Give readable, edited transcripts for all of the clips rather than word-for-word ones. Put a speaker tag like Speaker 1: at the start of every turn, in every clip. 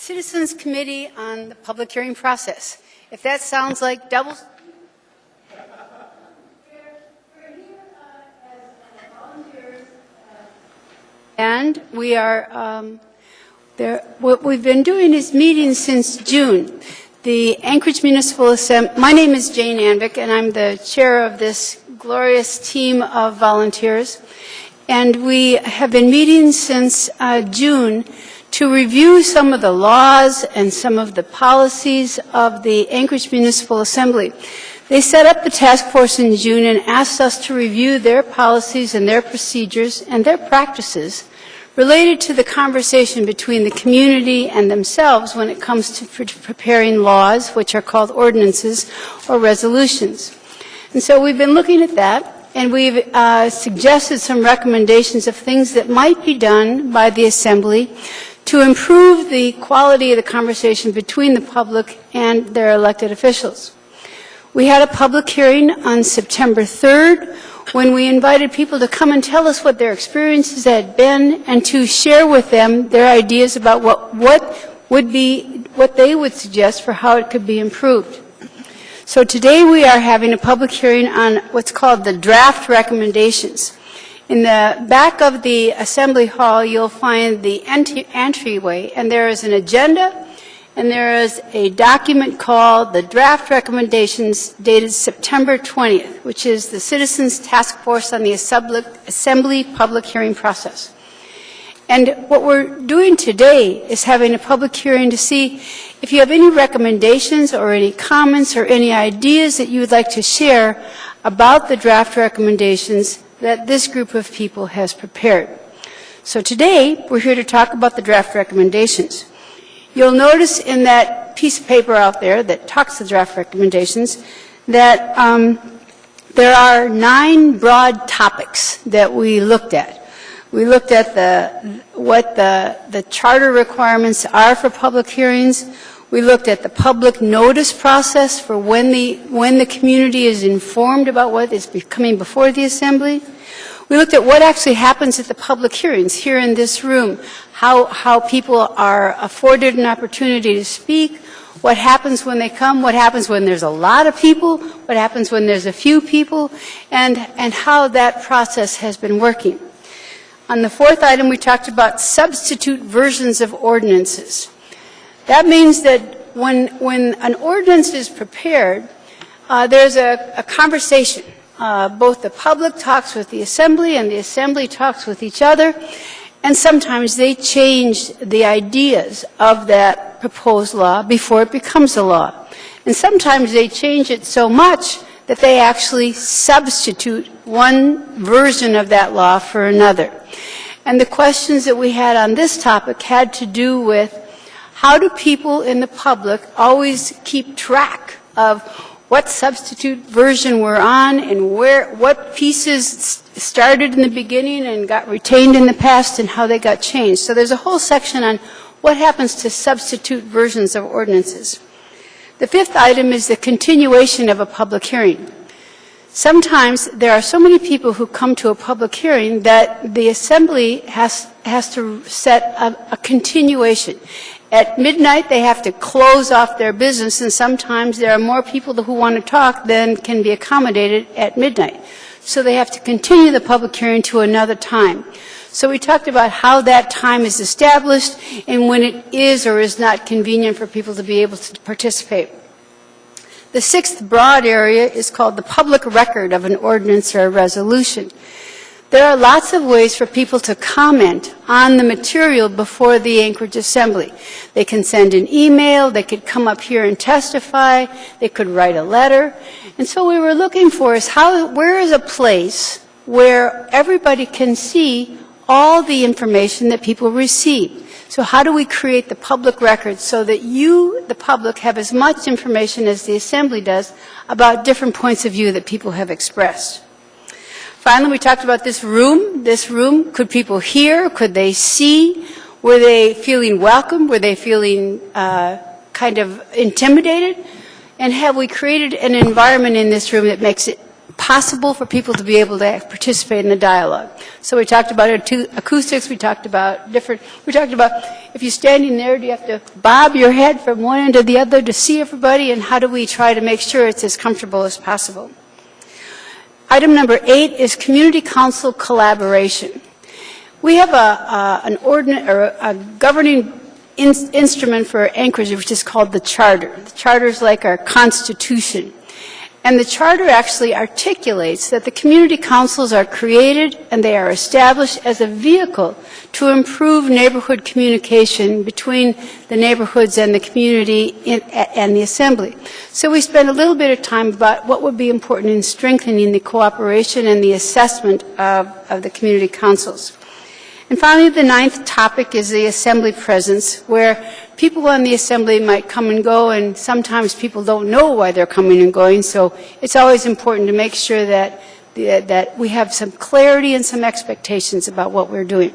Speaker 1: Citizens Committee on the Public Hearing Process. If that sounds like double... And we are what we've been doing is meetings since June. The Anchorage Municipal Assembly, my name is Jane Anvik, and I'm the chair of this glorious team of volunteers. And we have been meeting since June to review some of the laws and some of the policies of the Anchorage Municipal Assembly. They set up the task force in June and asked us to review their policies and their procedures and their practices related to the conversation between the community and themselves when it comes to preparing laws, which are called ordinances or resolutions. And so we've been looking at that, and we've suggested some recommendations of things that might be done by the Assembly to improve the quality of the conversation between the public and their elected officials. We had a public hearing on September 3rd when we invited people to come and tell us what their experiences had been and to share with them their ideas about what they would suggest for how it could be improved. So today we are having a public hearing on what's called the draft recommendations. In the back of the Assembly Hall, you'll find the entryway, and there is an agenda, and there is a document called the Draft Recommendations dated September 20th, which is the Citizens Task Force on the Assembly Public Hearing Process. And what we're doing today is having a public hearing to see if you have any recommendations or any comments or any ideas that you would like to share about the draft recommendations that this group of people has prepared. So today, we're here to talk about the draft recommendations. You'll notice in that piece of paper out there that talks the draft recommendations that there are 9 broad topics that we looked at. We looked at what the charter requirements are for public hearings. We looked at the public notice process for when the community is informed about what is coming before the Assembly. We looked at what actually happens at the public hearings here in this room, how people are afforded an opportunity to speak, what happens when they come, what happens when there's a lot of people, what happens when there's a few people, and how that process has been working. On the 4th item, we talked about substitute versions of ordinances. That means that when an ordinance is prepared, there's a conversation. Both the public talks with the Assembly and the Assembly talks with each other, and sometimes they change the ideas of that proposed law before it becomes a law. And sometimes they change it so much that they actually substitute one version of that law for another. And the questions that we had on this topic had to do with how do people in the public always keep track of what substitute version we're on and what pieces started in the beginning and got retained in the past and how they got changed. So there's a whole section on what happens to substitute versions of ordinances. The 5th item is the continuation of a public hearing. Sometimes there are so many people who come to a public hearing that the Assembly has to set a continuation. At midnight, they have to close off their business, and sometimes there are more people who want to talk than can be accommodated at midnight. So they have to continue the public hearing to another time. So we talked about how that time is established and when it is or is not convenient for people to be able to participate. The 6th broad area is called the public record of an ordinance or a resolution. There are lots of ways for people to comment on the material before the Anchorage Assembly. They can send an email, they could come up here and testify, they could write a letter. And so what we were looking for is where is a place where everybody can see all the information that people receive. So how do we create the public record so that you, the public, have as much information as the Assembly does about different points of view that people have expressed? Finally, we talked about this room. This room, could people hear? Could they see? Were they feeling welcome? Were they feeling kind of intimidated? And have we created an environment in this room that makes it possible for people to be able to participate in the dialogue. So we talked about acoustics, we talked about if you're standing there, do you have to bob your head from one end to the other to see everybody, and how do we try to make sure it's as comfortable as possible? Item number 8 is community council collaboration. We have an ordinance or a governing instrument for Anchorage, which is called the Charter. The Charter is like our Constitution. And the Charter actually articulates that the community councils are created and they are established as a vehicle to improve neighborhood communication between the neighborhoods and the community and the assembly. So we spent a little bit of time about what would be important in strengthening the cooperation and the assessment of the community councils. And finally, the 9th topic is the assembly presence, where people on the assembly might come and go, and sometimes people don't know why they're coming and going, so it's always important to make sure that we have some clarity and some expectations about what we're doing.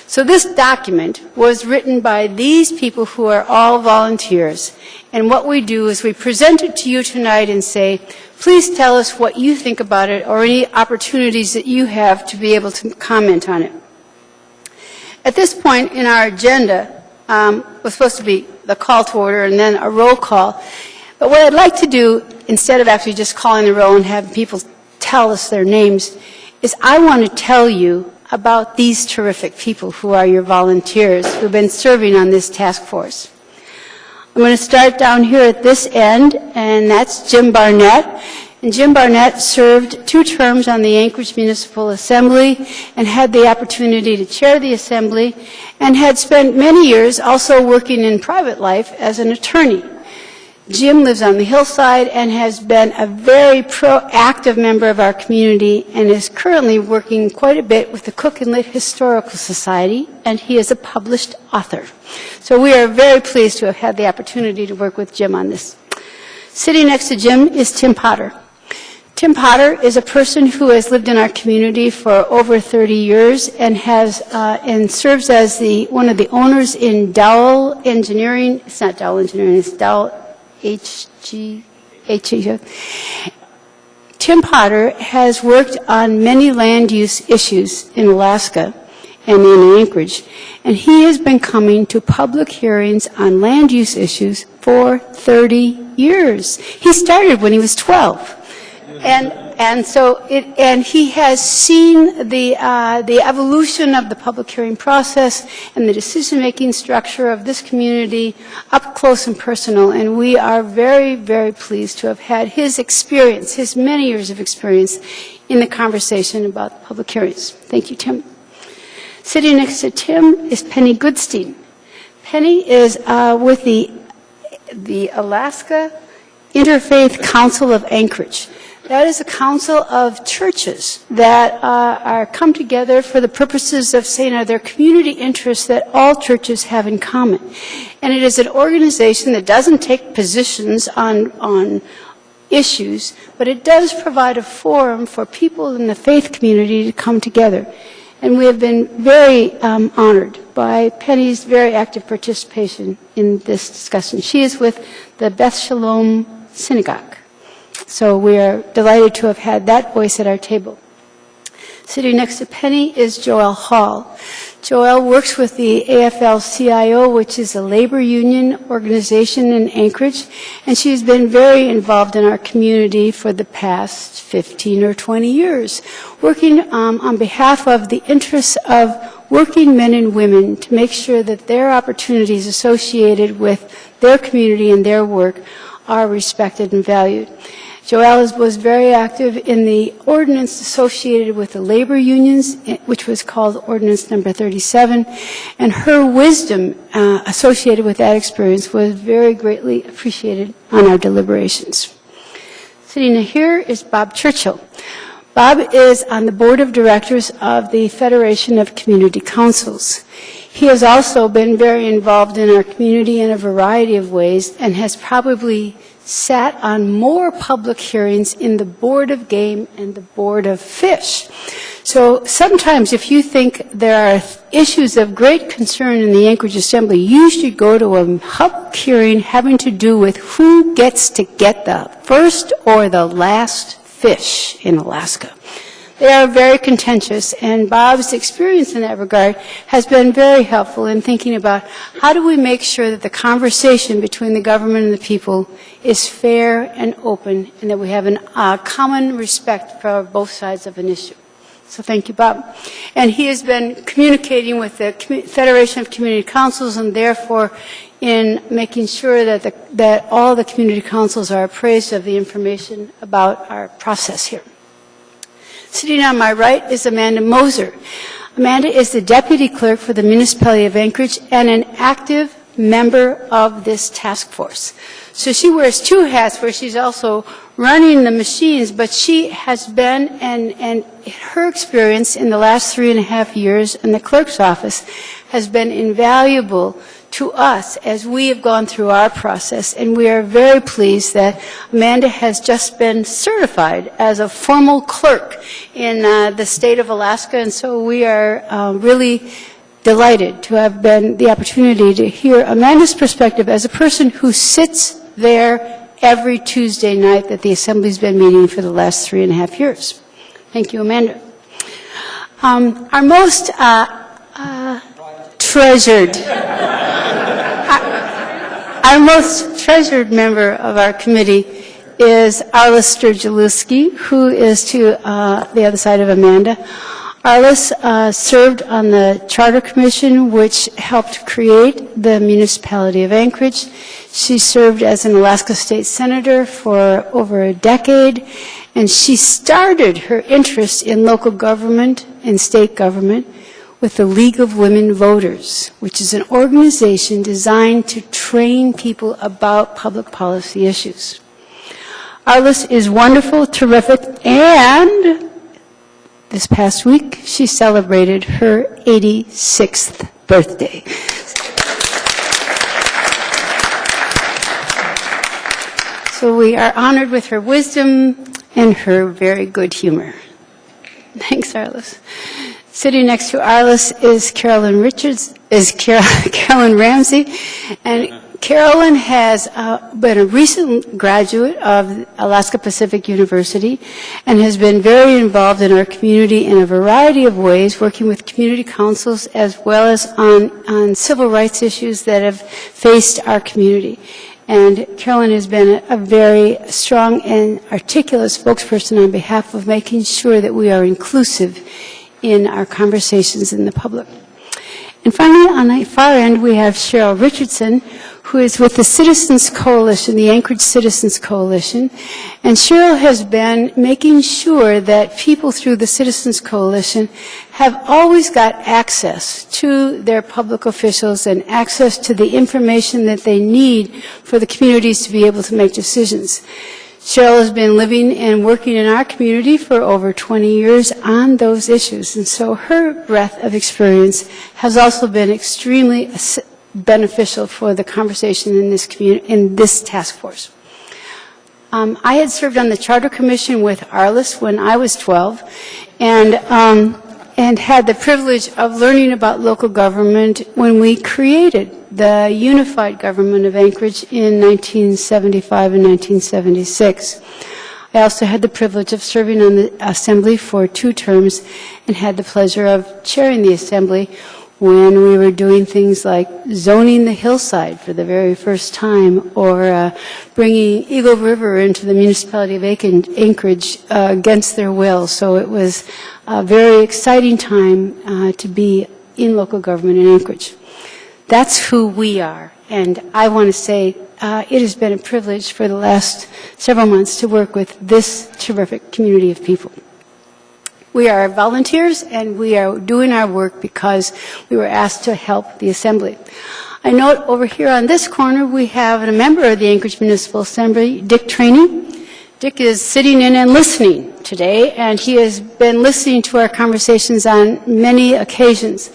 Speaker 1: So this document was written by these people who are all volunteers, and what we do is we present it to you tonight and say, please tell us what you think about it or any opportunities that you have to be able to comment on it. At this point in our agenda, was supposed to be the call to order and then a roll call. But what I'd like to do, instead of actually just calling the roll and having people tell us their names, is I want to tell you about these terrific people who are your volunteers who've been serving on this task force. I'm going to start down here at this end, and that's Jim Barnett. And Jim Barnett served 2 terms on the Anchorage Municipal Assembly and had the opportunity to chair the assembly and had spent many years also working in private life as an attorney. Jim lives on the hillside and has been a very proactive member of our community and is currently working quite a bit with the Cook and Lit Historical Society, and he is a published author. So we are very pleased to have had the opportunity to work with Jim on this. Sitting next to Jim is Tim Potter. Tim Potter is a person who has lived in our community for over 30 years and has and serves as one of the owners in Dowell Engineering. It's not Dowell Engineering, it's Dowell HG. Tim Potter has worked on many land use issues in Alaska and in Anchorage, and he has been coming to public hearings on land use issues for 30 years. He started when he was 12. And he has seen the evolution of the public hearing process and the decision-making structure of this community up close and personal. And we are very, very pleased to have had his experience, his many years of experience in the conversation about public hearings. Thank you, Tim. Sitting next to Tim is Penny Goodstein. Penny is with the Alaska Interfaith Council of Anchorage. That is a council of churches that are come together for the purposes of saying are there community interests that all churches have in common. And it is an organization that doesn't take positions on issues, but it does provide a forum for people in the faith community to come together. And we have been very honored by Penny's very active participation in this discussion. She is with the Beth Shalom Synagogue. So we are delighted to have had that voice at our table. Sitting next to Penny is Joelle Hall. Joelle works with the AFL-CIO, which is a labor union organization in Anchorage, and she's been very involved in our community for the past 15 or 20 years, working on behalf of the interests of working men and women to make sure that their opportunities associated with their community and their work are respected and valued. Joelle was very active in the ordinance associated with the labor unions, which was called Ordinance number 37, and her wisdom associated with that experience was very greatly appreciated on our deliberations. Sitting here is Bob Churchill. Bob is on the board of directors of the Federation of Community Councils. He has also been very involved in our community in a variety of ways and has probably sat on more public hearings in the Board of Game and the Board of Fish. So sometimes if you think there are issues of great concern in the Anchorage Assembly, you should go to a public hearing having to do with who gets to get the first or the last fish in Alaska. They are very contentious, and Bob's experience in that regard has been very helpful in thinking about how do we make sure that the conversation between the government and the people is fair and open, and that we have a common respect for both sides of an issue. So thank you, Bob. And he has been communicating with the Federation of Community Councils, and therefore in making sure that all the community councils are appraised of the information about our process here. Sitting on my right is Amanda Moser. Amanda is the Deputy Clerk for the Municipality of Anchorage and an active member of this task force. So she wears two hats, where she's also running the machines, but she has been, and her experience in the last 3.5 years in the clerk's office has been invaluable to us as we have gone through our process, and we are very pleased that Amanda has just been certified as a formal clerk in the state of Alaska, and so we are really delighted to have been the opportunity to hear Amanda's perspective as a person who sits there every Tuesday night that the Assembly's been meeting for the last 3.5 years. Thank you, Amanda. Our most treasured member of our committee is Alistair Giuliski, who is to the other side of Amanda. Arliss served on the Charter Commission, which helped create the municipality of Anchorage. She served as an Alaska State Senator for over a decade, and she started her interest in local government and state government with the League of Women Voters, which is an organization designed to train people about public policy issues. Arliss is wonderful, terrific, and this past week, she celebrated her 86th birthday. So we are honored with her wisdom and her very good humor. Thanks, Arliss. Sitting next to Arliss is Carolyn Ramsey, and Carolyn has been a recent graduate of Alaska Pacific University and has been very involved in our community in a variety of ways, working with community councils as well as on civil rights issues that have faced our community. And Carolyn has been a very strong and articulate spokesperson on behalf of making sure that we are inclusive in our conversations in the public. And finally, on the far end, we have Cheryl Richardson, who is with the Citizens Coalition, the Anchorage Citizens Coalition. And Cheryl has been making sure that people through the Citizens Coalition have always got access to their public officials and access to the information that they need for the communities to be able to make decisions. Cheryl has been living and working in our community for over 20 years on those issues, and so her breadth of experience has also been extremely beneficial for the conversation in this community, in this task force. I had served on the Charter Commission with Arliss when I was 12, and had the privilege of learning about local government when we created the unified government of Anchorage in 1975 and 1976. I also had the privilege of serving on the Assembly for 2 terms and had the pleasure of chairing the Assembly when we were doing things like zoning the hillside for the very first time, or bringing Eagle River into the municipality of Anchorage against their will. So it was a very exciting time to be in local government in Anchorage. That's who we are, and I want to say it has been a privilege for the last several months to work with this terrific community of people. We are volunteers, and we are doing our work because we were asked to help the Assembly. I note over here on this corner we have a member of the Anchorage Municipal Assembly, Dick Trainey. Dick is sitting in and listening today, and he has been listening to our conversations on many occasions.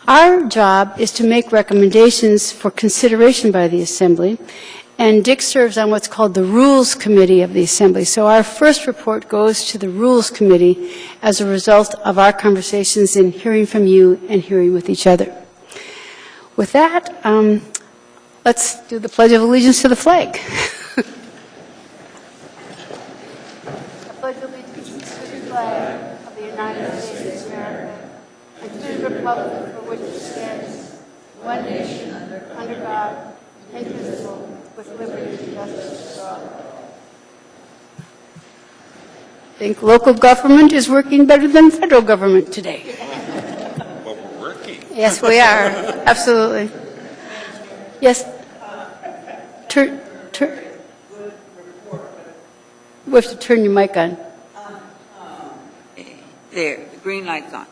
Speaker 1: Our job is to make recommendations for consideration by the Assembly, and Dick serves on what's called the Rules Committee of the Assembly. So our first report goes to the Rules Committee as a result of our conversations in hearing from you and hearing with each other. With that, let's do the Pledge of Allegiance to the flag. republic for which it stands, one nation, under God, indivisible, with liberty and justice for all. I think local government is working better than federal government today.
Speaker 2: Well, we're working.
Speaker 1: Yes, we are. Absolutely. Yes. We have to turn your mic on.
Speaker 3: There, the green light's on.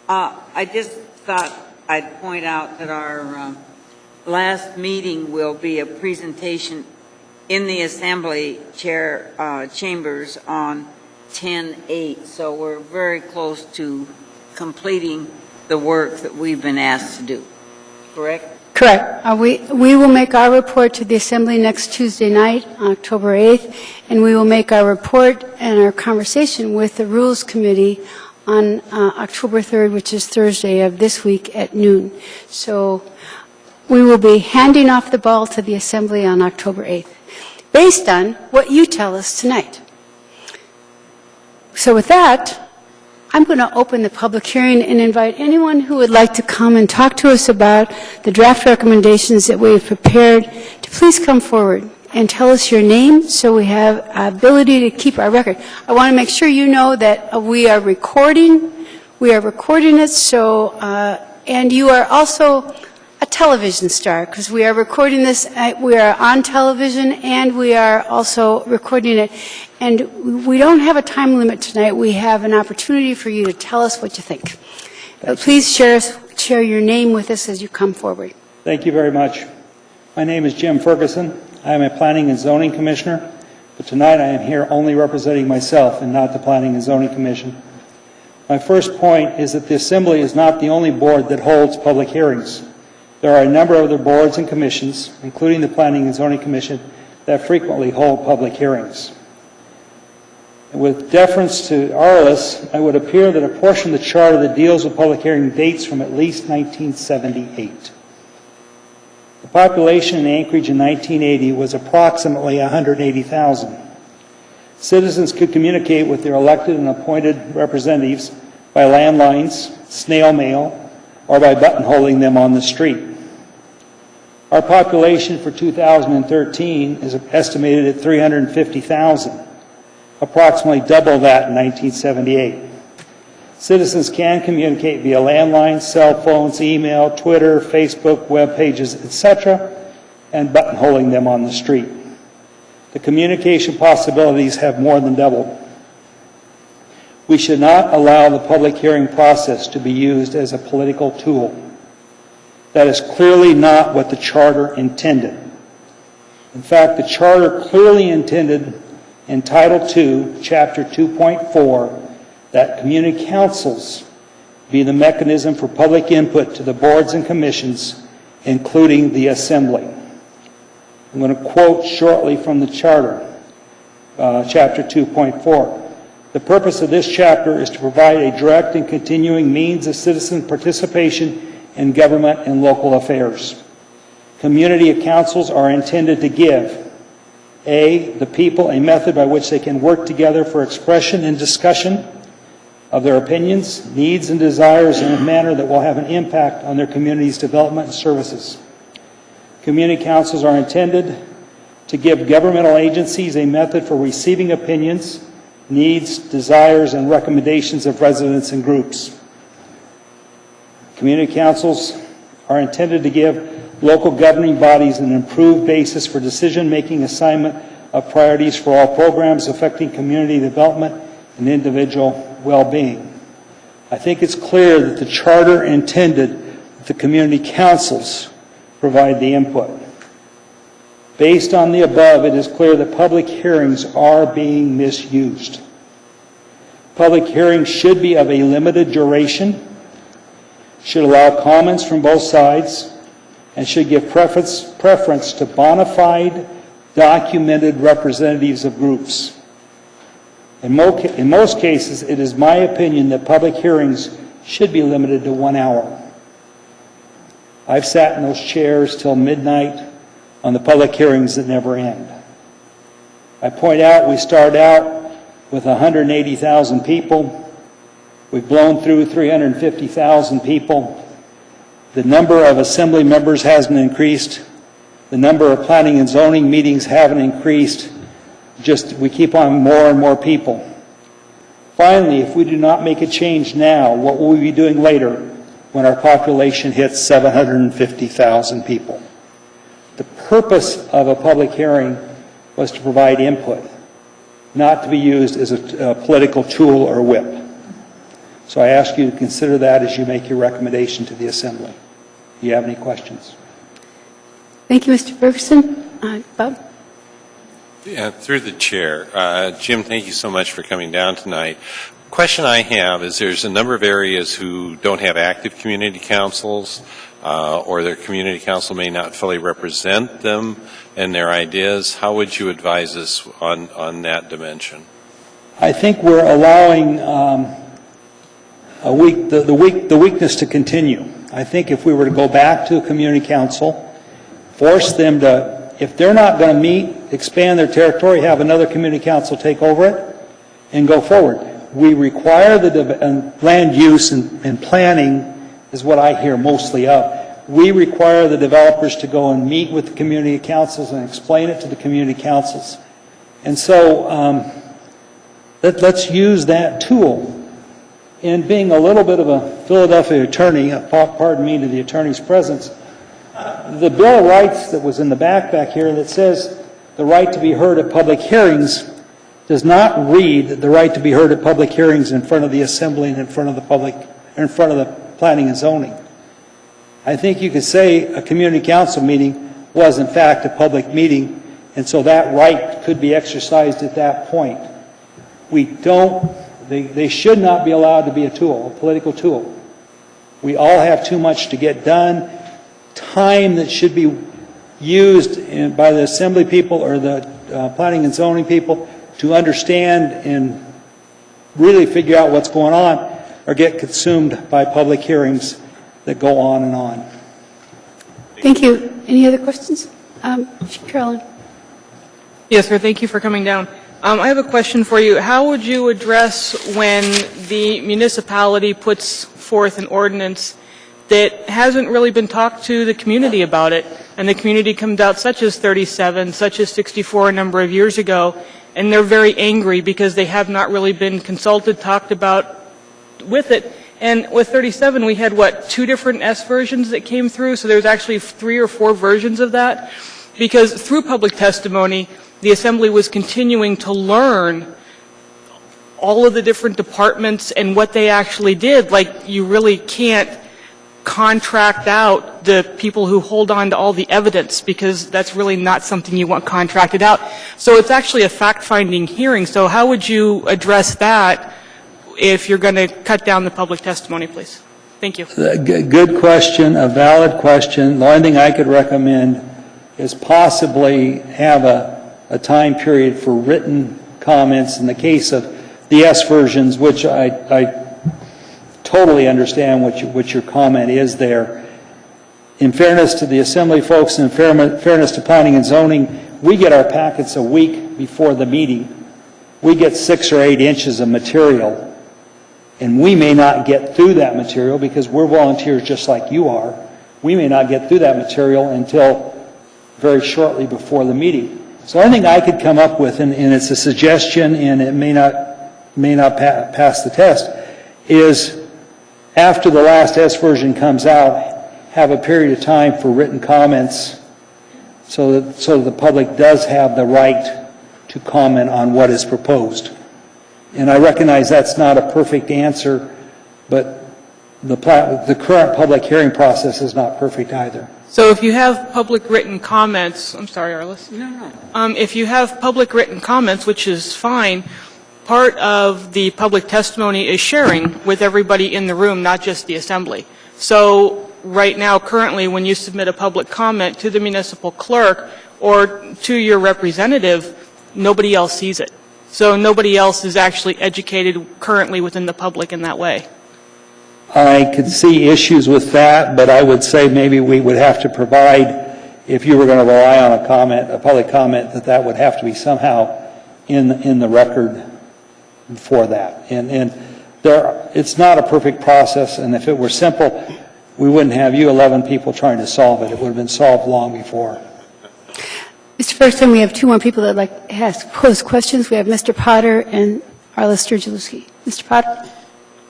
Speaker 3: I just thought I'd point out that our last meeting will be a presentation in the Assembly chambers on 10/8. So we're very close to completing the work that we've been asked to do. Correct?
Speaker 1: Correct. We will make our report to the Assembly next Tuesday night, October 8th, and we will make our report and our conversation with the Rules Committee on October 3rd, which is Thursday of this week at noon. So we will be handing off the ball to the Assembly on October 8th, based on what you tell us tonight. So with that, I'm going to open the public hearing and invite anyone who would like to come and talk to us about the draft recommendations that we have prepared to please come forward and tell us your name so we have ability to keep our record. I want to make sure you know that we are recording. We are recording it, so, and you are also a television star because we are recording this. We are on television and we are also recording it. And we don't have a time limit tonight. We have an opportunity for you to tell us what you think. Please share your name with us as you come forward.
Speaker 4: Thank you very much. My name is Jim Ferguson. I am a Planning and Zoning Commissioner, but tonight I am here only representing myself and not the Planning and Zoning Commission. My first point is that the Assembly is not the only board that holds public hearings. There are a number of other boards and commissions, including the Planning and Zoning Commission, that frequently hold public hearings. With deference to Arliss, it would appear that a portion of the charter that deals with public hearing dates from at least 1978. The population in Anchorage in 1980 was approximately 180,000. Citizens could communicate with their elected and appointed representatives by landlines, snail mail, or by buttonholing them on the street. Our population for 2013 is estimated at 350,000. Approximately double that in 1978. Citizens can communicate via landlines, cell phones, email, Twitter, Facebook, web pages, etc., and buttonholing them on the street. The communication possibilities have more than doubled. We should not allow the public hearing process to be used as a political tool. That is clearly not what the Charter intended. In fact, the Charter clearly intended in Title II, Chapter 2.4, that community councils be the mechanism for public input to the boards and commissions, including the Assembly. I'm going to quote shortly from the Charter, Chapter 2.4. The purpose of this chapter is to provide a direct and continuing means of citizen participation in government and local affairs. Community councils are intended to give the people a method by which they can work together for expression and discussion of their opinions, needs, and desires in a manner that will have an impact on their community's development and services. Community councils are intended to give governmental agencies a method for receiving opinions, needs, desires, and recommendations of residents and groups. Community councils are intended to give local governing bodies an improved basis for decision-making assignment of priorities for all programs affecting community development and individual well-being. I think it's clear that the Charter intended that the community councils provide the input. Based on the above, it is clear that public hearings are being misused. Public hearings should be of a limited duration, should allow comments from both sides, and should give preference to bona fide, documented representatives of groups. In most cases, it is my opinion that public hearings should be limited to 1 hour. I've sat in those chairs till midnight on the public hearings that never end. I point out we start out with 180,000 people. We've blown through 350,000 people. The number of assembly members hasn't increased. The number of planning and zoning meetings haven't increased. Just, we keep on more and more people. Finally, if we do not make a change now, what will we be doing later when our population hits 750,000 people? The purpose of a public hearing was to provide input, not to be used as a political tool or whip. So I ask you to consider that as you make your recommendation to the Assembly. Do you have any questions?
Speaker 1: Thank you, Mr. Ferguson. Bob?
Speaker 2: Yeah, through the chair. Jim, thank you so much for coming down tonight. Question I have is there's a number of areas who don't have active community councils, or their community council may not fully represent them and their ideas. How would you advise us on that dimension?
Speaker 4: I think we're allowing the weakness to continue. I think if we were to go back to a community council, force them to, if they're not going to meet, expand their territory, have another community council take over it, and go forward. We require the land use and planning is what I hear mostly of. We require the developers to go and meet with the community councils and explain it to the community councils. And so let's use that tool. And being a little bit of a Philadelphia attorney, pardon me to the attorney's presence, the Bill of Rights that was in the back here that says the right to be heard at public hearings does not read the right to be heard at public hearings in front of the Assembly and in front of the public, in front of the planning and zoning. I think you could say a community council meeting was in fact a public meeting, and so that right could be exercised at that point. We don't, they should not be allowed to be a tool, a political tool. We all have too much to get done. Time that should be used by the Assembly people or the planning and zoning people to understand and really figure out what's going on or get consumed by public hearings that go on and on.
Speaker 1: Thank you. Any other questions? Carolyn?
Speaker 5: Yes, sir. Thank you for coming down. I have a question for you. How would you address when the municipality puts forth an ordinance that hasn't really been talked to the community about it, and the community comes out such as 37, such as 64 a number of years ago, and they're very angry because they have not really been consulted, talked about with it. And with 37, we had, what, 2 different S versions that came through, so there's actually 3 or 4 versions of that, because through public testimony, the Assembly was continuing to learn all of the different departments and what they actually did. Like, you really can't contract out the people who hold on to all the evidence, because that's really not something you want contracted out. So it's actually a fact-finding hearing. So how would you address that if you're going to cut down the public testimony, please? Thank you.
Speaker 4: Good question, a valid question. The only thing I could recommend is possibly have a time period for written comments in the case of the S versions, which I totally understand what your comment is there. In fairness to the Assembly folks and in fairness to planning and zoning, we get our packets a week before the meeting. We get 6 or 8 inches of material, and we may not get through that material because we're volunteers just like you are. We may not get through that material until very shortly before the meeting. So the only thing I could come up with, and it's a suggestion and it may not pass the test, is after the last S version comes out, have a period of time for written comments so that the public does have the right to comment on what is proposed. And I recognize that's not a perfect answer, but the current public hearing process is not perfect either.
Speaker 5: So if you have public written comments, I'm sorry, Arliss.
Speaker 3: No.
Speaker 5: If you have public written comments, which is fine, part of the public testimony is sharing with everybody in the room, not just the Assembly. So right now, currently, when you submit a public comment to the municipal clerk or to your representative, nobody else sees it. So nobody else is actually educated currently within the public in that way.
Speaker 4: I could see issues with that, but I would say maybe we would have to provide, if you were going to rely on a comment, a public comment, that would have to be somehow in the record for that. And it's not a perfect process, and if it were simple, we wouldn't have you 11 people trying to solve it. It would have been solved long before.
Speaker 1: Mr. Ferguson, we have two more people that would like to pose questions. We have Mr. Potter and Alistair Giuliski. Mr. Potter?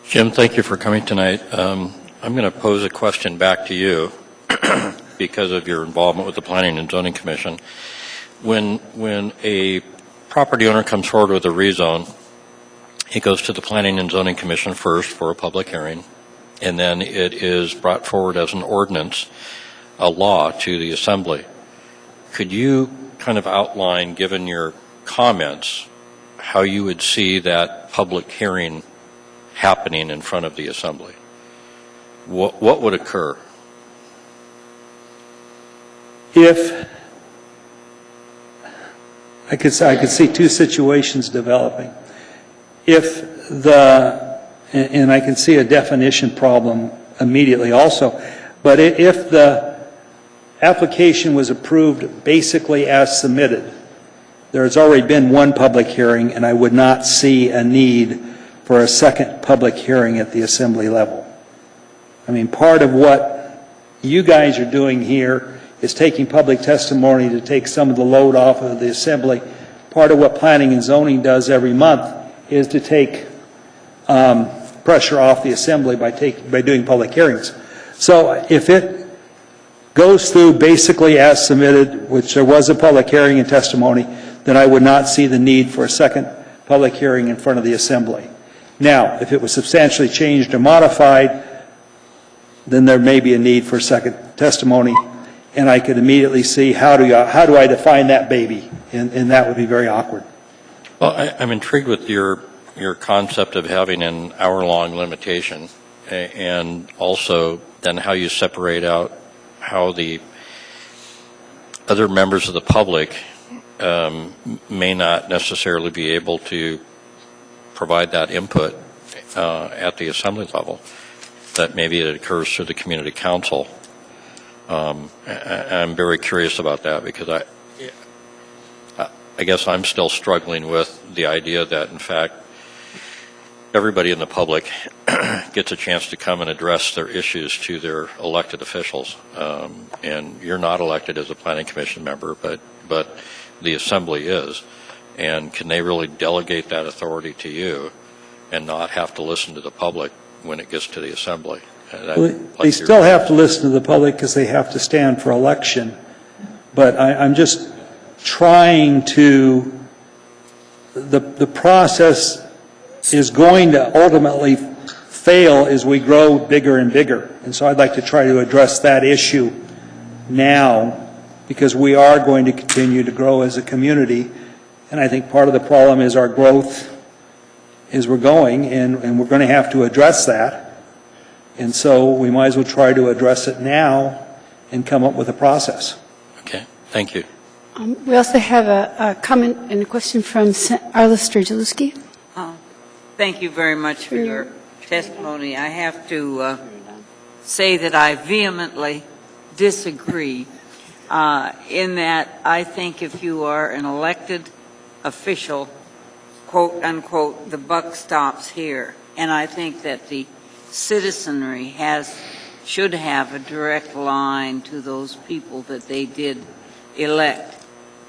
Speaker 6: Jim, thank you for coming tonight. I'm going to pose a question back to you because of your involvement with the Planning and Zoning Commission. When a property owner comes forward with a rezone, it goes to the Planning and Zoning Commission first for a public hearing, and then it is brought forward as an ordinance, a law, to the Assembly. Could you kind of outline, given your comments, how you would see that public hearing happening in front of the Assembly? What would occur?
Speaker 4: If I could see two situations developing. If and I can see a definition problem immediately also, but if the application was approved basically as submitted, there has already been one public hearing, and I would not see a need for a second public hearing at the Assembly level. I mean, part of what you guys are doing here is taking public testimony to take some of the load off of the Assembly. Part of what Planning and Zoning does every month is to take pressure off the Assembly by doing public hearings. So if it goes through basically as submitted, which there was a public hearing and testimony, then I would not see the need for a second public hearing in front of the Assembly. Now, if it was substantially changed or modified, then there may be a need for a second testimony, and I could immediately see how do I define that baby, and that would be very awkward.
Speaker 6: Well, I'm intrigued with your concept of having an hour-long limitation, and also then how you separate out how the other members of the public may not necessarily be able to provide that input at the Assembly level, that maybe it occurs through the Community Council. I'm very curious about that, because I guess I'm still struggling with the idea that, in fact, everybody in the public gets a chance to come and address their issues to their elected officials. And you're not elected as a Planning Commission member, but the Assembly is. And can they really delegate that authority to you and not have to listen to the public when it gets to the Assembly?
Speaker 4: They still have to listen to the public because they have to stand for election. But I'm just trying to, the process is going to ultimately fail as we grow bigger and bigger. And so I'd like to try to address that issue now, because we are going to continue to grow as a community. And I think part of the problem is our growth is we're going, and we're going to have to address that. And so we might as well try to address it now and come up with a process.
Speaker 6: Okay, thank you.
Speaker 1: We also have a comment and a question from Alistair Giuliski.
Speaker 3: Thank you very much for your testimony. I have to say that I vehemently disagree in that I think if you are an elected official, quote unquote, the buck stops here. And I think that the citizenry should have a direct line to those people that they did elect.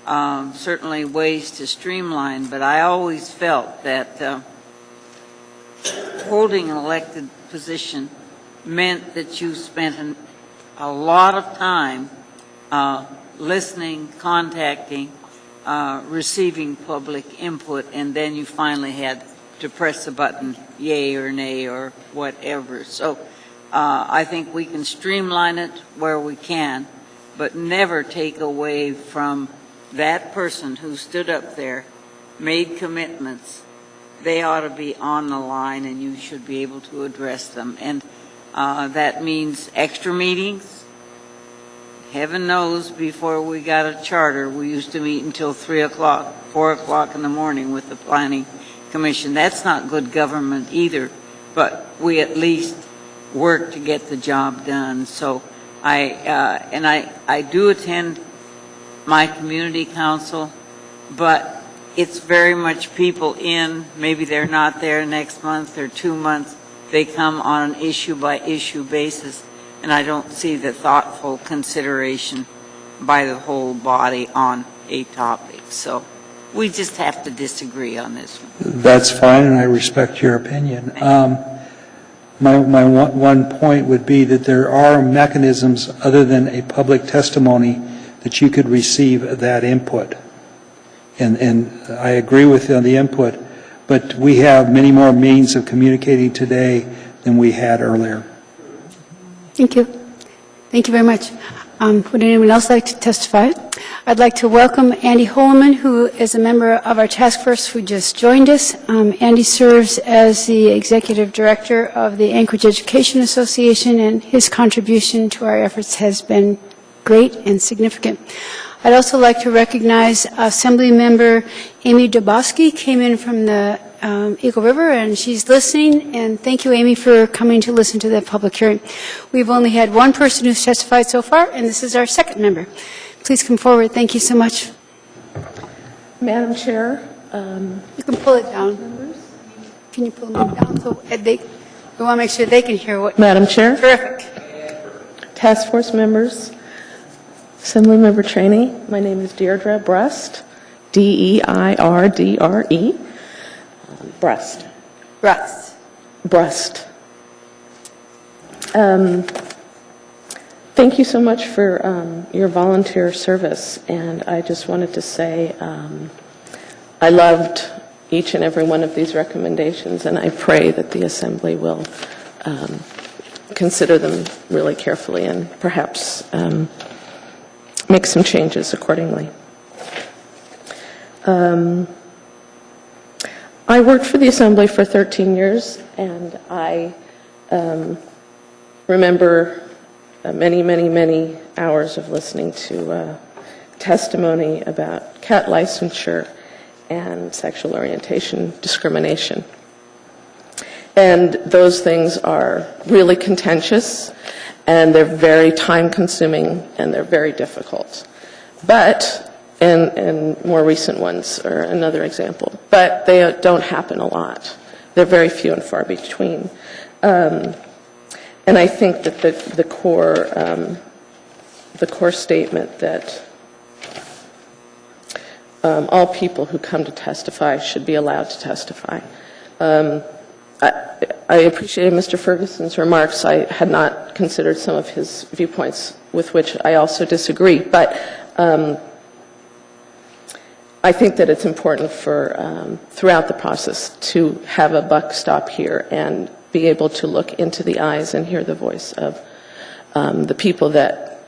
Speaker 3: Certainly ways to streamline, but I always felt that holding an elected position meant that you spent a lot of time listening, contacting, receiving public input, and then you finally had to press a button, yay or nay or whatever. So I think we can streamline it where we can, but never take away from that person who stood up there, made commitments. They ought to be on the line, and you should be able to address them. And that means extra meetings. Heaven knows, before we got a charter, we used to meet until 3 o'clock, 4 o'clock in the morning with the Planning Commission. That's not good government either, but we at least work to get the job done. So I do attend my community council, but it's very much people in, maybe they're not there next month or 2 months. They come on an issue-by-issue basis, and I don't see the thoughtful consideration by the whole body on a topic. So we just have to disagree on this one.
Speaker 4: That's fine, and I respect your opinion. My one point would be that there are mechanisms other than a public testimony that you could receive that input. And I agree with you on the input, but we have many more means of communicating today than we had earlier.
Speaker 1: Thank you. Thank you very much. Would anyone else like to testify? I'd like to welcome Andy Holman, who is a member of our task force who just joined us. Andy serves as the executive director of the Anchorage Education Association, and his contribution to our efforts has been great and significant. I'd also like to recognize Assembly Member Amy Doboski, came in from the Eagle River, and she's listening. And thank you, Amy, for coming to listen to the public hearing. We've only had one person who's testified so far, and this is our second member. Please come forward. Thank you so much.
Speaker 7: Madam Chair,
Speaker 1: You can pull it down. Can you pull them down so we want to make sure they can hear what?
Speaker 7: Madam Chair,
Speaker 1: Terrific.
Speaker 7: task force members, Assembly Member Trainee, my name is Deirdre Brust, D-E-I-R-D-R-E, Brust.
Speaker 1: Russ.
Speaker 7: Brust. Thank you so much for your volunteer service, and I just wanted to say I loved each and every one of these recommendations, and I pray that the Assembly will consider them really carefully and perhaps make some changes accordingly. I worked for the Assembly for 13 years, and I remember many hours of listening to testimony about cat licensure and sexual orientation discrimination. And those things are really contentious, and they're very time-consuming, and they're very difficult. But, and more recent ones are another example, but they don't happen a lot. They're very few and far between. And I think that the core statement that all people who come to testify should be allowed to testify. I appreciated Mr. Ferguson's remarks. I had not considered some of his viewpoints with which I also disagree, but I think that it's important for throughout the process to have a buck stop here and be able to look into the eyes and hear the voice of the people that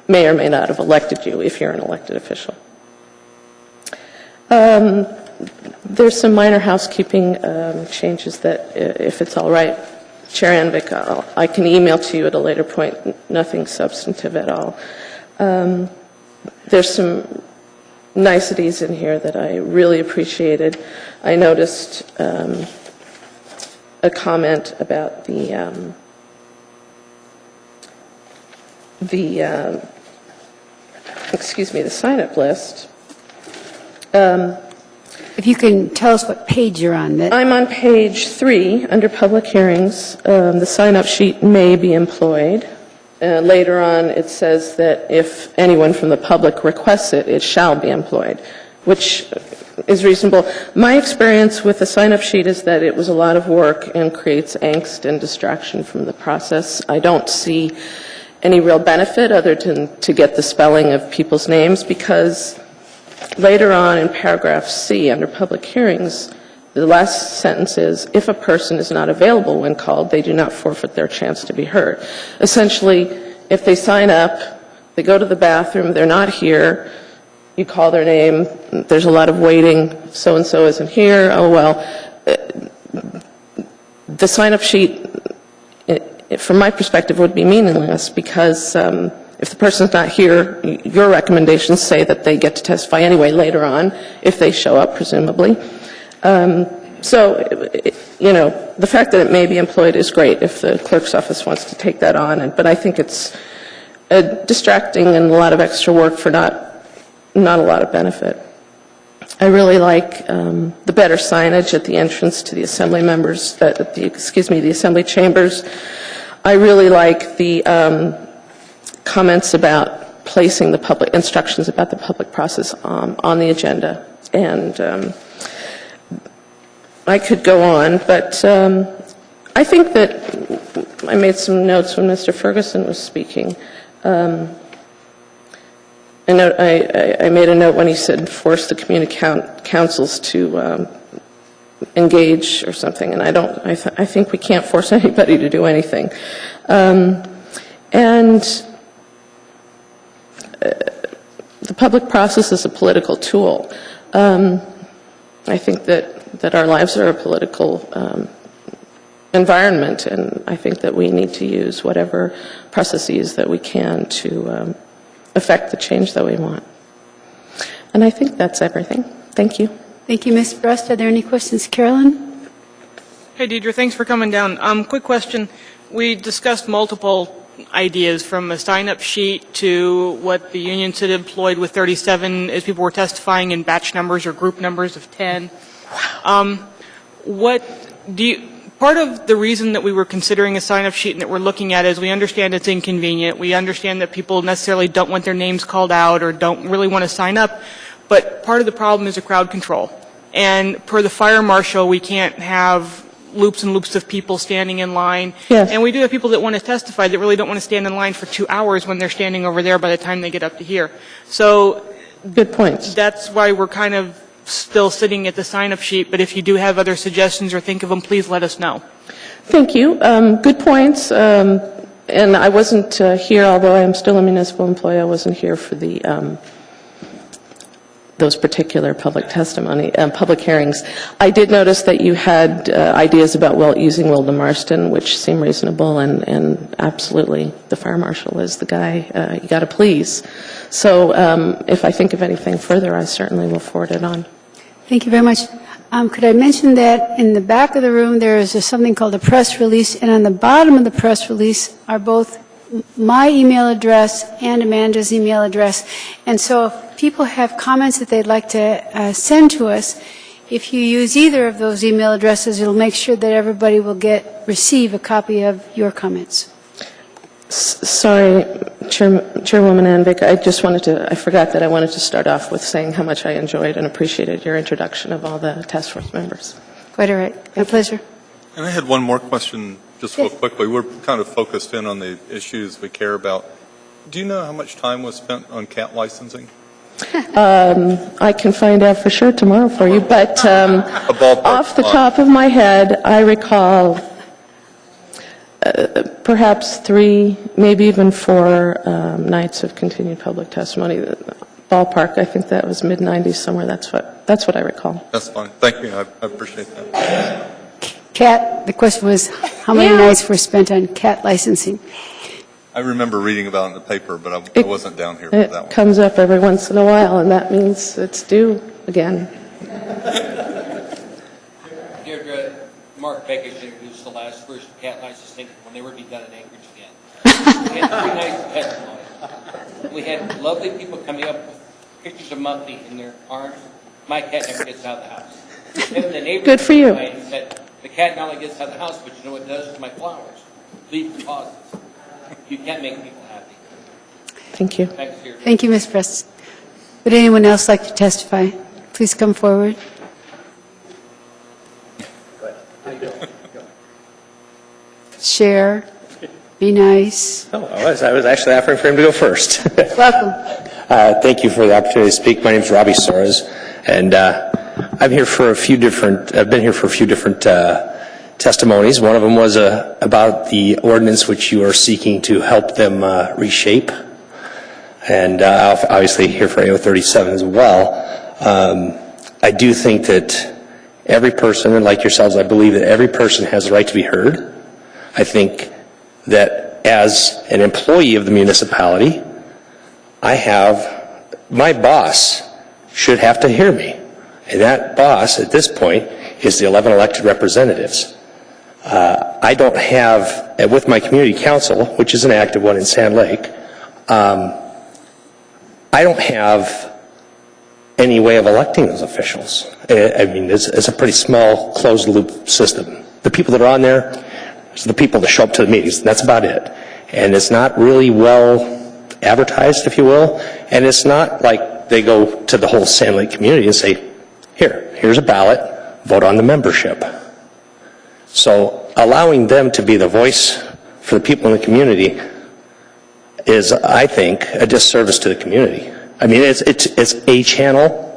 Speaker 7: may or may not have elected you if you're an elected official. There's some minor housekeeping changes that, if it's all right, Chair Anvik, I can email to you at a later point, nothing substantive at all. There's some niceties in here that I really appreciated. I noticed a comment about the sign-up list.
Speaker 1: If you can tell us what page you're on.
Speaker 7: I'm on page 3, under public hearings. The sign-up sheet may be employed. Later on, it says that if anyone from the public requests it, it shall be employed, which is reasonable. My experience with the sign-up sheet is that it was a lot of work and creates angst and distraction from the process. I don't see any real benefit other than to get the spelling of people's names, because later on in paragraph C, under public hearings, the last sentence is, if a person is not available when called, they do not forfeit their chance to be heard. Essentially, if they sign up, they go to the bathroom, they're not here, you call their name, there's a lot of waiting, so-and-so isn't here, oh well. The sign-up sheet, from my perspective, would be meaningless, because if the person's not here, your recommendations say that they get to testify anyway later on, if they show up, presumably. So, the fact that it may be employed is great if the clerk's office wants to take that on, but I think it's distracting and a lot of extra work for not a lot of benefit. I really like the better signage at the entrance to the assembly members, the assembly chambers. I really like the comments about placing the public, instructions about the public process on the agenda. And I could go on, but I think that I made some notes when Mr. Ferguson was speaking. I made a note when he said force the community councils to engage or something, and I think we can't force anybody to do anything. The public process is a political tool. I think that our lives are a political environment, and I think that we need to use whatever processes that we can to affect the change that we want. And I think that's everything. Thank you.
Speaker 1: Thank you, Ms. Brust. Are there any questions? Carolyn?
Speaker 5: Hey, Deidre, thanks for coming down. Quick question. We discussed multiple ideas, from a sign-up sheet to what the union said employed with 37 as people were testifying in batch numbers or group numbers of 10. Part of the reason that we were considering a sign-up sheet and that we're looking at is we understand it's inconvenient. We understand that people necessarily don't want their names called out or don't really want to sign up. But part of the problem is a crowd control. And per the fire marshal, we can't have loops and loops of people standing in line.
Speaker 7: Yes.
Speaker 5: And we do have people that want to testify that really don't want to stand in line for 2 hours when they're standing over there by the time they get up to here. So
Speaker 7: Good points.
Speaker 5: that's why we're kind of still sitting at the sign-up sheet, but if you do have other suggestions or think of them, please let us know.
Speaker 7: Thank you. Good points. And I wasn't here, although I am still a municipal employee, I wasn't here for the those particular public testimony, public hearings. I did notice that you had ideas about using Wilda Marston, which seem reasonable, and absolutely the fire marshal is the guy you got to please. So if I think of anything further, I certainly will forward it on.
Speaker 1: Thank you very much. Could I mention that in the back of the room there is something called a press release, and on the bottom of the press release are both my email address and Amanda's email address. And so if people have comments that they'd like to send to us, if you use either of those email addresses, it'll make sure that everybody will receive a copy of your comments.
Speaker 7: Sorry, Chairwoman Anvik, I forgot that I wanted to start off with saying how much I enjoyed and appreciated your introduction of all the task force members.
Speaker 1: Quite all right. My pleasure.
Speaker 8: And I had one more question, just real quickly. We're kind of focused in on the issues we care about. Do you know how much time was spent on cat licensing?
Speaker 7: I can find out for sure tomorrow for you, but off the top of my head, I recall perhaps 3, maybe even 4 nights of continued public testimony. Ballpark, I think that was mid-90s somewhere. That's what I recall.
Speaker 8: That's fine. Thank you. I appreciate that.
Speaker 1: Cat, the question was how many nights were spent on cat licensing?
Speaker 8: I remember reading about it in the paper, but I wasn't down here for that one.
Speaker 7: It comes up every once in a while, and that means it's due again.
Speaker 9: Deirdre, Mark Beckett introduced the last first cat licensing when they were be done in Anchorage again. We had 3 nights of testimony. We had lovely people coming up with pictures of Muffy in their arms. My cat never gets out of the house. Then the neighbor
Speaker 7: Good for you.
Speaker 9: said, the cat not only gets out of the house, but you know what it does to my flowers? Leave deposits. You can't make people happy.
Speaker 7: Thank you.
Speaker 9: Thanks, Deirdre.
Speaker 1: Thank you, Ms. Press. Would anyone else like to testify? Please come forward. Share. Be nice.
Speaker 10: Oh, I was actually offering for him to go first.
Speaker 1: Welcome.
Speaker 10: Thank you for the opportunity to speak. My name is Robbie Soros, and I've been here for a few different testimonies. One of them was about the ordinance which you are seeking to help them reshape, and obviously here for AO 37 as well. I do think that every person, and like yourselves, I believe that every person has the right to be heard. I think that as an employee of the municipality, my boss should have to hear me. And that boss, at this point, is the 11 elected representatives. I don't have, with my community council, which is an active one in Sand Lake, I don't have any way of electing those officials. I mean, it's a pretty small, closed-loop system. The people that are on there are the people that show up to the meetings. That's about it. And it's not really well advertised, if you will, and it's not like they go to the whole Sand Lake community and say, here's a ballot, vote on the membership. So allowing them to be the voice for the people in the community is, I think, a disservice to the community. I mean, it's a channel.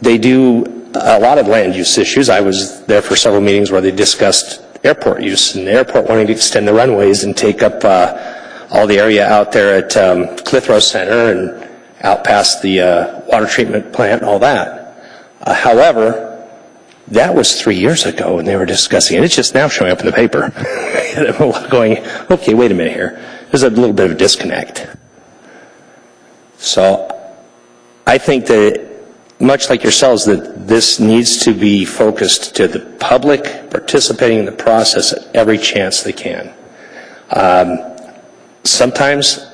Speaker 10: They do a lot of land use issues. I was there for several meetings where they discussed airport use, and the airport wanting to extend the runways and take up all the area out there at Clitheroe Center and out past the water treatment plant and all that. However, that was 3 years ago when they were discussing it. It's just now showing up in the paper. Going, okay, wait a minute here. There's a little bit of a disconnect. So I think that, much like yourselves, that this needs to be focused to the public participating in the process at every chance they can. Sometimes,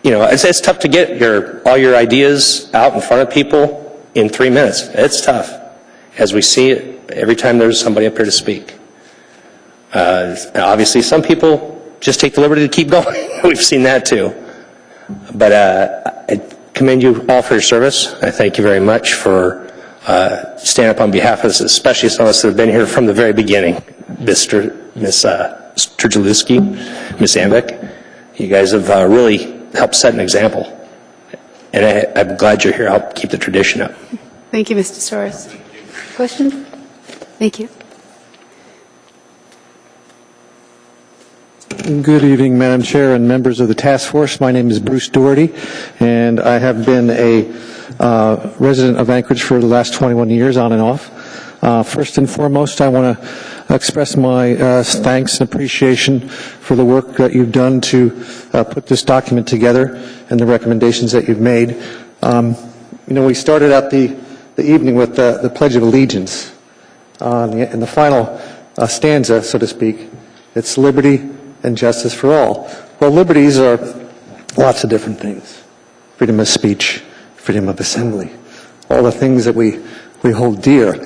Speaker 10: it's tough to get all your ideas out in front of people in 3 minutes. It's tough, as we see it every time there's somebody up here to speak. Obviously, some people just take the liberty to keep going. We've seen that too. But I commend you all for your service. I thank you very much for standing up on behalf of us, especially some of us that have been here from the very beginning. Mr. Giuliski, Ms. Anvik, you guys have really helped set an example. And I'm glad you're here to help keep the tradition up.
Speaker 1: Thank you, Mr. Soros. Question? Thank you.
Speaker 11: Good evening, Madam Chair and members of the task force. My name is Bruce Doherty, and I have been a resident of Anchorage for the last 21 years, on and off. First and foremost, I want to express my thanks and appreciation for the work that you've done to put this document together and the recommendations that you've made. We started out the evening with the Pledge of Allegiance. In the final stanza, so to speak, it's liberty and justice for all. Well, liberties are lots of different things. Freedom of speech, freedom of assembly, all the things that we hold dear.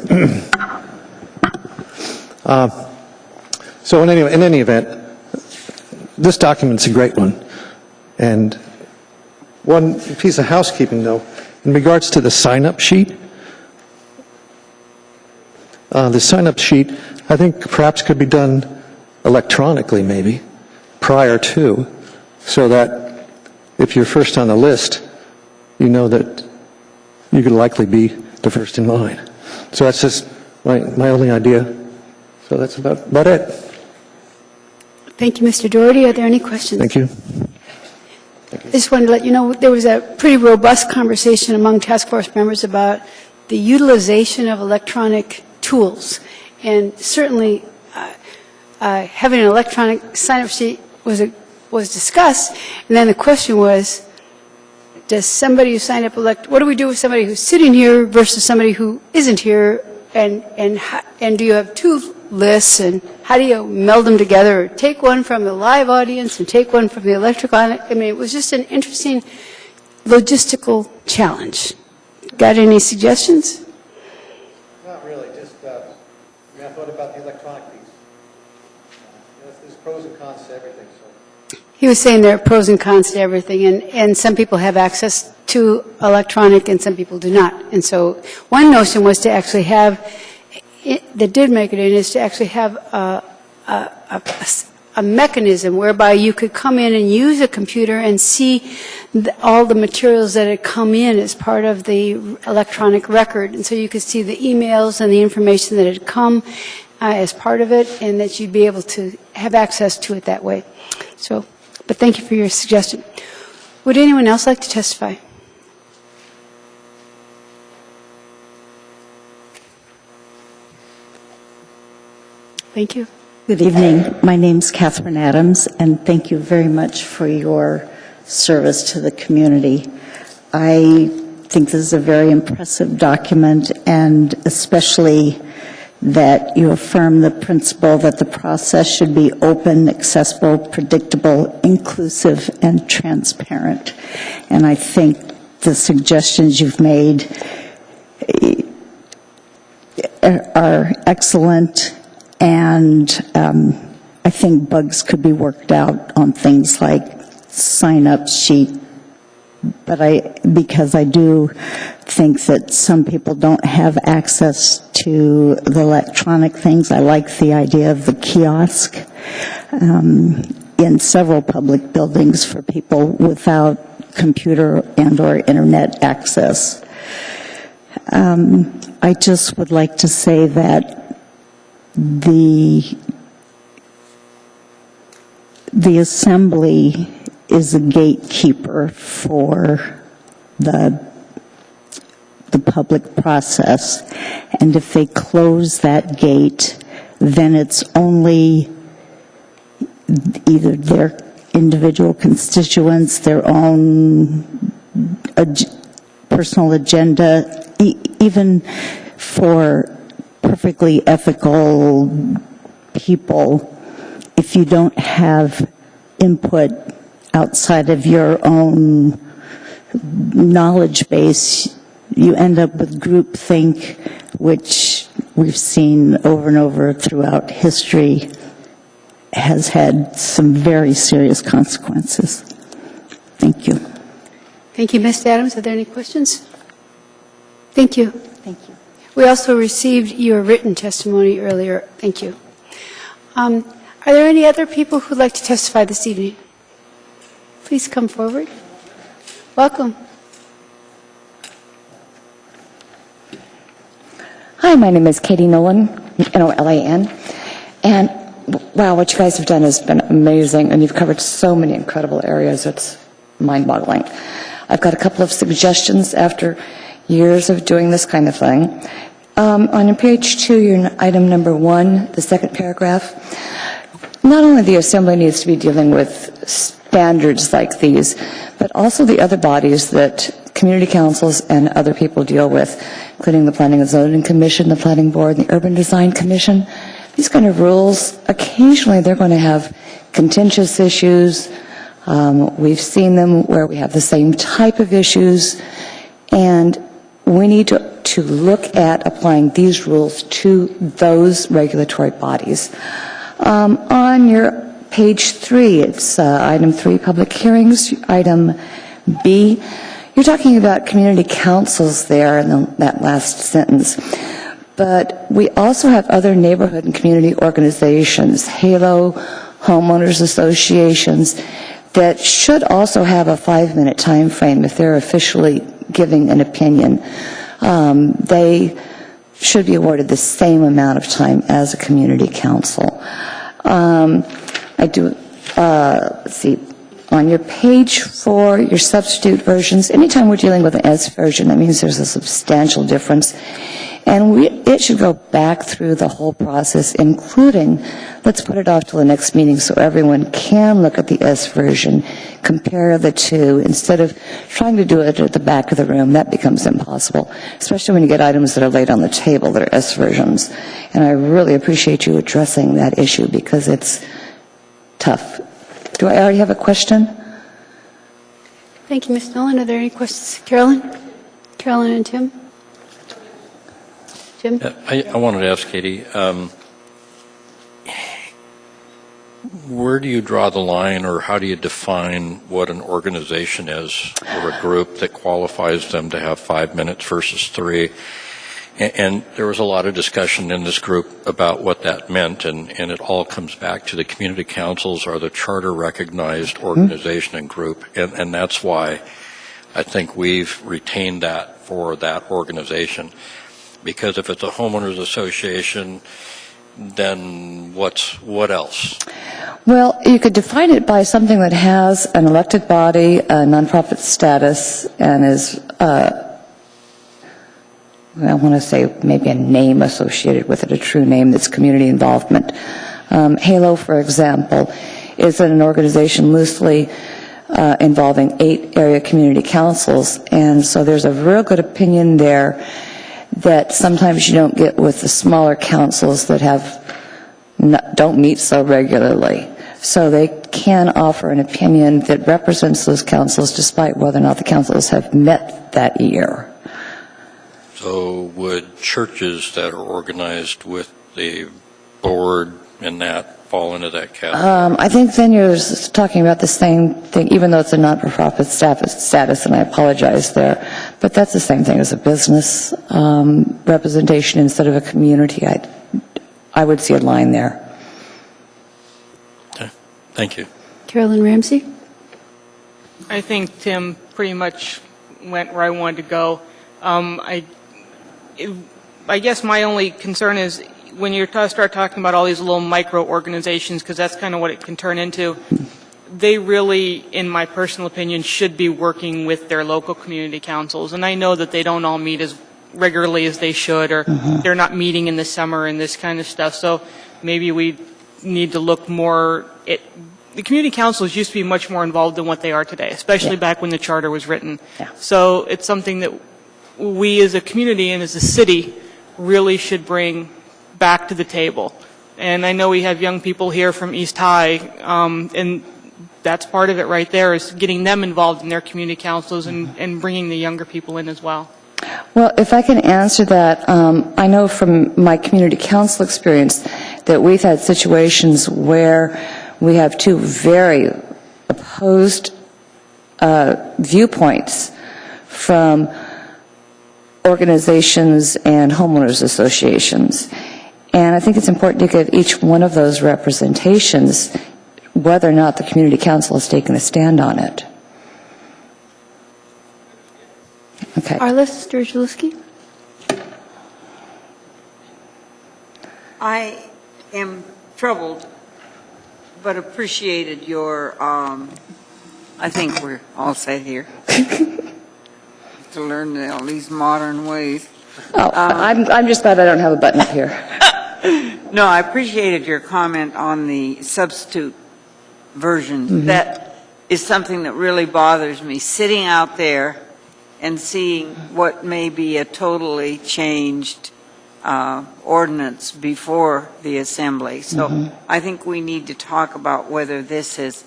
Speaker 11: So in any event, this document's a great one. And one piece of housekeeping, though, in regards to the sign-up sheet, I think perhaps could be done electronically, maybe, prior to, so that if you're first on the list, you know that you could likely be the first in line. So that's just my only idea. So that's about it.
Speaker 1: Thank you, Mr. Doherty. Are there any questions?
Speaker 11: Thank you.
Speaker 1: I just wanted to let you know there was a pretty robust conversation among task force members about the utilization of electronic tools. And certainly having an electronic sign-up sheet was discussed. And then the question was, does somebody who signed up what do we do with somebody who's sitting here versus somebody who isn't here? And do you have two lists, and how do you meld them together? Or take one from the live audience and take one from the electrical. I mean, it was just an interesting logistical challenge. Got any suggestions?
Speaker 11: Not really, just I thought about the electronic piece. There's pros and cons to everything. So.
Speaker 1: He was saying there are pros and cons to everything, and some people have access to electronic and some people do not. And so one notion was to actually have, that did make it in, is to actually have a mechanism whereby you could come in and use a computer and see all the materials that had come in as part of the electronic record. And so you could see the emails and the information that had come as part of it, and that you'd be able to have access to it that way. So, but thank you for your suggestion. Would anyone else like to testify? Thank you.
Speaker 12: Good evening. My name's Catherine Adams, and thank you very much for your service to the community. I think this is a very impressive document, and especially that you affirm the principle that the process should be open, accessible, predictable, inclusive, and transparent. And I think the suggestions you've made are excellent, and I think bugs could be worked out on things like sign-up sheet. But because I do think that some people don't have access to the electronic things, I like the idea of the kiosk in several public buildings for people without computer and or internet access. I just would like to say that the assembly is a gatekeeper for the public process, and if they close that gate, then it's only either their individual constituents, their own personal agenda, even for perfectly ethical people, if you don't have input outside of your own knowledge base, you end up with groupthink, which we've seen over and over throughout history has had some very serious consequences. Thank you.
Speaker 1: Thank you, Ms. Adams. Are there any questions? Thank you.
Speaker 12: Thank you.
Speaker 1: We also received your written testimony earlier. Thank you. Are there any other people who'd like to testify this evening? Please come forward. Welcome.
Speaker 13: Hi, my name is Katie Nolan, Nolan, and wow, what you guys have done has been amazing, and you've covered so many incredible areas. It's mind-boggling. I've got a couple of suggestions after years of doing this kind of thing. On page 2, you're in item number 1, the second paragraph. Not only the Assembly needs to be dealing with standards like these, but also the other bodies that community councils and other people deal with, including the Planning and Zoning Commission, the Planning Board, and the Urban Design Commission. These kind of rules, occasionally they're going to have contentious issues. We've seen them where we have the same type of issues, and we need to look at applying these rules to those regulatory bodies. On your page 3, it's item 3, public hearings, item B. You're talking about community councils there in that last sentence. But we also have other neighborhood and community organizations, HALO, homeowners associations, that should also have a 5-minute time frame if they're officially giving an opinion. They should be awarded the same amount of time as a community council. Let's see, on your page 4, your substitute versions, anytime we're dealing with an S version, that means there's a substantial difference. And it should go back through the whole process, including, let's put it off till the next meeting so everyone can look at the S version, compare the two, instead of trying to do it at the back of the room. That becomes impossible, especially when you get items that are laid on the table that are S versions. And I really appreciate you addressing that issue because it's tough. Do I already have a question?
Speaker 1: Thank you, Ms. Nolan. Are there any questions? Carolyn? Carolyn and Tim? Jim?
Speaker 6: I wanted to ask Katie, where do you draw the line, or how do you define what an organization is, or a group that qualifies them to have 5 minutes versus 3? And there was a lot of discussion in this group about what that meant, and it all comes back to the community councils are the charter-recognized organization and group, and that's why I think we've retained that for that organization. Because if it's a homeowners association, then what else?
Speaker 13: Well, you could define it by something that has an elected body, a nonprofit status, and is, I want to say maybe a name associated with it, a true name that's community involvement. HALO, for example, is an organization loosely involving 8 area community councils, and so there's a real good opinion there that sometimes you don't get with the smaller councils that don't meet so regularly. So they can offer an opinion that represents those councils despite whether or not the councils have met that year.
Speaker 6: So would churches that are organized with the board and that fall into that category?
Speaker 13: I think then you're talking about the same thing, even though it's a not-for-profit status, and I apologize there, but that's the same thing as a business representation instead of a community. I would see a line there.
Speaker 6: Okay. Thank you.
Speaker 1: Carolyn Ramsey?
Speaker 5: I think Tim pretty much went where I wanted to go. I guess my only concern is when you start talking about all these little micro-organizations, because that's kind of what it can turn into, they really, in my personal opinion, should be working with their local community councils. And I know that they don't all meet as regularly as they should, or they're not meeting in the summer and this kind of stuff. So maybe we need to look more at the community councils used to be much more involved than what they are today, especially back when the charter was written.
Speaker 13: Yeah.
Speaker 5: So it's something that we as a community and as a city really should bring back to the table. And I know we have young people here from East High, and that's part of it right there, is getting them involved in their community councils and bringing the younger people in as well.
Speaker 13: Well, if I can answer that, I know from my community council experience that we've had situations where we have two very opposed viewpoints from organizations and homeowners associations. And I think it's important to give each one of those representations whether or not the community council has taken a stand on it. Okay.
Speaker 1: Alistair Giuliski?
Speaker 3: I am troubled, but appreciated your, I think we're all set here, to learn all these modern ways.
Speaker 13: Oh, I'm just glad I don't have a button up here.
Speaker 3: No, I appreciated your comment on the substitute version. That is something that really bothers me, sitting out there and seeing what may be a totally changed ordinance before the assembly. So I think we need to talk about whether this is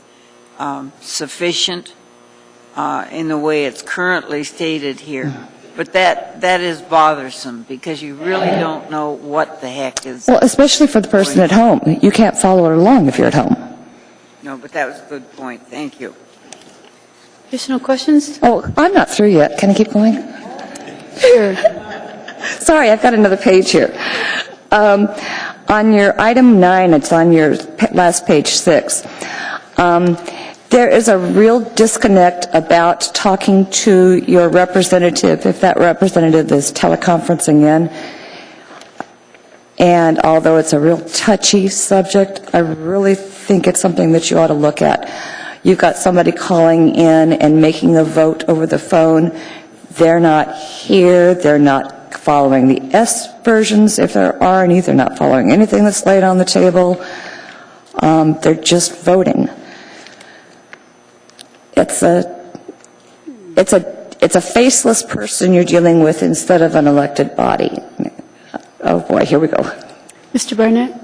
Speaker 3: sufficient in the way it's currently stated here. But that is bothersome, because you really don't know what the heck is.
Speaker 13: Well, especially for the person at home. You can't follow it along if you're at home.
Speaker 3: No, but that was a good point. Thank you.
Speaker 1: Additional questions?
Speaker 13: Oh, I'm not through yet. Can I keep going?
Speaker 1: Sure.
Speaker 13: Sorry, I've got another page here. On your item 9, it's on your last page 6. There is a real disconnect about talking to your representative, if that representative is teleconferencing in. And although it's a real touchy subject, I really think it's something that you ought to look at. You've got somebody calling in and making a vote over the phone. They're not here. They're not following the S versions, if there are any. They're not following anything that's laid on the table. They're just voting. It's a faceless person you're dealing with instead of an elected body. Oh boy, here we go.
Speaker 1: Mr. Barnett?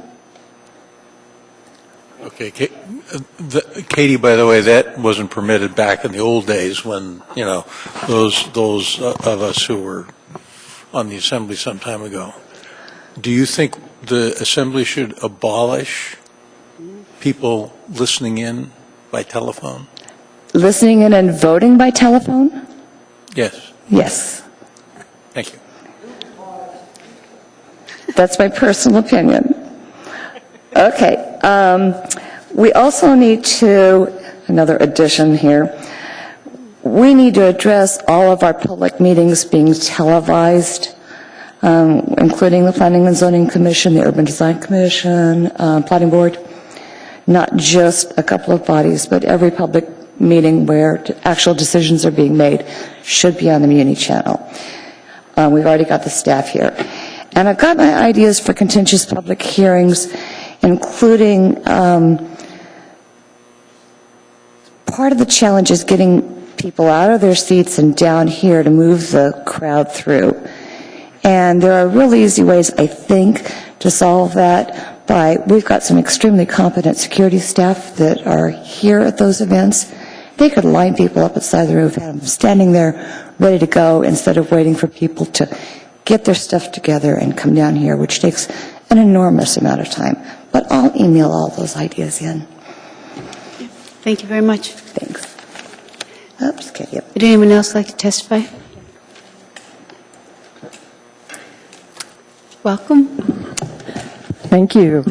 Speaker 14: Okay, Katie, by the way, that wasn't permitted back in the old days when, you know, those of us who were on the assembly some time ago. Do you think the assembly should abolish people listening in by telephone?
Speaker 13: Listening in and voting by telephone?
Speaker 14: Yes.
Speaker 13: Yes.
Speaker 14: Thank you.
Speaker 13: That's my personal opinion. Okay. We also need to, another addition here, we need to address all of our public meetings being televised, including the Planning and Zoning Commission, the Urban Design Commission, Planning Board, not just a couple of bodies, but every public meeting where actual decisions are being made should be on the Muni channel. We've already got the staff here. And I've got my ideas for contentious public hearings, including part of the challenge is getting people out of their seats and down here to move the crowd through. And there are really easy ways, I think, to solve that we've got some extremely competent security staff that are here at those events. They could line people up at the side of the road, have them standing there ready to go instead of waiting for people to get their stuff together and come down here, which takes an enormous amount of time. But I'll email all those ideas in.
Speaker 1: Thank you very much.
Speaker 13: Thanks. Oops, Katie.
Speaker 1: Would anyone else like to testify? Welcome.
Speaker 15: Thank you.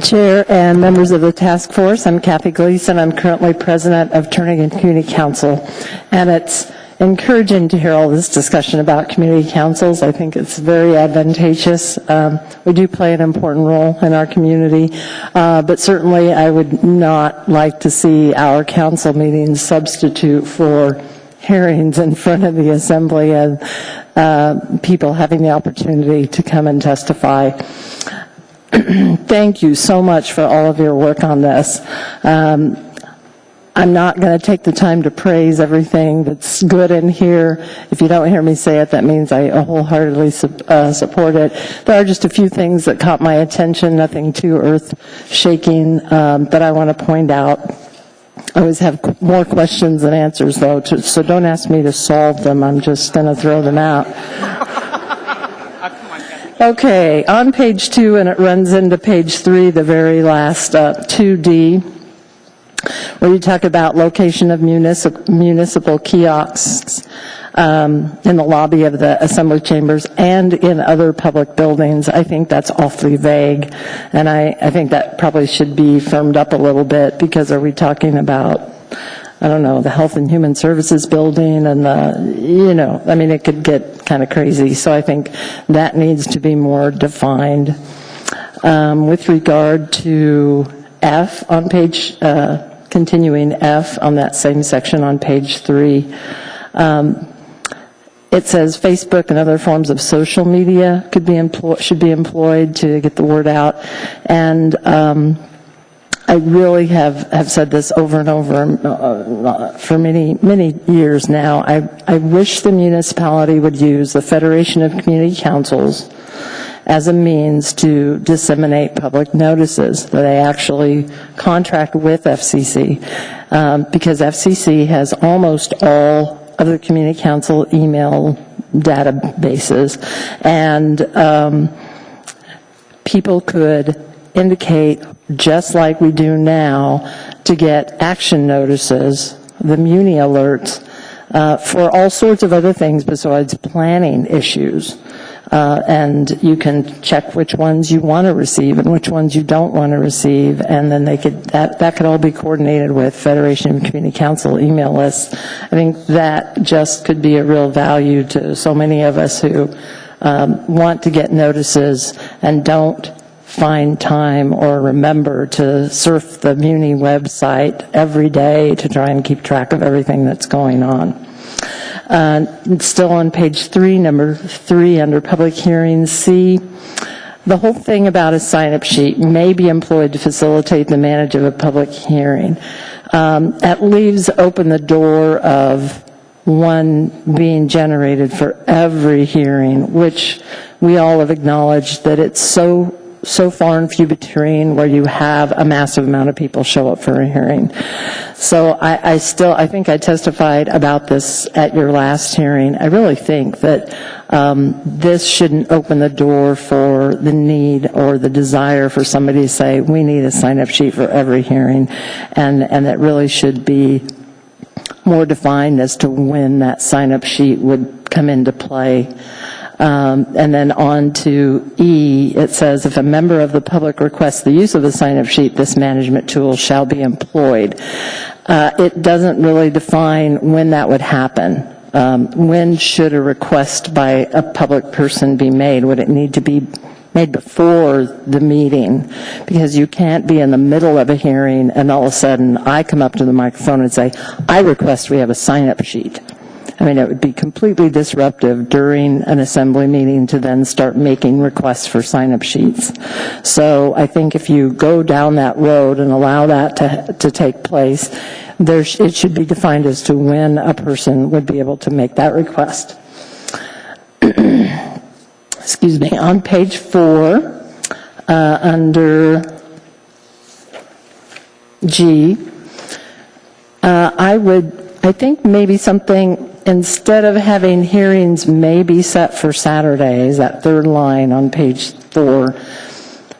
Speaker 15: Chair and members of the task force, I'm Kathy Gleason. I'm currently president of Turning Community Council, and it's encouraging to hear all this discussion about community councils. I think it's very advantageous. We do play an important role in our community, but certainly I would not like to see our council meetings substitute for hearings in front of the assembly and people having the opportunity to come and testify. Thank you so much for all of your work on this. I'm not going to take the time to praise everything that's good in here. If you don't hear me say it, that means I wholeheartedly support it. There are just a few things that caught my attention, nothing too earth-shaking, that I want to point out. I always have more questions than answers, though, so don't ask me to solve them. I'm just going to throw them out. Okay, on page 2, and it runs into page 3, the very last 2D, where you talk about location of municipal kiosks in the lobby of the assembly chambers and in other public buildings. I think that's awfully vague, and I think that probably should be firmed up a little bit, because are we talking about, I don't know, the Health and Human Services building and it could get kind of crazy. So I think that needs to be more defined. With regard to F on page, continuing F on that same section on page 3, it says Facebook and other forms of social media should be employed to get the word out. And I really have said this over and over for many years now. I wish the municipality would use the Federation of Community Councils as a means to disseminate public notices, that they actually contract with FCC, because FCC has almost all of the community council email databases, and people could indicate, just like we do now, to get action notices, the Muni alerts, for all sorts of other things besides planning issues. And you can check which ones you want to receive and which ones you don't want to receive, and then that could all be coordinated with Federation of Community Council email lists. I think that just could be a real value to so many of us who want to get notices and don't find time or remember to surf the Muni website every day to try and keep track of everything that's going on. Still on page 3, number 3, under public hearings, C, the whole thing about a sign-up sheet may be employed to facilitate the management of a public hearing. That leaves open the door of one being generated for every hearing, which we all have acknowledged that it's so far and few between where you have a massive amount of people show up for a hearing. So I think I testified about this at your last hearing. I really think that this shouldn't open the door for the need or the desire for somebody to say, we need a sign-up sheet for every hearing, and that really should be more defined as to when that sign-up sheet would come into play. And then on to E, it says, if a member of the public requests the use of a sign-up sheet, this management tool shall be employed. It doesn't really define when that would happen. When should a request by a public person be made? Would it need to be made before the meeting? Because you can't be in the middle of a hearing and all of a sudden I come up to the microphone and say, I request we have a sign-up sheet. I mean, it would be completely disruptive during an assembly meeting to then start making requests for sign-up sheets. So I think if you go down that road and allow that to take place, it should be defined as to when a person would be able to make that request. Excuse me. On page 4, under G, I think maybe something instead of having hearings may be set for Saturdays, that third line on page 4,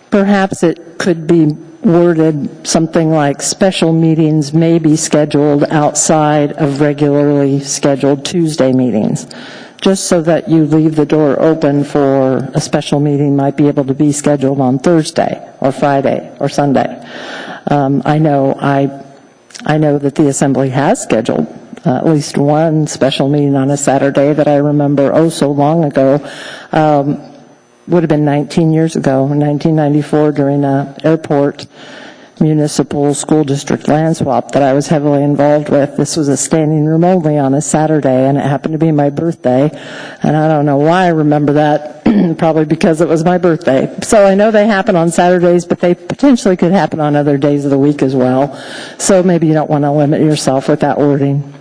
Speaker 15: perhaps it could be worded something like special meetings may be scheduled outside of regularly scheduled Tuesday meetings, just so that you leave the door open for a special meeting might be able to be scheduled on Thursday or Friday or Sunday. I know that the Assembly has scheduled at least one special meeting on a Saturday that I remember so long ago. Would have been 19 years ago, in 1994, during an airport municipal school district land swap that I was heavily involved with. This was a standing room only on a Saturday, and it happened to be my birthday. And I don't know why I remember that, probably because it was my birthday. So I know they happen on Saturdays, but they potentially could happen on other days of the week as well. So maybe you don't want to limit yourself with that wording.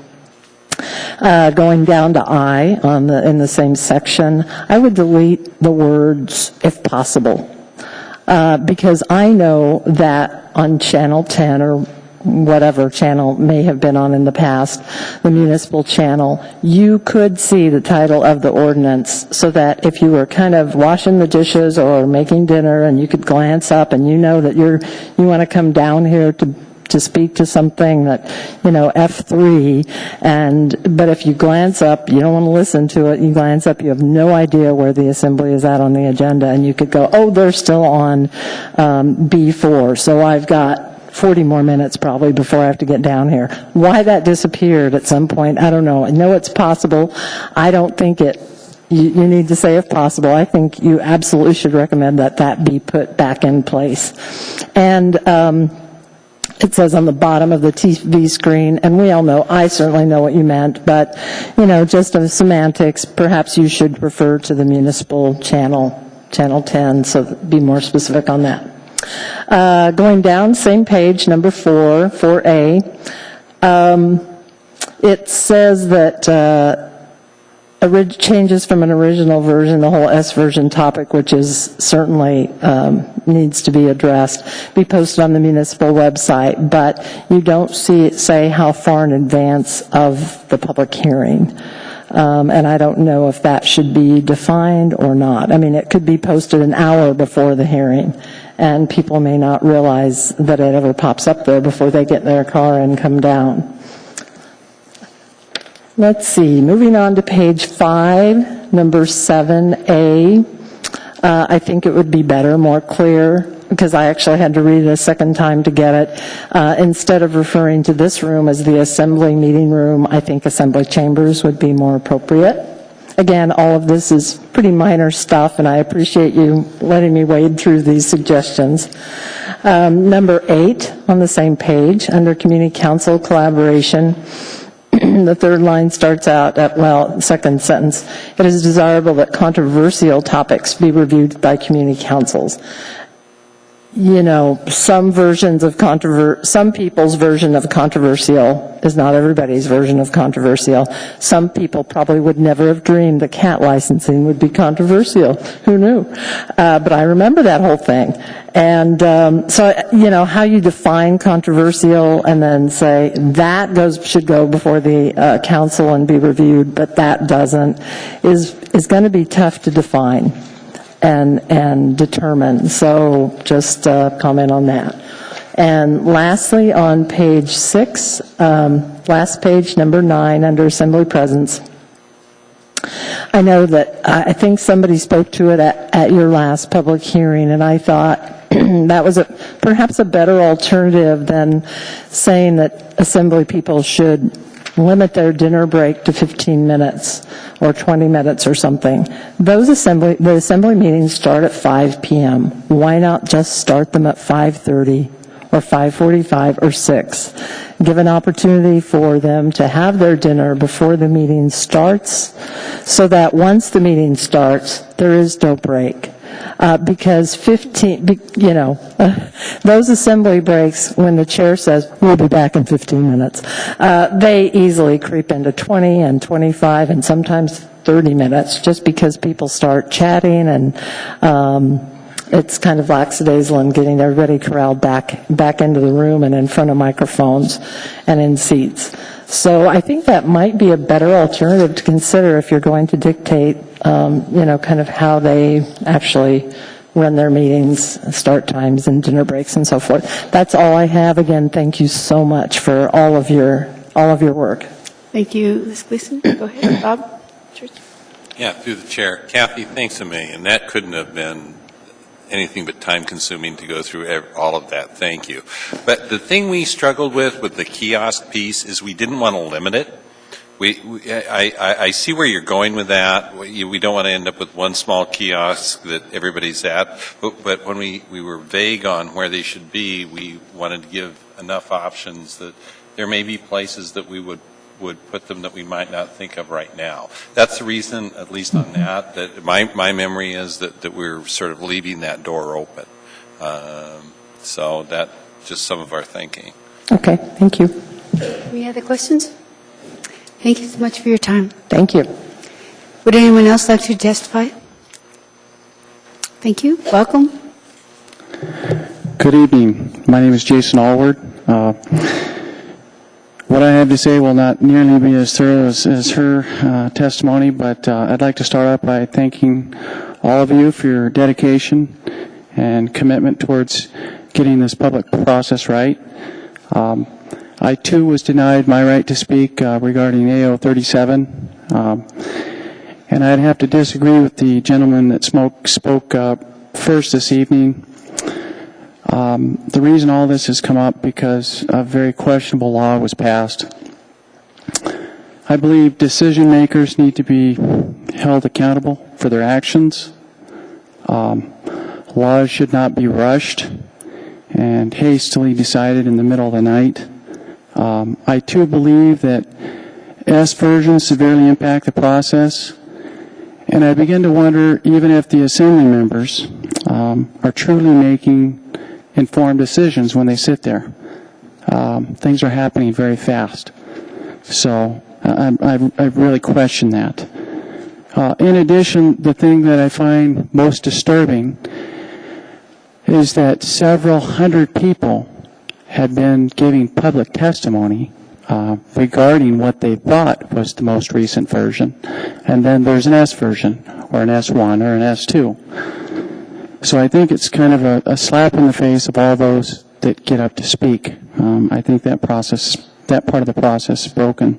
Speaker 15: Going down to I in the same section, I would delete the words "if possible," because I know that on Channel 10 or whatever channel may have been on in the past, the municipal channel, you could see the title of the ordinance, so that if you were kind of washing the dishes or making dinner and you could glance up and you know that you want to come down here to speak to something that, F3, but if you glance up, you don't want to listen to it, you glance up, you have no idea where the Assembly is at on the agenda, and you could go, oh, they're still on B4, so I've got 40 more minutes probably before I have to get down here. Why that disappeared at some point, I don't know. I know it's possible. I don't think you need to say if possible. I think you absolutely should recommend that be put back in place. And it says on the bottom of the TV screen, and we all know, I certainly know what you meant, but, just of semantics, perhaps you should refer to the municipal channel 10, so be more specific on that. Going down, same page, number 4A, it says that changes from an original version, the whole S version topic, which is certainly needs to be addressed, be posted on the municipal website, but you don't see it say how far in advance of the public hearing. And I don't know if that should be defined or not. I mean, it could be posted an hour before the hearing, and people may not realize that it ever pops up there before they get in their car and come down. Let's see, moving on to page 5, number 7A. I think it would be better, more clear, because I actually had to read it a second time to get it. Instead of referring to this room as the Assembly meeting room, I think Assembly chambers would be more appropriate. Again, all of this is pretty minor stuff, and I appreciate you letting me wade through these suggestions. Number 8 on the same page, under Community Council Collaboration, the third line starts out at, second sentence, it is desirable that controversial topics be reviewed by community councils. Some versions of some people's version of controversial is not everybody's version of controversial. Some people probably would never have dreamed that cat licensing would be controversial. Who knew? But I remember that whole thing. And so, how you define controversial and then say that should go before the council and be reviewed, but that doesn't, is going to be tough to define and determine. So just comment on that. And lastly, on page 6, last page, number 9, under Assembly Presence, I know that I think somebody spoke to it at your last public hearing, and I thought that was perhaps a better alternative than saying that Assembly people should limit their dinner break to 15 minutes or 20 minutes or something. The Assembly meetings start at 5 p.m. Why not just start them at 5:30 or 5:45 or 6? Give an opportunity for them to have their dinner before the meeting starts, so that once the meeting starts, there is no break. Because those Assembly breaks, when the chair says, we'll be back in 15 minutes, they easily creep into 20 and 25 and sometimes 30 minutes, just because people start chatting, and it's kind of lackadaisical in getting everybody corralled back into the room and in front of microphones and in seats. So I think that might be a better alternative to consider if you're going to dictate, kind of how they actually run their meetings, start times and dinner breaks and so forth. That's all I have. Again, thank you so much for all of your work.
Speaker 1: Thank you, Ms. Gleason. Go ahead, Bob. Churchill.
Speaker 2: Yeah, through the chair. Kathy, thanks a million. That couldn't have been anything but time-consuming to go through all of that. Thank you. But the thing we struggled with the kiosk piece is we didn't want to limit it. I see where you're going with that. We don't want to end up with one small kiosk that everybody's at. But when we were vague on where they should be, we wanted to give enough options that there may be places that we would put them that we might not think of right now. That's the reason, at least on that my memory is that we're sort of leaving that door open. So that's just some of our thinking.
Speaker 15: Okay, thank you.
Speaker 1: Any other questions? Thank you so much for your time.
Speaker 15: Thank you.
Speaker 1: Would anyone else like to testify? Thank you. Welcome.
Speaker 16: Good evening. My name is Jason Allward. What I have to say will not nearly be as thorough as her testimony, but I'd like to start out by thanking all of you for your dedication and commitment towards getting this public process right. I, too, was denied my right to speak regarding AO 37, and I'd have to disagree with the gentleman that spoke first this evening. The reason all this has come up because a very questionable law was passed. I believe decision makers need to be held accountable for their actions. Laws should not be rushed and hastily decided in the middle of the night. I too believe that S versions severely impact the process, and I begin to wonder even if the assembly members are truly making informed decisions when they sit there. Things are happening very fast. So I really question that. In addition, the thing that I find most disturbing is that several hundred people had been giving public testimony regarding what they thought was the most recent version. And then there's an S version, or an S1, or an S2. So I think it's kind of a slap in the face of all those that get up to speak. I think that part of the process is broken.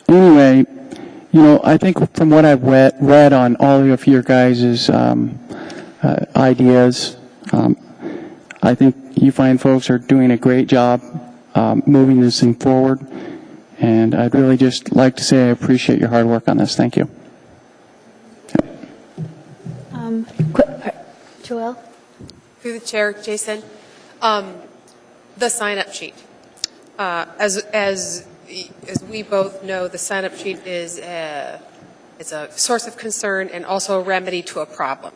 Speaker 16: Anyway, I think from what I've read on all of your guys' ideas, I think you fine folks are doing a great job moving this thing forward, and I'd really just like to say I appreciate your hard work on this. Thank you.
Speaker 1: Joelle?
Speaker 17: Through the chair, Jason, the sign-up sheet. As we both know, the sign-up sheet is a source of concern and also a remedy to a problem.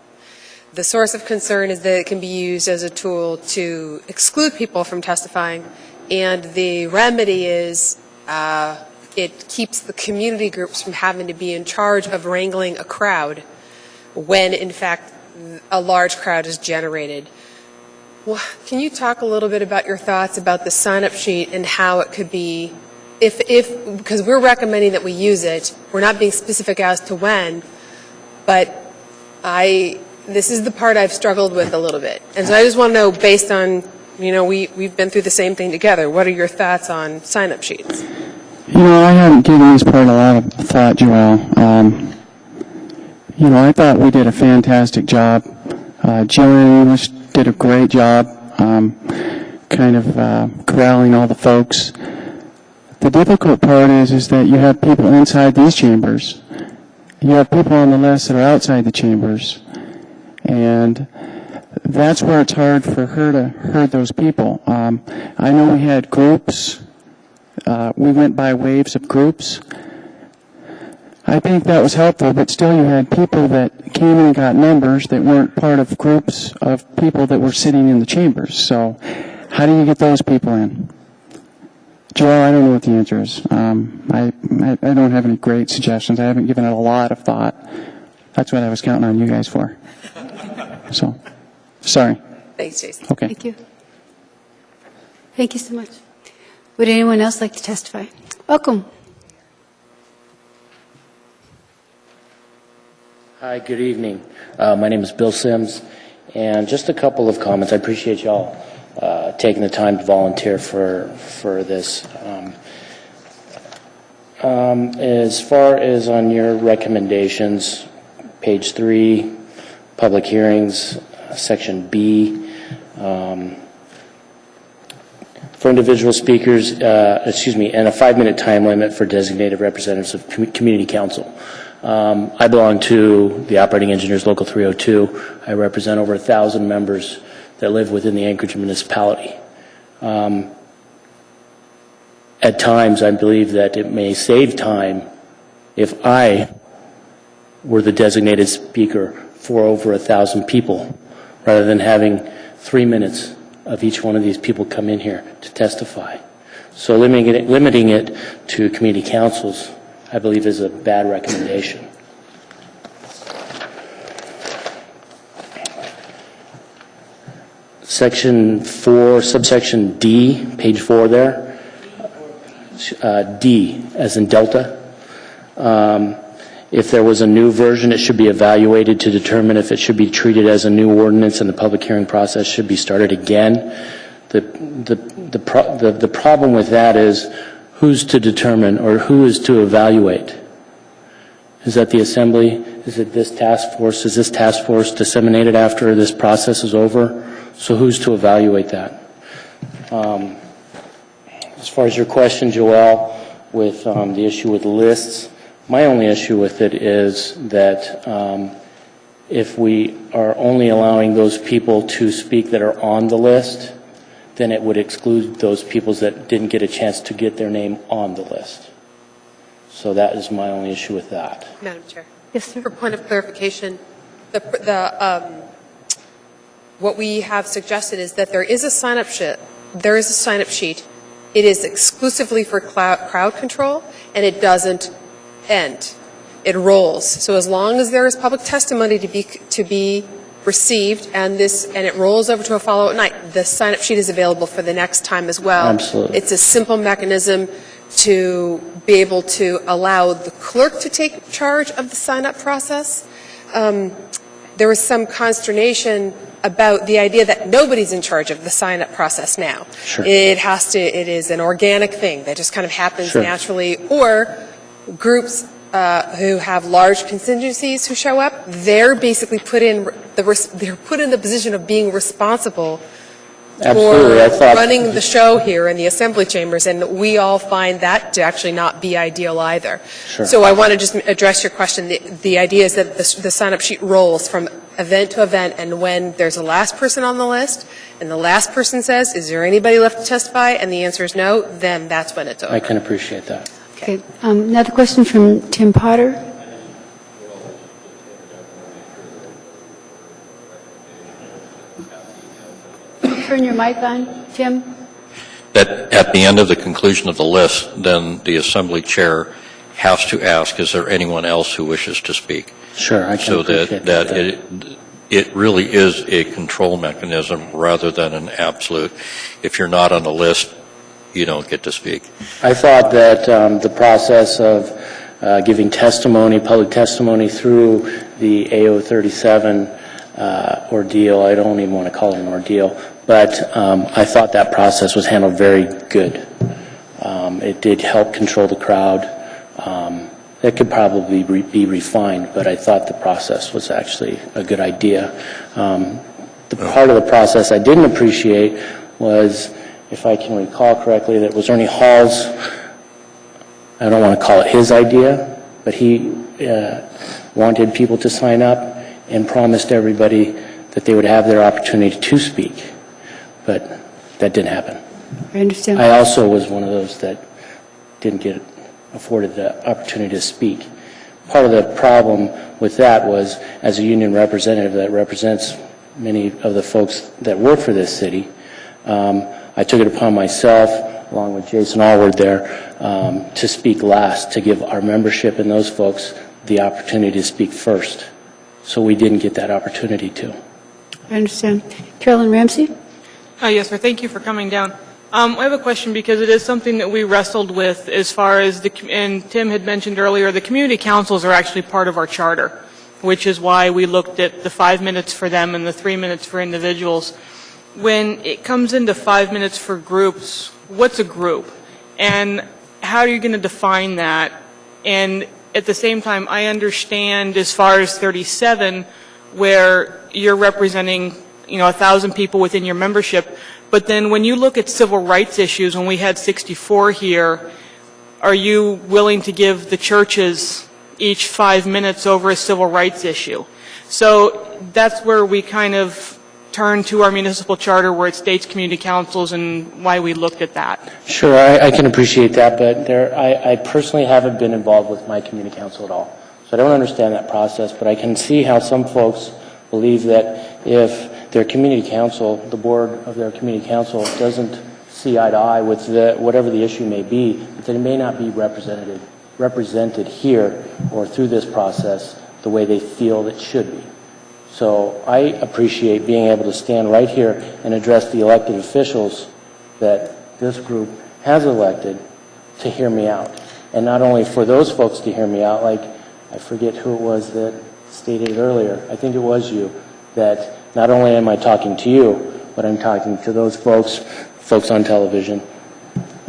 Speaker 17: The source of concern is that it can be used as a tool to exclude people from testifying, and the remedy is it keeps the community groups from having to be in charge of wrangling a crowd when, in fact, a large crowd is generated. Well, can you talk a little bit about your thoughts about the sign-up sheet and how it could be, because we're recommending that we use it, we're not being specific as to when, but this is the part I've struggled with a little bit. And so I just want to know, based on, we've been through the same thing together, what are your thoughts on sign-up sheets?
Speaker 16: I haven't given this part a lot of thought, Joelle. I thought we did a fantastic job. Jillian did a great job corralling all the folks. The difficult part is that you have people inside these chambers. You have people on the list that are outside the chambers. And that's where it's hard for her to herd those people. I know we had groups. We went by waves of groups. I think that was helpful, but still you had people that came in and got numbers that weren't part of groups of people that were sitting in the chambers. So how do you get those people in? Joel, I don't know what the answer is. I don't have any great suggestions. I haven't given it a lot of thought. That's what I was counting on you guys for. So, sorry.
Speaker 17: Thanks, Jason.
Speaker 16: Okay.
Speaker 1: Thank you. Thank you so much. Would anyone else like to testify? Welcome.
Speaker 18: Hi, good evening. My name is Bill Sims, and just a couple of comments. I appreciate y'all taking the time to volunteer for this. As far as on your recommendations, page 3, public hearings, section B, for individual speakers, and a 5-minute time limit for designated representatives of community council. I belong to the Operating Engineers Local 302. I represent over 1,000 members that live within the Anchorage municipality. At times, I believe that it may save time if I were the designated speaker for over 1,000 people, rather than having 3 minutes of each one of these people come in here to testify. So limiting it to community councils, I believe, is a bad recommendation. Section 4, subsection D, page 4 there. D, as in Delta. If there was a new version, it should be evaluated to determine if it should be treated as a new ordinance, and the public hearing process should be started again. The problem with that is who's to determine, or who is to evaluate? Is that the Assembly? Is it this task force? Is this task force disseminated after this process is over? So who's to evaluate that? As far as your question, Joelle, with the issue with lists, my only issue with it is that if we are only allowing those people to speak that are on the list, then it would exclude those people that didn't get a chance to get their name on the list. So that is my only issue with that.
Speaker 17: Madam Chair.
Speaker 1: Yes, sir.
Speaker 17: For point of clarification, what we have suggested is that there is a sign-up sheet. There is a sign-up sheet. It is exclusively for crowd control, and it doesn't end. It rolls. So as long as there is public testimony to be received, and it rolls over to a follow-up night, the sign-up sheet is available for the next time as well.
Speaker 18: Absolutely.
Speaker 17: It's a simple mechanism to be able to allow the clerk to take charge of the sign-up process. There was some consternation about the idea that nobody's in charge of the sign-up process now.
Speaker 18: Sure.
Speaker 17: It is an organic thing that just kind of happens naturally, or groups who have large contingencies who show up, they're basically put in the position of being responsible
Speaker 18: Absolutely.
Speaker 17: for running the show here in the assembly chambers, and we all find that to actually not be ideal either.
Speaker 18: Sure.
Speaker 17: So I want to just address your question. The idea is that the sign-up sheet rolls from event to event, and when there's a last person on the list, and the last person says, is there anybody left to testify, and the answer is no, then that's when it's over.
Speaker 18: I can appreciate that.
Speaker 1: Okay. Another question from Tim Potter. Turn your mic on, Tim.
Speaker 6: That at the end of the conclusion of the list, then the Assembly Chair has to ask, is there anyone else who wishes to speak?
Speaker 18: Sure, I can
Speaker 6: so
Speaker 18: appreciate
Speaker 6: that it really is a control mechanism rather than an absolute. If you're not on the list, you don't get to speak.
Speaker 18: I thought that the process of giving testimony, public testimony through the AO 37 ordeal, I don't even want to call it an ordeal, but I thought that process was handled very good. It did help control the crowd. It could probably be refined, but I thought the process was actually a good idea. The part of the process I didn't appreciate was, if I can recall correctly, that was Ernie Hall's, I don't want to call it his idea, but he wanted people to sign up and promised everybody that they would have their opportunity to speak, but that didn't happen.
Speaker 1: I understand.
Speaker 18: I also was one of those that didn't get afforded the opportunity to speak. Part of the problem with that was, as a union representative that represents many of the folks that work for this city, I took it upon myself, along with Jason Allward there, to speak last, to give our membership and those folks the opportunity to speak first. So we didn't get that opportunity to.
Speaker 1: I understand. Carolyn Ramsey?
Speaker 5: Yes, sir. Thank you for coming down. I have a question because it is something that we wrestled with as far as and Tim had mentioned earlier, the community councils are actually part of our charter, which is why we looked at the 5 minutes for them and the 3 minutes for individuals. When it comes into 5 minutes for groups, what's a group? And how are you going to define that? And at the same time, I understand as far as 37, where you're representing, 1,000 people within your membership. But then when you look at civil rights issues, when we had 64 here, are you willing to give the churches each 5 minutes over a civil rights issue? So that's where we kind of turn to our municipal charter where it states community councils and why we looked at that.
Speaker 18: Sure, I can appreciate that, but I personally haven't been involved with my community council at all. So I don't understand that process, but I can see how some folks believe that if their community council, the board of their community council, doesn't see eye to eye with whatever the issue may be, that it may not be represented here or through this process the way they feel it should be. So I appreciate being able to stand right here and address the elected officials that this group has elected to hear me out. And not only for those folks to hear me out, like I forget who it was that stated it earlier, I think it was you, that not only am I talking to you, but I'm talking to those folks on television,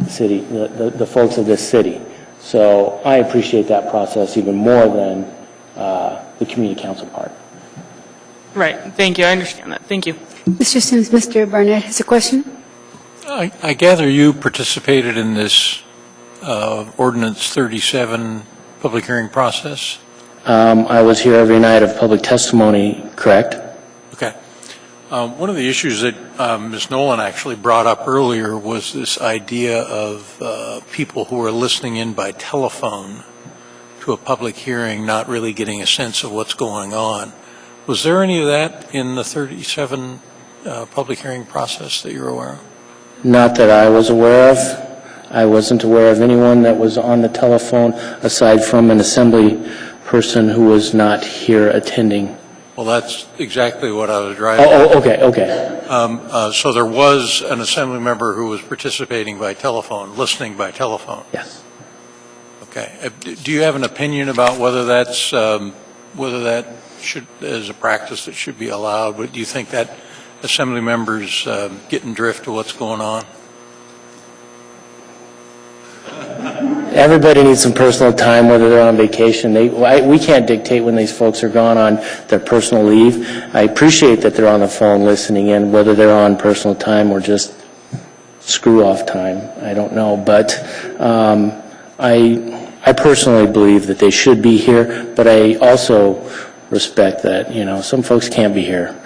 Speaker 18: the folks of this city. So I appreciate that process even more than the community council part.
Speaker 5: Right. Thank you. I understand that. Thank you.
Speaker 1: Mr. Sims, Mr. Barnett has a question.
Speaker 14: I gather you participated in this Ordinance 37 public hearing process?
Speaker 18: I was here every night of public testimony, correct?
Speaker 14: Okay. One of the issues that Ms. Nolan actually brought up earlier was this idea of people who are listening in by telephone to a public hearing not really getting a sense of what's going on. Was there any of that in the 37 public hearing process that you're aware of?
Speaker 18: Not that I was aware of. I wasn't aware of anyone that was on the telephone aside from an assembly person who was not here attending.
Speaker 14: Well, that's exactly what I was driving
Speaker 18: at. Okay.
Speaker 14: So there was an assembly member who was participating by telephone, listening by telephone?
Speaker 18: Yes.
Speaker 14: Okay. Do you have an opinion about whether that's, whether that is a practice that should be allowed? Do you think that assembly members getting drift of what's going on?
Speaker 18: Everybody needs some personal time, whether they're on vacation. We can't dictate when these folks are gone on their personal leave. I appreciate that they're on the phone listening in, whether they're on personal time or just screw-off time. I don't know. But I personally believe that they should be here, but I also respect that, some folks can't be here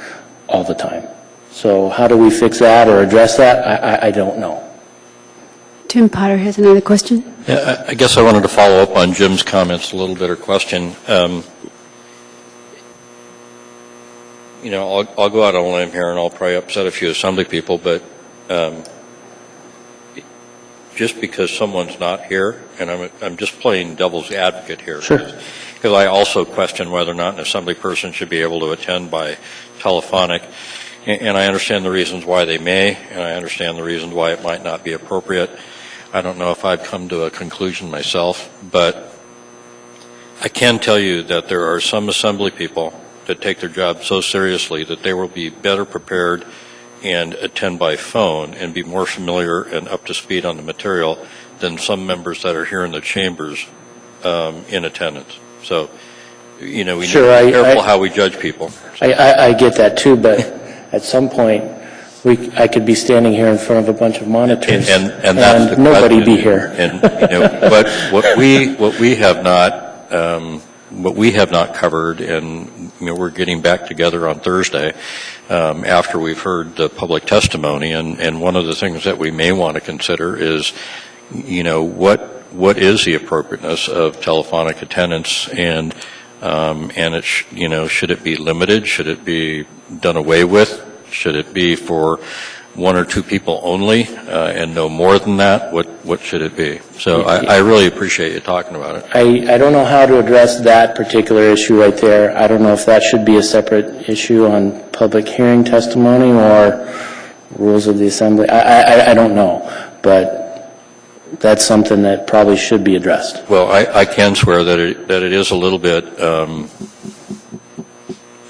Speaker 18: all the time. So how do we fix that or address that? I don't know.
Speaker 1: Tim Potter has another question.
Speaker 6: Yeah, I guess I wanted to follow up on Jim's comments a little bit or question. I'll go out on a limb here and I'll probably upset a few assembly people, but just because someone's not here, and I'm just playing devil's advocate here.
Speaker 18: Sure.
Speaker 6: Because I also question whether or not an assembly person should be able to attend by telephonic. And I understand the reasons why they may, and I understand the reasons why it might not be appropriate. I don't know if I've come to a conclusion myself, but I can tell you that there are some assembly people that take their job so seriously that they will be better prepared and attend by phone and be more familiar and up to speed on the material than some members that are here in the chambers in attendance. So, we need to be careful how we judge people.
Speaker 18: I get that too, but at some point, I could be standing here in front of a bunch of monitors
Speaker 6: and that's the
Speaker 18: nobody
Speaker 6: question.
Speaker 18: Be here.
Speaker 6: And but what we have not covered, and we're getting back together on Thursday after we've heard the public testimony, and one of the things that we may want to consider is, what is the appropriateness of telephonic attendance, and it should it be limited? Should it be done away with? Should it be for one or two people only, and no more than that? What should it be? So I really appreciate you talking about it.
Speaker 18: I don't know how to address that particular issue right there. I don't know if that should be a separate issue on public hearing testimony or rules of the assembly? I don't know, but that's something that probably should be addressed.
Speaker 6: Well, I can swear that it is a little bit, and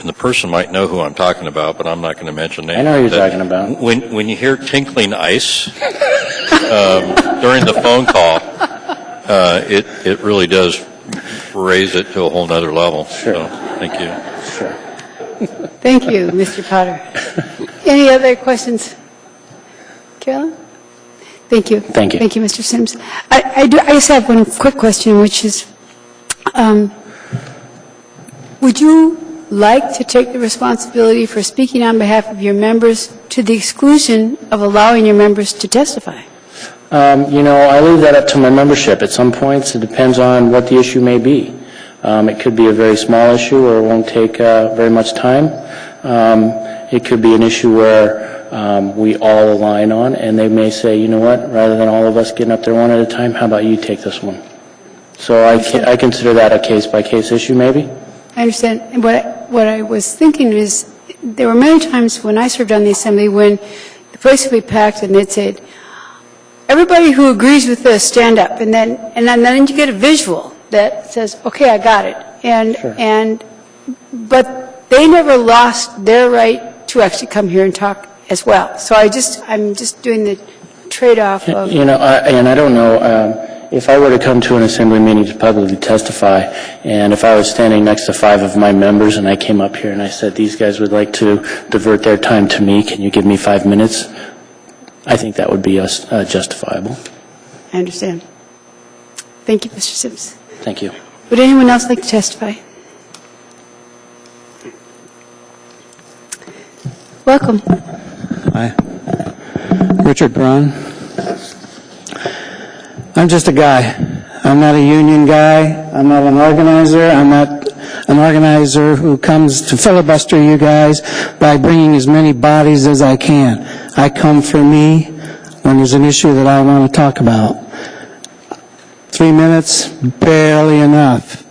Speaker 6: the person might know who I'm talking about, but I'm not going to mention names.
Speaker 18: I know who you're talking about.
Speaker 6: When you hear tinkling ice during the phone call, it really does raise it to a whole nother level.
Speaker 18: Sure.
Speaker 6: So, thank you.
Speaker 18: Sure.
Speaker 1: Thank you, Mr. Potter. Any other questions? Carolyn? Thank you.
Speaker 18: Thank you.
Speaker 1: Thank you, Mr. Sims. I just have one quick question, which is, would you like to take the responsibility for speaking on behalf of your members to the exclusion of allowing your members to testify?
Speaker 18: I leave that up to my membership. At some points, it depends on what the issue may be. It could be a very small issue or it won't take very much time. It could be an issue where we all align on, and they may say, you know what, rather than all of us getting up there one at a time, how about you take this one? So I consider that a case-by-case issue, maybe.
Speaker 1: I understand. And what I was thinking is, there were many times when I served on the Assembly when the place would be packed and they'd say, everybody who agrees with this, stand up. And then you get a visual that says, okay, I got it. But they never lost their right to actually come here and talk as well. So I'm just doing the trade-off of...
Speaker 18: and I don't know, if I were to come to an Assembly meeting to publicly testify, and if I was standing next to 5 of my members and I came up here and I said, these guys would like to divert their time to me, can you give me 5 minutes? I think that would be justifiable.
Speaker 1: I understand. Thank you, Mr. Sims.
Speaker 18: Thank you.
Speaker 1: Would anyone else like to testify? Welcome.
Speaker 19: Hi. Richard Braun. I'm just a guy. I'm not a union guy. I'm not an organizer. I'm not an organizer who comes to filibuster you guys by bringing as many bodies as I can. I come for me when there's an issue that I want to talk about. 3 minutes, barely enough.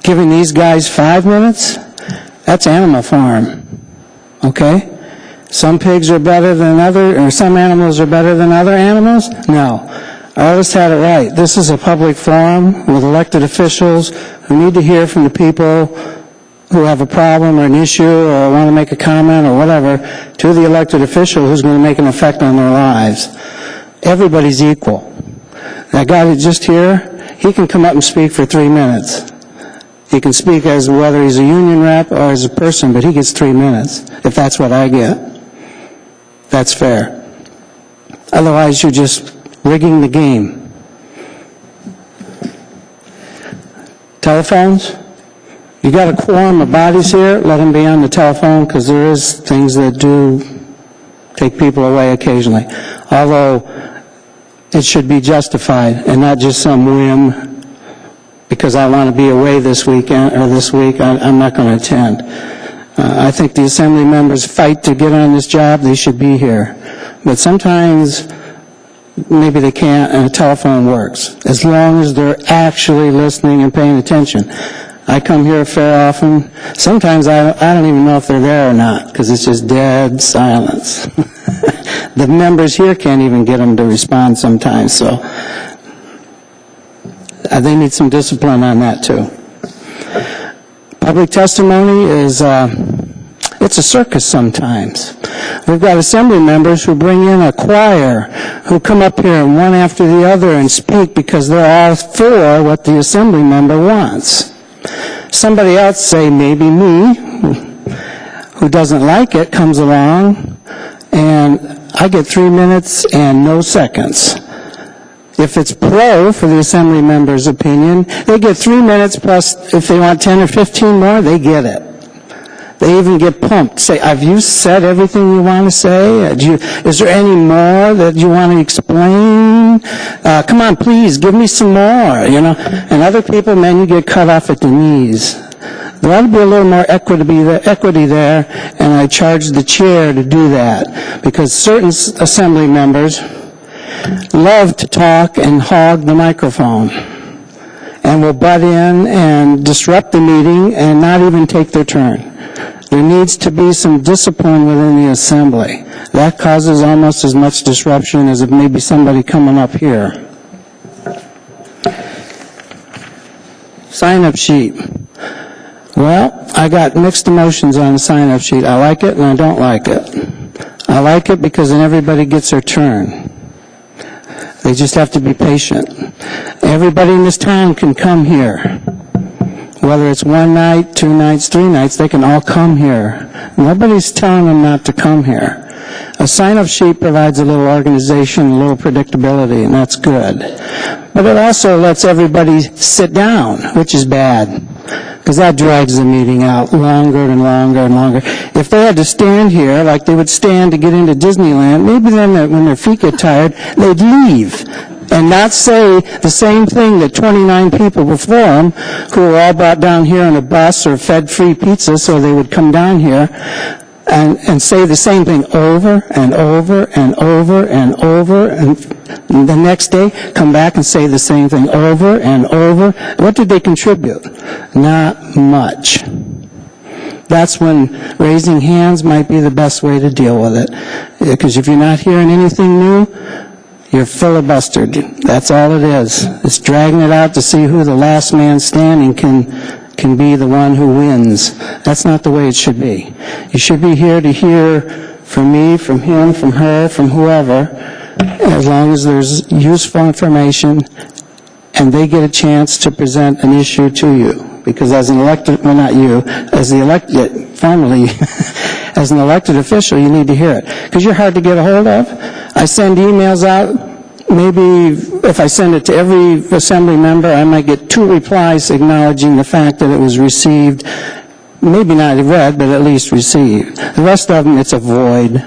Speaker 19: Giving these guys 5 minutes, that's Animal Farm. Okay? Some pigs are better than or some animals are better than other animals? No. I always had it right. This is a public forum with elected officials who need to hear from the people who have a problem or an issue or want to make a comment or whatever to the elected official who's going to make an effect on their lives. Everybody's equal. That guy that's just here, he can come up and speak for 3 minutes. He can speak as whether he's a union rep or as a person, but he gets 3 minutes, if that's what I get. That's fair. Otherwise, you're just rigging the game. Telephones? You got a quorum of bodies here, let them be on the telephone, because there is things that do take people away occasionally. Although, it should be justified and not just some whim because I want to be away this weekend or this week, I'm not going to attend. I think the Assembly members fight to get on this job. They should be here. But sometimes maybe they can't and a telephone works, as long as they're actually listening and paying attention. I come here fair often. Sometimes I don't even know if they're there or not because it's just dead silence. The members here can't even get them to respond sometimes, so they need some discipline on that too. Public testimony is, it's a circus sometimes. We've got Assembly members who bring in a choir who come up here and one after the other and speak because they're all for what the Assembly member wants. Somebody else, say maybe me, who doesn't like it, comes along and I get 3 minutes and no seconds. If it's pro for the Assembly member's opinion, they get 3 minutes plus if they want 10 or 15 more, they get it. They even get pumped. Say, have you said everything you want to say? Is there any more that you want to explain? Come on, please, give me some more, you know. And other people, man, you get cut off at the knees. There ought to be a little more equity there, and I charge the chair to do that, because certain Assembly members love to talk and hog the microphone and will butt in and disrupt the meeting and not even take their turn. There needs to be some discipline within the assembly. That causes almost as much disruption as if maybe somebody coming up here. Sign-up sheet. Well, I got mixed emotions on the sign-up sheet. I like it and I don't like it. I like it because then everybody gets their turn. They just have to be patient. Everybody in this town can come here. Whether it's one night, 2 nights, 3 nights, they can all come here. Nobody's telling them not to come here. A sign-up sheet provides a little organization, a little predictability, and that's good. But it also lets everybody sit down, which is bad, because that drags the meeting out longer and longer and longer. If they had to stand here like they would stand to get into Disneyland, maybe then when their feet get tired, they'd leave and not say the same thing that 29 people before them, who were all brought down here on a bus or fed free pizza so they would come down here, and say the same thing over and over and over and over, and the next day come back and say the same thing over and over. What did they contribute? Not much. That's when raising hands might be the best way to deal with it. Because if you're not hearing anything new, you're filibustered. That's all it is. It's dragging it out to see who the last man standing can be the one who wins. That's not the way it should be. You should be here to hear from me, from him, from her, from whoever, as long as there's useful information and they get a chance to present an issue to you. Because as an elected, well, not you, as the elected, formerly, as an elected official, you need to hear it. Because you're hard to get a hold of. I send emails out. Maybe if I send it to every assembly member, I might get 2 replies acknowledging the fact that it was received. Maybe not read, but at least received. The rest of them, it's a void.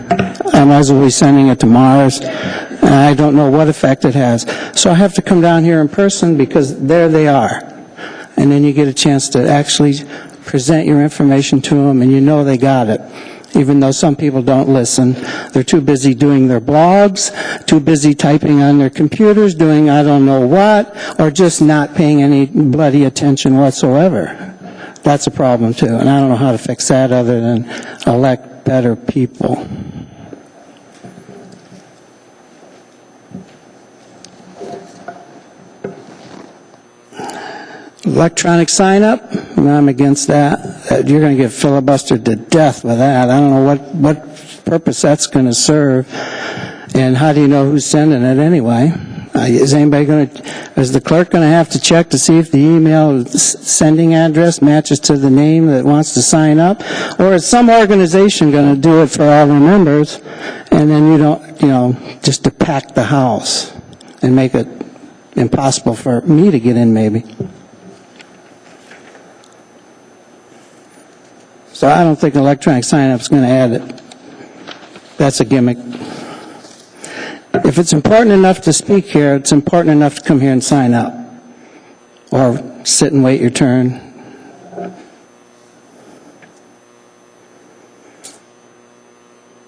Speaker 19: I might as well be sending it to Mars. I don't know what effect it has. So I have to come down here in person because there they are. And then you get a chance to actually present your information to them, and you know they got it. Even though some people don't listen. They're too busy doing their blogs, too busy typing on their computers, doing I don't know what, or just not paying any bloody attention whatsoever. That's a problem too, and I don't know how to fix that other than elect better people. Electronic sign-up, I'm against that. You're going to get filibustered to death with that. I don't know what purpose that's going to serve, and how do you know who's sending it anyway? Is the clerk going to have to check to see if the email sending address matches to the name that wants to sign up? Or is some organization going to do it for all the members, and then you don't, just to pack the house and make it impossible for me to get in maybe? So I don't think electronic sign-up is going to add it. That's a gimmick. If it's important enough to speak here, it's important enough to come here and sign up. Or sit and wait your turn.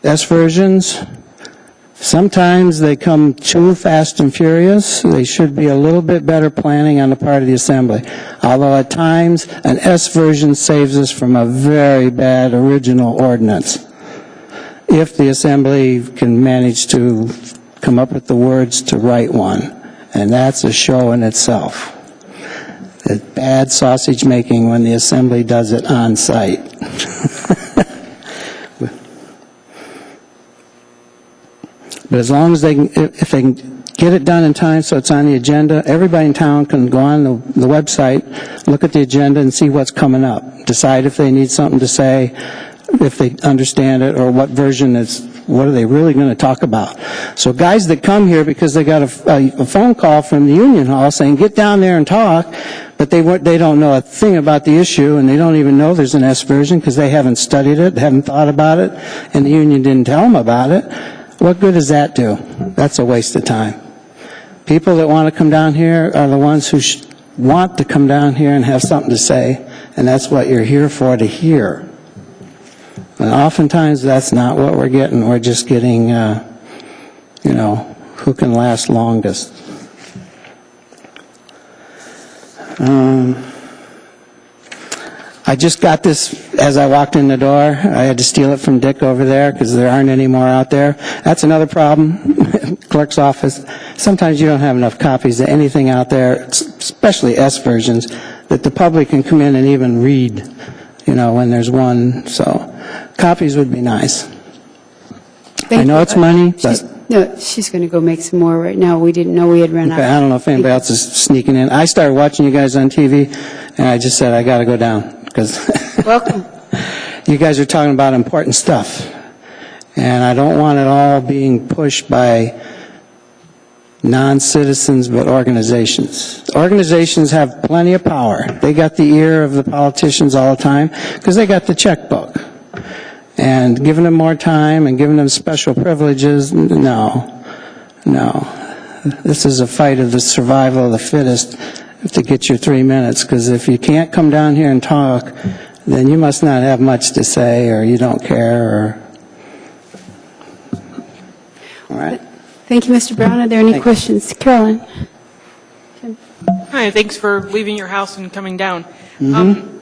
Speaker 19: S versions, sometimes they come too fast and furious. They should be a little bit better planning on the part of the assembly. Although at times, an S version saves us from a very bad original ordinance. If the assembly can manage to come up with the words to write one. And that's a show in itself. It's bad sausage making when the assembly does it on site. But as long as if they can get it done in time so it's on the agenda, everybody in town can go on the website, look at the agenda and see what's coming up. Decide if they need something to say, if they understand it, or what version what are they really going to talk about. So guys that come here because they got a phone call from the union hall saying, get down there and talk, but they don't know a thing about the issue, and they don't even know there's an S version because they haven't studied it, haven't thought about it, and the union didn't tell them about it. What good does that do? That's a waste of time. People that want to come down here are the ones who want to come down here and have something to say, and that's what you're here for, to hear. And oftentimes that's not what we're getting. We're just getting, who can last longest. I just got this as I walked in the door. I had to steal it from Dick over there because there aren't any more out there. That's another problem. Clerk's office. Sometimes you don't have enough copies of anything out there, especially S versions, that the public can come in and even read, when there's one. So copies would be nice. I know it's money, but...
Speaker 1: No, she's going to go make some more right now. We didn't know we had run out.
Speaker 19: I don't know if anybody else is sneaking in. I started watching you guys on TV, and I just said, I got to go down, because...
Speaker 1: Welcome.
Speaker 19: You guys are talking about important stuff, and I don't want it all being pushed by non-citizens but organizations. Organizations have plenty of power. They got the ear of the politicians all the time, because they got the checkbook. And giving them more time and giving them special privileges, no. This is a fight of the survival of the fittest to get your 3 minutes, because if you can't come down here and talk, then you must not have much to say, or you don't care, all right?
Speaker 1: Thank you, Mr. Brown. Are there any questions? Carolyn?
Speaker 5: Hi, thanks for leaving your house and coming down.
Speaker 19: Mm-hmm.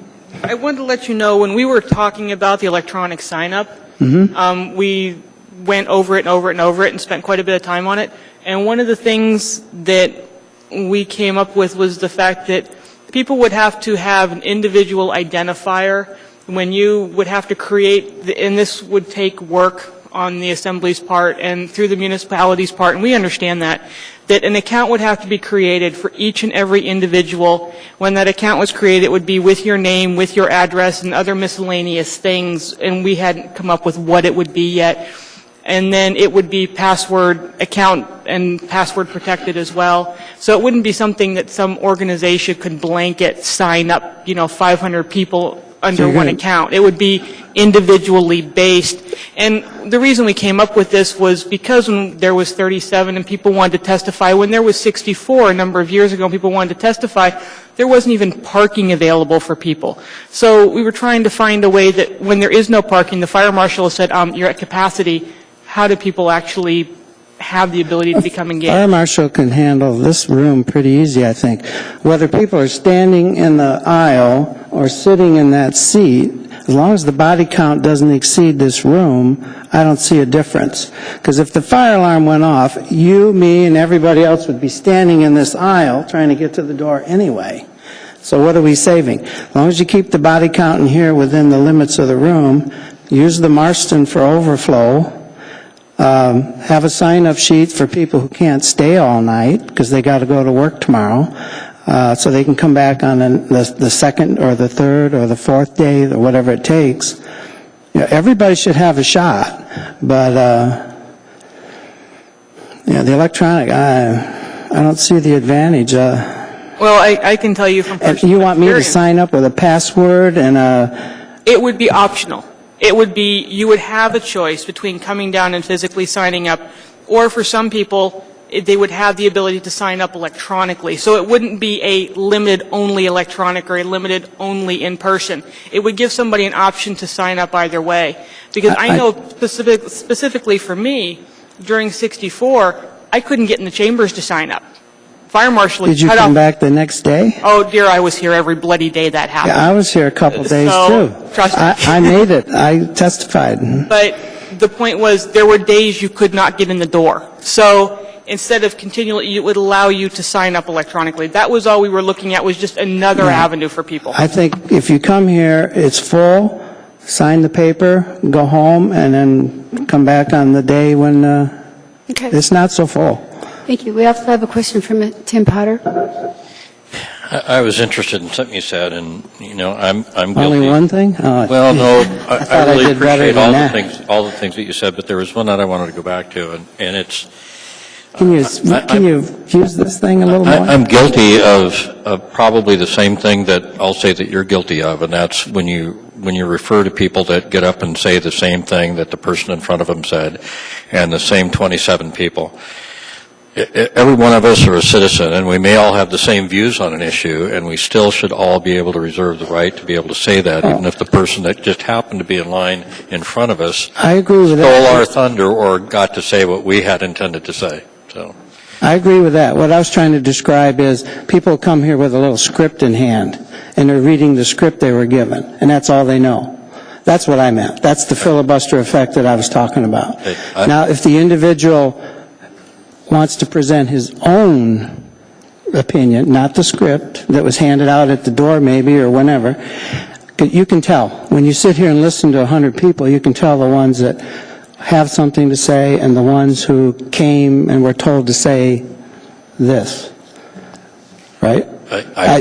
Speaker 5: I wanted to let you know, when we were talking about the electronic sign-up, we went over it and over it and over it and spent quite a bit of time on it. And one of the things that we came up with was the fact that people would have to have an individual identifier when you would have to create, and this would take work on the Assembly's part and through the municipality's part, and we understand that an account would have to be created for each and every individual. When that account was created, it would be with your name, with your address, and other miscellaneous things, and we hadn't come up with what it would be yet. And then it would be password account and password protected as well. So it wouldn't be something that some organization could blanket sign up, 500 people under one account. It would be individually based. And the reason we came up with this was because when there was 37 and people wanted to testify, when there was 64 a number of years ago and people wanted to testify, there wasn't even parking available for people. So we were trying to find a way that when there is no parking, the fire marshal said, you're at capacity. How do people actually have the ability to become engaged?
Speaker 19: Fire marshal can handle this room pretty easy, I think. Whether people are standing in the aisle or sitting in that seat, as long as the body count doesn't exceed this room, I don't see a difference. Because if the fire alarm went off, you, me, and everybody else would be standing in this aisle trying to get to the door anyway. So what are we saving? As long as you keep the body count in here within the limits of the room, use the Marston for overflow, have a sign-up sheet for people who can't stay all night because they got to go to work tomorrow, so they can come back on the second or the third or the fourth day or whatever it takes. Everybody should have a shot, but the electronic, I don't see the advantage.
Speaker 5: Well, I can tell you from personal
Speaker 19: You want me to
Speaker 5: experience,
Speaker 19: sign up with a password and
Speaker 5: it would be optional. It would be, you would have a choice between coming down and physically signing up, or for some people, they would have the ability to sign up electronically. So it wouldn't be a limited only electronic or a limited only in person. It would give somebody an option to sign up either way. Because I know specifically for me, during 64, I couldn't get in the chambers to sign up. Fire marshal
Speaker 19: did you
Speaker 5: cut
Speaker 19: come
Speaker 5: off.
Speaker 19: back the next day?
Speaker 5: Oh dear, I was here every bloody day that happened.
Speaker 19: Yeah, I was here a couple days
Speaker 5: So,
Speaker 19: too.
Speaker 5: trust me.
Speaker 19: I made it. I testified.
Speaker 5: But the point was, there were days you could not get in the door. So instead of continually, it would allow you to sign up electronically. That was all we were looking at, was just another avenue for people.
Speaker 19: I think if you come here, it's full, sign the paper, go home, and then come back on the day when it's not so full.
Speaker 1: Thank you. We also have a question from Tim Potter.
Speaker 6: I was interested in something you said, and I'm guilty.
Speaker 19: Only one thing?
Speaker 6: Well, no, I really
Speaker 19: did better
Speaker 6: appreciate
Speaker 19: than
Speaker 6: all the things that you said, but there was one that I wanted to go back to, and it's.
Speaker 19: Can you use this thing a little more?
Speaker 6: I'm guilty of probably the same thing that I'll say that you're guilty of, and that's when you refer to people that get up and say the same thing that the person in front of them said, and the same 27 people. Every one of us are a citizen, and we may all have the same views on an issue, and we still should all be able to reserve the right to be able to say that, even if the person that just happened to be in line in front of us
Speaker 19: I agree with
Speaker 6: stole
Speaker 19: that.
Speaker 6: our thunder or got to say what we had intended to say. So,
Speaker 19: I agree with that. What I was trying to describe is people come here with a little script in hand, and they're reading the script they were given, and that's all they know. That's what I meant. That's the filibuster effect that I was talking about. Now, if the individual wants to present his own opinion, not the script that was handed out at the door maybe or whenever, you can tell. When you sit here and listen to 100 people, you can tell the ones that have something to say and the ones who came and were told to say this. Right?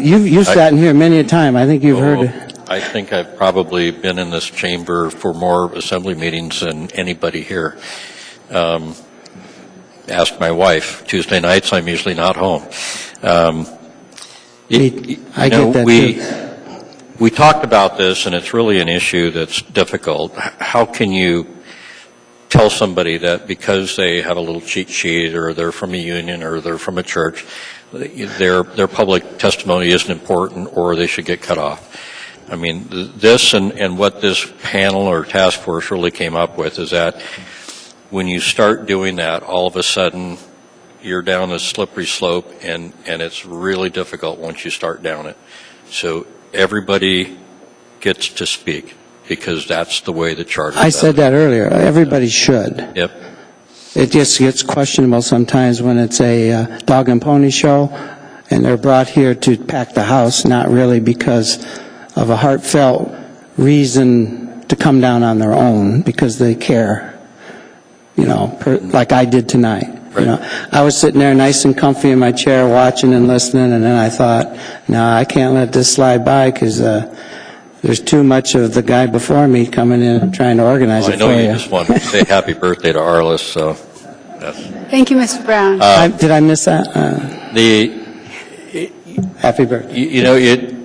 Speaker 19: You've sat in here many a time. I think you've heard it.
Speaker 6: I think I've probably been in this chamber for more assembly meetings than anybody here. Ask my wife. Tuesday nights, I'm usually not home.
Speaker 19: I get that too.
Speaker 6: We talked about this, and it's really an issue that's difficult. How can you tell somebody that because they have a little cheat sheet, or they're from a union, or they're from a church, their public testimony isn't important, or they should get cut off? I mean, this and what this panel or task force really came up with is that when you start doing that, all of a sudden you're down a slippery slope, and it's really difficult once you start down it. So everybody gets to speak, because that's the way the charter
Speaker 19: I said that earlier. Everybody should.
Speaker 6: Yep.
Speaker 19: It just gets questionable sometimes when it's a dog and pony show, and they're brought here to pack the house, not really because of a heartfelt reason to come down on their own, because they care, like I did tonight. Right. I was sitting there nice and comfy in my chair watching and listening, and then I thought, no, I can't let this slide by, because there's too much of the guy before me coming in and trying to organize it for you.
Speaker 6: I know you just want to say happy birthday to Arliss, so yes.
Speaker 1: Thank you, Mr. Brown.
Speaker 19: Did I miss that? Happy birthday.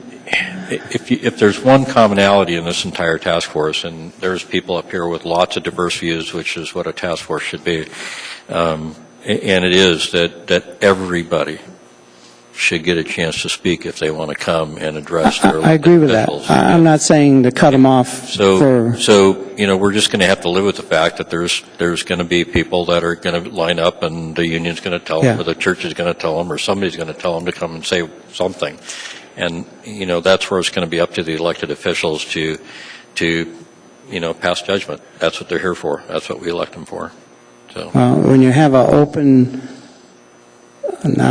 Speaker 6: If there's one commonality in this entire task force, and there's people up here with lots of diverse views, which is what a task force should be, and it is that everybody should get a chance to speak if they want to come and address their
Speaker 19: I agree with that. I'm not saying to cut them off.
Speaker 6: So we're just going to have to live with the fact that there's going to be people that are going to line up, and the union's going to tell them, or the church is going to tell them, or somebody's going to tell them to come and say something. And, that's where it's going to be up to the elected officials to pass judgment. That's what they're here for. That's what we elect them for. So.
Speaker 19: Well, when you have not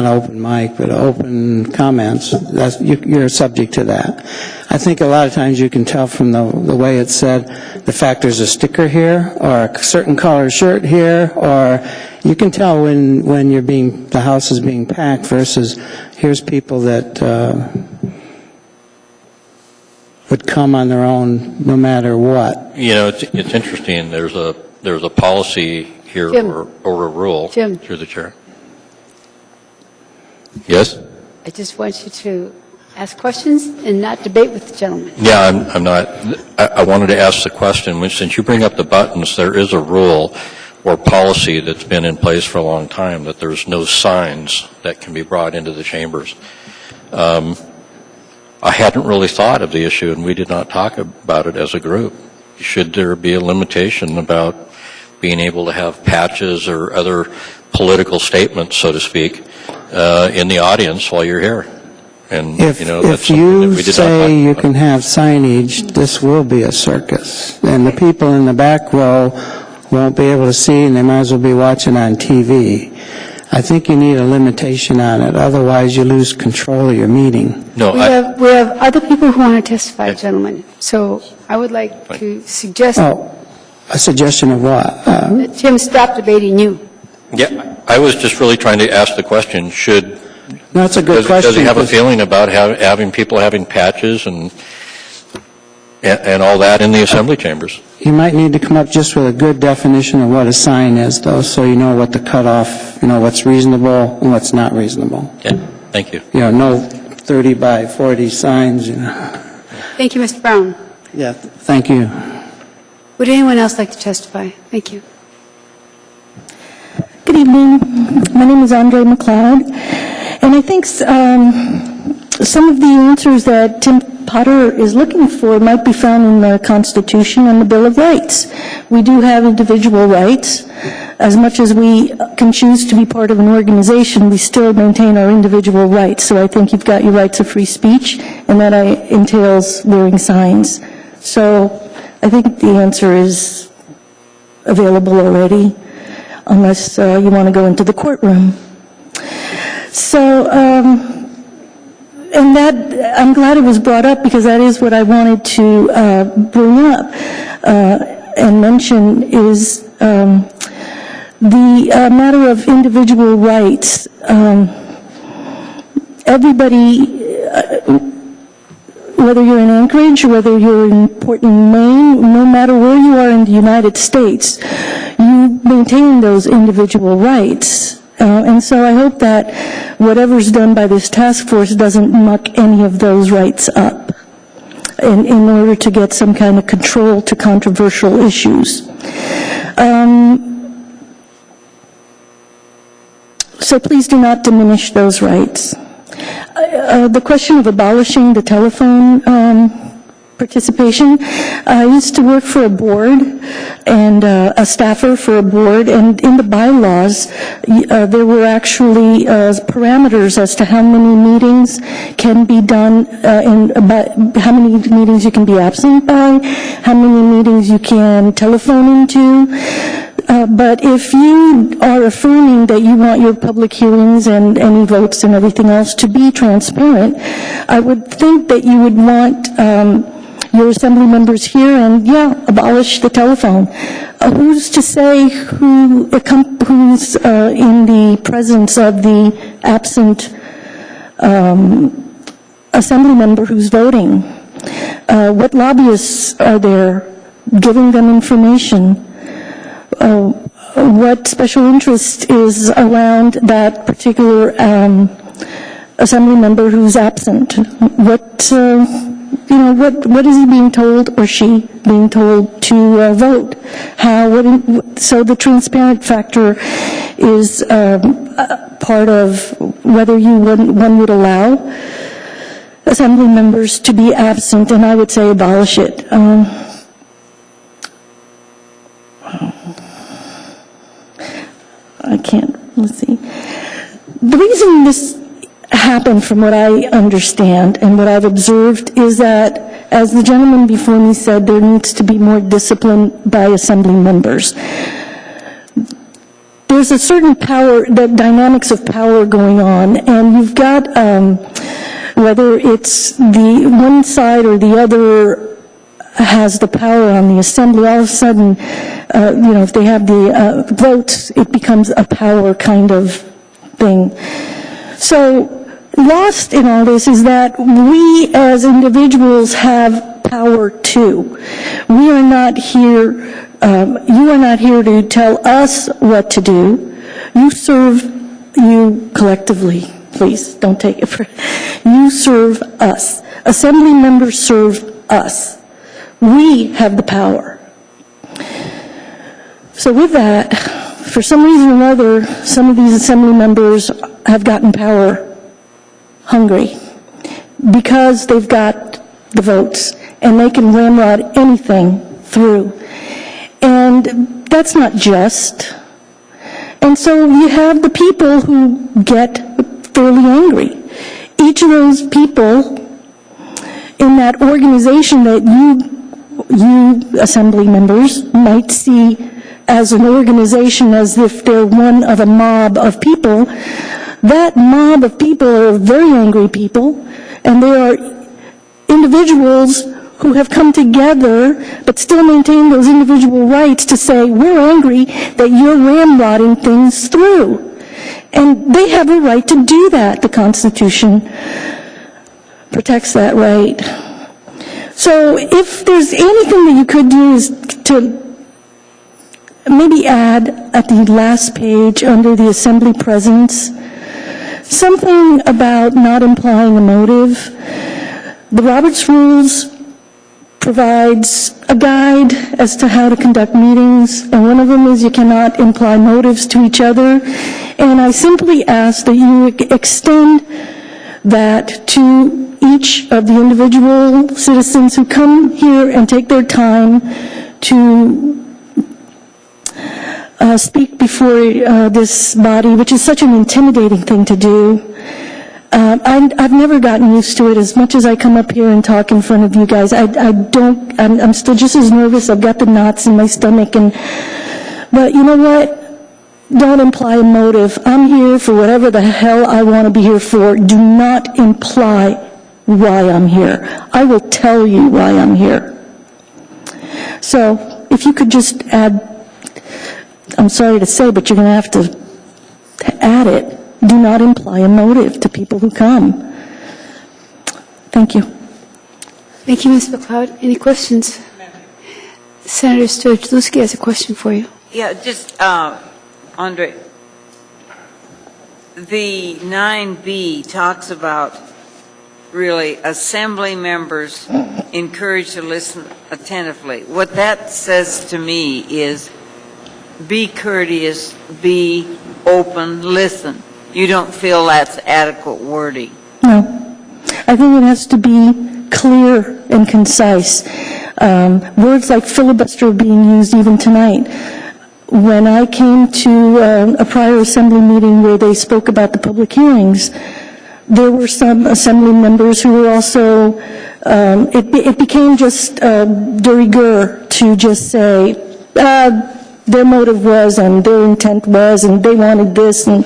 Speaker 19: open mic, but open comments, you're subject to that. I think a lot of times you can tell from the way it's said, the fact there's a sticker here, or a certain color shirt here, or you can tell when the house is being packed versus here's people that would come on their own no matter what.
Speaker 6: It's interesting. There's a policy here, or a rule through the chair. Yes?
Speaker 1: I just want you to ask questions and not debate with the gentleman.
Speaker 6: Yeah, I'm not. I wanted to ask the question. Since you bring up the buttons, there is a rule or policy that's been in place for a long time that there's no signs that can be brought into the chambers. I hadn't really thought of the issue, and we did not talk about it as a group. Should there be a limitation about being able to have patches or other political statements, so to speak, in the audience while you're here? And
Speaker 19: if you say you can have signage, this will be a circus, and the people in the back row won't be able to see, and they might as well be watching on TV. I think you need a limitation on it, otherwise you lose control of your meeting.
Speaker 6: No,
Speaker 1: we have other people who want to testify, gentlemen. So I would like to suggest.
Speaker 19: Oh, a suggestion of what?
Speaker 1: That Tim stop debating you.
Speaker 6: Yeah, I was just really trying to ask the question,
Speaker 19: No, that's a good question.
Speaker 6: Does he have a feeling about having people having patches and all that in the assembly chambers?
Speaker 19: You might need to come up just with a good definition of what a sign is, though, so you know what the cutoff, what's reasonable and what's not reasonable.
Speaker 6: Yeah, thank you.
Speaker 19: No 30 by 40 signs.
Speaker 1: Thank you, Mr. Brown.
Speaker 19: Yeah, thank you.
Speaker 1: Would anyone else like to testify? Thank you.
Speaker 20: Good evening. My name is Andre McLeod, and I think some of the answers that Tim Potter is looking for might be found in the Constitution and the Bill of Rights. We do have individual rights. as much as we can choose to be part of an organization, we still maintain our individual rights. So I think you've got your rights of free speech, and that entails wearing signs. So I think the answer is available already, unless you want to go into the courtroom. So, and that, I'm glad it was brought up, because that is what I wanted to bring up and mention, is the matter of individual rights. Everybody, whether you're in Anchorage or whether you're in Portland, Maine, no matter where you are in the United States, you maintain those individual rights. And so I hope that whatever's done by this task force doesn't muck any of those rights up in order to get some kind of control to controversial issues. So please do not diminish those rights. The question of abolishing the telephone participation, I used to work for a board and a staffer for a board, and in the bylaws there were actually parameters as to how many meetings can be done, how many meetings you can be absent by, how many meetings you can telephone into. But if you are affirming that you want your public hearings and any votes and everything else to be transparent, I would think that you would want your assembly members here and, abolish the telephone. Who's to say who's in the presence of the absent assembly member who's voting? What lobbyists are there giving them information? What special interest is around that particular assembly member who's absent? What is he being told, or she being told, to vote? So the transparent factor is part of whether one would allow assembly members to be absent, and I would say abolish it. Let's see. The reason this happened, from what I understand and what I've observed, is that, as the gentleman before me said, there needs to be more discipline by assembly members. There's a certain power, the dynamics of power going on, and you've got, whether it's the one side or the other has the power on the assembly, all of a sudden, if they have the votes, it becomes a power kind of thing. So lost in all this is that we as individuals have power too. We are not here, you are not here to tell us what to do. You collectively, please don't take it for, you serve us. Assembly members serve us. We have the power. So with that, for some reason or another, some of these assembly members have gotten power hungry because they've got the votes and they can ramrod anything through. And that's not just. And so you have the people who get fairly angry. Each of those people in that organization that you assembly members might see as an organization as if they're one of a mob of people, that mob of people are very angry people, and they are individuals who have come together but still maintain those individual rights to say, we're angry that you're ramrodding things through. And they have a right to do that. The Constitution protects that right. So if there's anything that you could do is to maybe add at the last page under the assembly presence something about not implying a motive. The Roberts Rules provides a guide as to how to conduct meetings, and one of them is you cannot imply motives to each other. And I simply ask that you extend that to each of the individual citizens who come here and take their time to speak before this body, which is such an intimidating thing to do. I've never gotten used to it. As much as I come up here and talk in front of you guys, I'm still just as nervous. I've got the knots in my stomach, but you know what? Don't imply a motive. I'm here for whatever the hell I want to be here for. Do not imply why I'm here. I will tell you why I'm here. So, if you could just add, I'm sorry to say, but you're going to have to add it. Do not imply a motive to people who come. Thank you.
Speaker 1: Thank you, Ms. McLeod. Any questions? Senator Giuliski has a question for you.
Speaker 3: Yeah, just, Andre, the 9B talks about really assembly members encouraged to listen attentively. What that says to me is be courteous, be open, listen. You don't feel that's adequate wording?
Speaker 20: No. I think it has to be clear and concise. Words like filibuster are being used even tonight. When I came to a prior assembly meeting where they spoke about the public hearings, there were some assembly members who were also, it became just de rigueur to just say their motive was and their intent was and they wanted this and,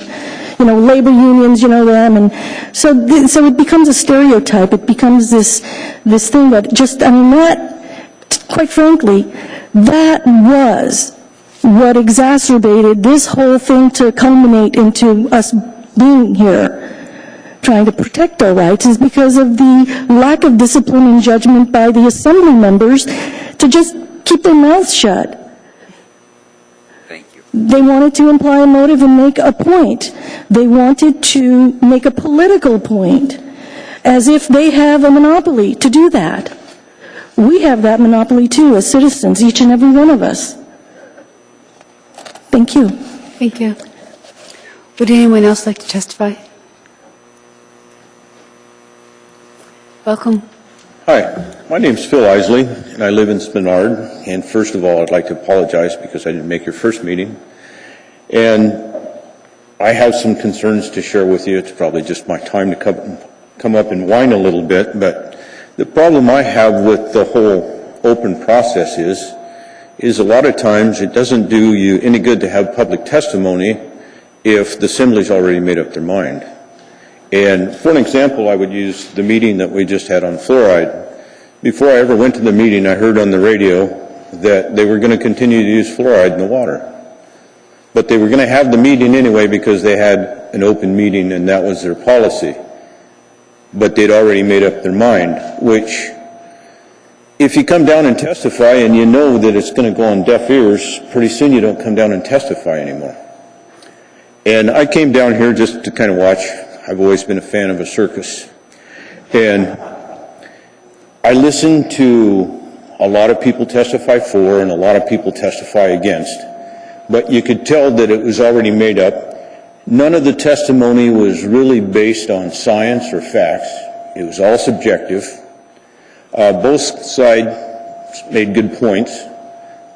Speaker 20: you know, labor unions, you know them. And so it becomes a stereotype. It becomes this thing that just, I mean, that, quite frankly, that was what exacerbated this whole thing to culminate into us being here, trying to protect our rights, is because of the lack of discipline and judgment by the assembly members to just keep their mouths shut.
Speaker 3: Thank you.
Speaker 20: They wanted to imply a motive and make a point. They wanted to make a political point, as if they have a monopoly to do that. We have that monopoly too, as citizens, each and every one of us. Thank you.
Speaker 1: Thank you. Would anyone else like to testify? Welcome.
Speaker 21: Hi, my name's Phil Isley, and I live in Spenard. And first of all, I'd like to apologize because I didn't make your first meeting. And I have some concerns to share with you. It's probably just my time to come up and whine a little bit. But the problem I have with the whole open process is a lot of times it doesn't do you any good to have public testimony if the assembly's already made up their mind. And for an example, I would use the meeting that we just had on fluoride. Before I ever went to the meeting, I heard on the radio that they were going to continue to use fluoride in the water. But they were going to have the meeting anyway because they had an open meeting and that was their policy. But they'd already made up their mind, which, if you come down and testify and you know that it's going to go on deaf ears, pretty soon you don't come down and testify anymore. And I came down here just to kind of watch. I've always been a fan of a circus. And I listened to a lot of people testify for and a lot of people testify against. But you could tell that it was already made up. None of the testimony was really based on science or facts. It was all subjective. Both sides made good points,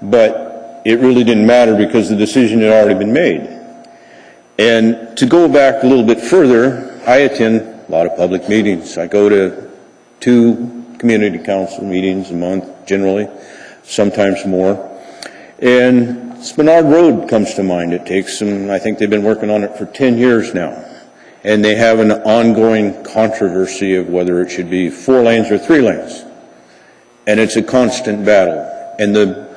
Speaker 21: but it really didn't matter because the decision had already been made. And to go back a little bit further, I attend a lot of public meetings. I go to 2 community council meetings a month, generally, sometimes more. And Spenard Road comes to mind. It takes them, I think they've been working on it for 10 years now. And they have an ongoing controversy of whether it should be 4 lanes or 3 lanes. And it's a constant battle. And the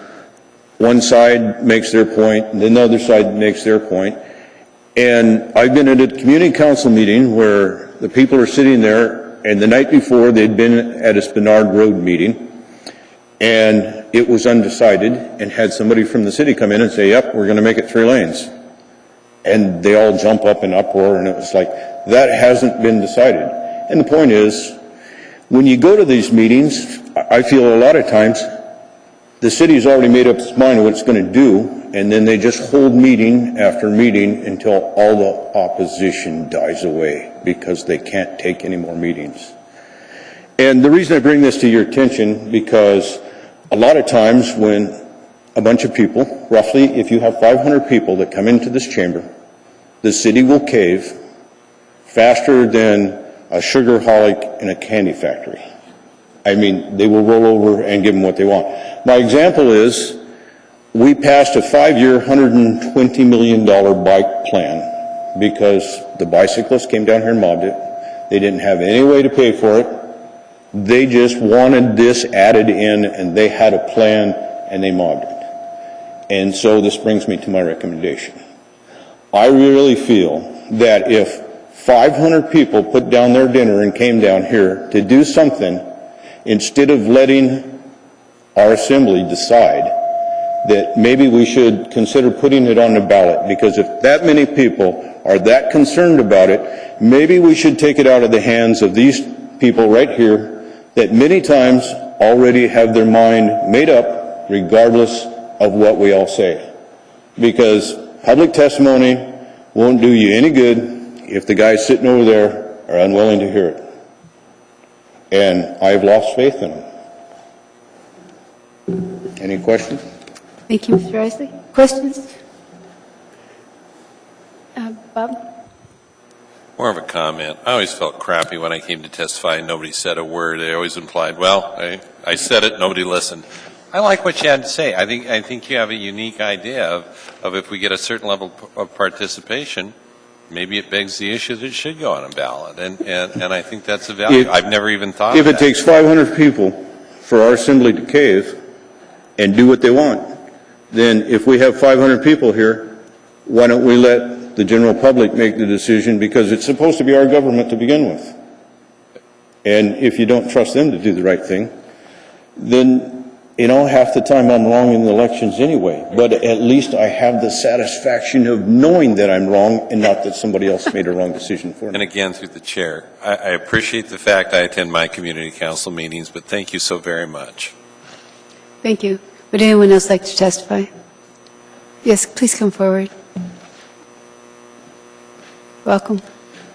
Speaker 21: one side makes their point, and then the other side makes their point. And I've been at a community council meeting where the people are sitting there, and the night before they'd been at a Spenard Road meeting, and it was undecided, and had somebody from the city come in and say, yep, we're going to make it 3 lanes. And they all jump up in uproar, and it was like, that hasn't been decided. And the point is, when you go to these meetings, I feel a lot of times the city's already made up its mind what it's going to do, and then they just hold meeting after meeting until all the opposition dies away because they can't take any more meetings. And the reason I bring this to your attention, because a lot of times when a bunch of people, roughly, if you have 500 people that come into this chamber, the city will cave faster than a sugarholic in a candy factory. I mean, they will roll over and give them what they want. My example is, we passed a 5-year, $120 million bike plan because the bicyclists came down here and mobbed it. They didn't have any way to pay for it. They just wanted this added in, and they had a plan, and they mobbed it. And so this brings me to my recommendation. I really feel that if 500 people put down their dinner and came down here to do something, instead of letting our assembly decide, that maybe we should consider putting it on the ballot, because if that many people are that concerned about it, maybe we should take it out of the hands of these people right here that many times already have their mind made up regardless of what we all say. Because public testimony won't do you any good if the guys sitting over there are unwilling to hear it. And I've lost faith in them. Any questions?
Speaker 1: Thank you, Mr. Isley. Questions? Bob?
Speaker 2: More of a comment. I always felt crappy when I came to testify and nobody said a word. They always implied, well, I said it, nobody listened. I like what you had to say. I think you have a unique idea of if we get a certain level of participation, maybe it begs the issue that it should go on a ballot. And I think that's a value. I've never even thought of that.
Speaker 21: If it takes 500 people for our assembly to cave and do what they want, then if we have 500 people here, why don't we let the general public make the decision, because it's supposed to be our government to begin with. And if you don't trust them to do the right thing, then, half the time I'm wrong in the elections anyway. But at least I have the satisfaction of knowing that I'm wrong and not that somebody else made a wrong decision for me.
Speaker 2: And again, through the chair, I appreciate the fact I attend my community council meetings, but thank you so very much.
Speaker 1: Thank you. Would anyone else like to testify? Yes, please come forward. Welcome.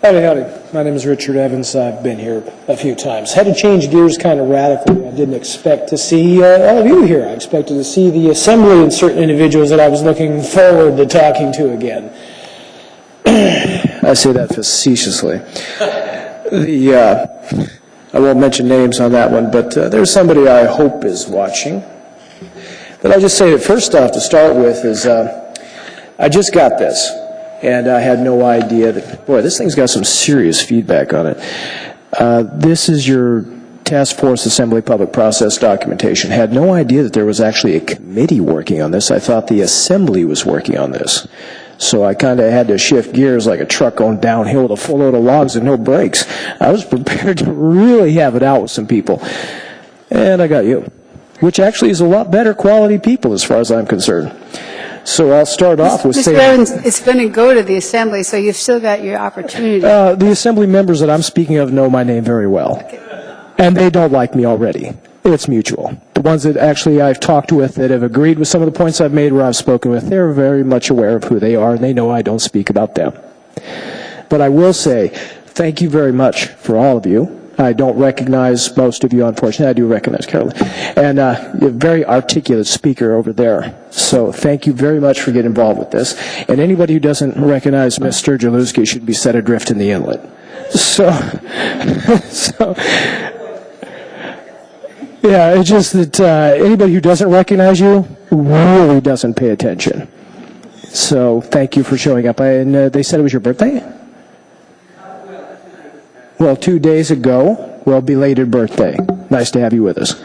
Speaker 4: Howdy, howdy. My name is Richard Evans. I've been here a few times. Had to change gears kind of radically. I didn't expect to see all of you here. I expected to see the assembly and certain individuals that I was looking forward to talking to again. I say that facetiously. I won't mention names on that one, but there's somebody I hope is watching. But I'll just say that first off, to start with, is I just got this. And I had no idea that, boy, this thing's got some serious feedback on it. This is your Task Force Assembly Public Process documentation. Had no idea that there was actually a committee working on this. I thought the Assembly was working on this. So I kind of had to shift gears like a truck going downhill with a full load of logs and no brakes. I was prepared to really have it out with some people. And I got you, which actually is a lot better quality people as far as I'm concerned. So I'll start off with saying... Mr.
Speaker 1: Evans, it's going to go to the Assembly, so you've still got your opportunity.
Speaker 4: The Assembly members that I'm speaking of know my name very well. Okay. And they don't like me already. It's mutual. The ones that actually I've talked with that have agreed with some of the points I've made where I've spoken with, they're very much aware of who they are, and they know I don't speak about them. But I will say, thank you very much for all of you. I don't recognize most of you, unfortunately. I do recognize Carolyn. And a very articulate speaker over there. So thank you very much for getting involved with this. And anybody who doesn't recognize Mr. Giuliski should be set adrift in the inlet. Yeah, it's just that anybody who doesn't recognize you really doesn't pay attention. So thank you for showing up. And they said it was your birthday? Well, 2 days ago. Well, belated birthday. Nice to have you with us.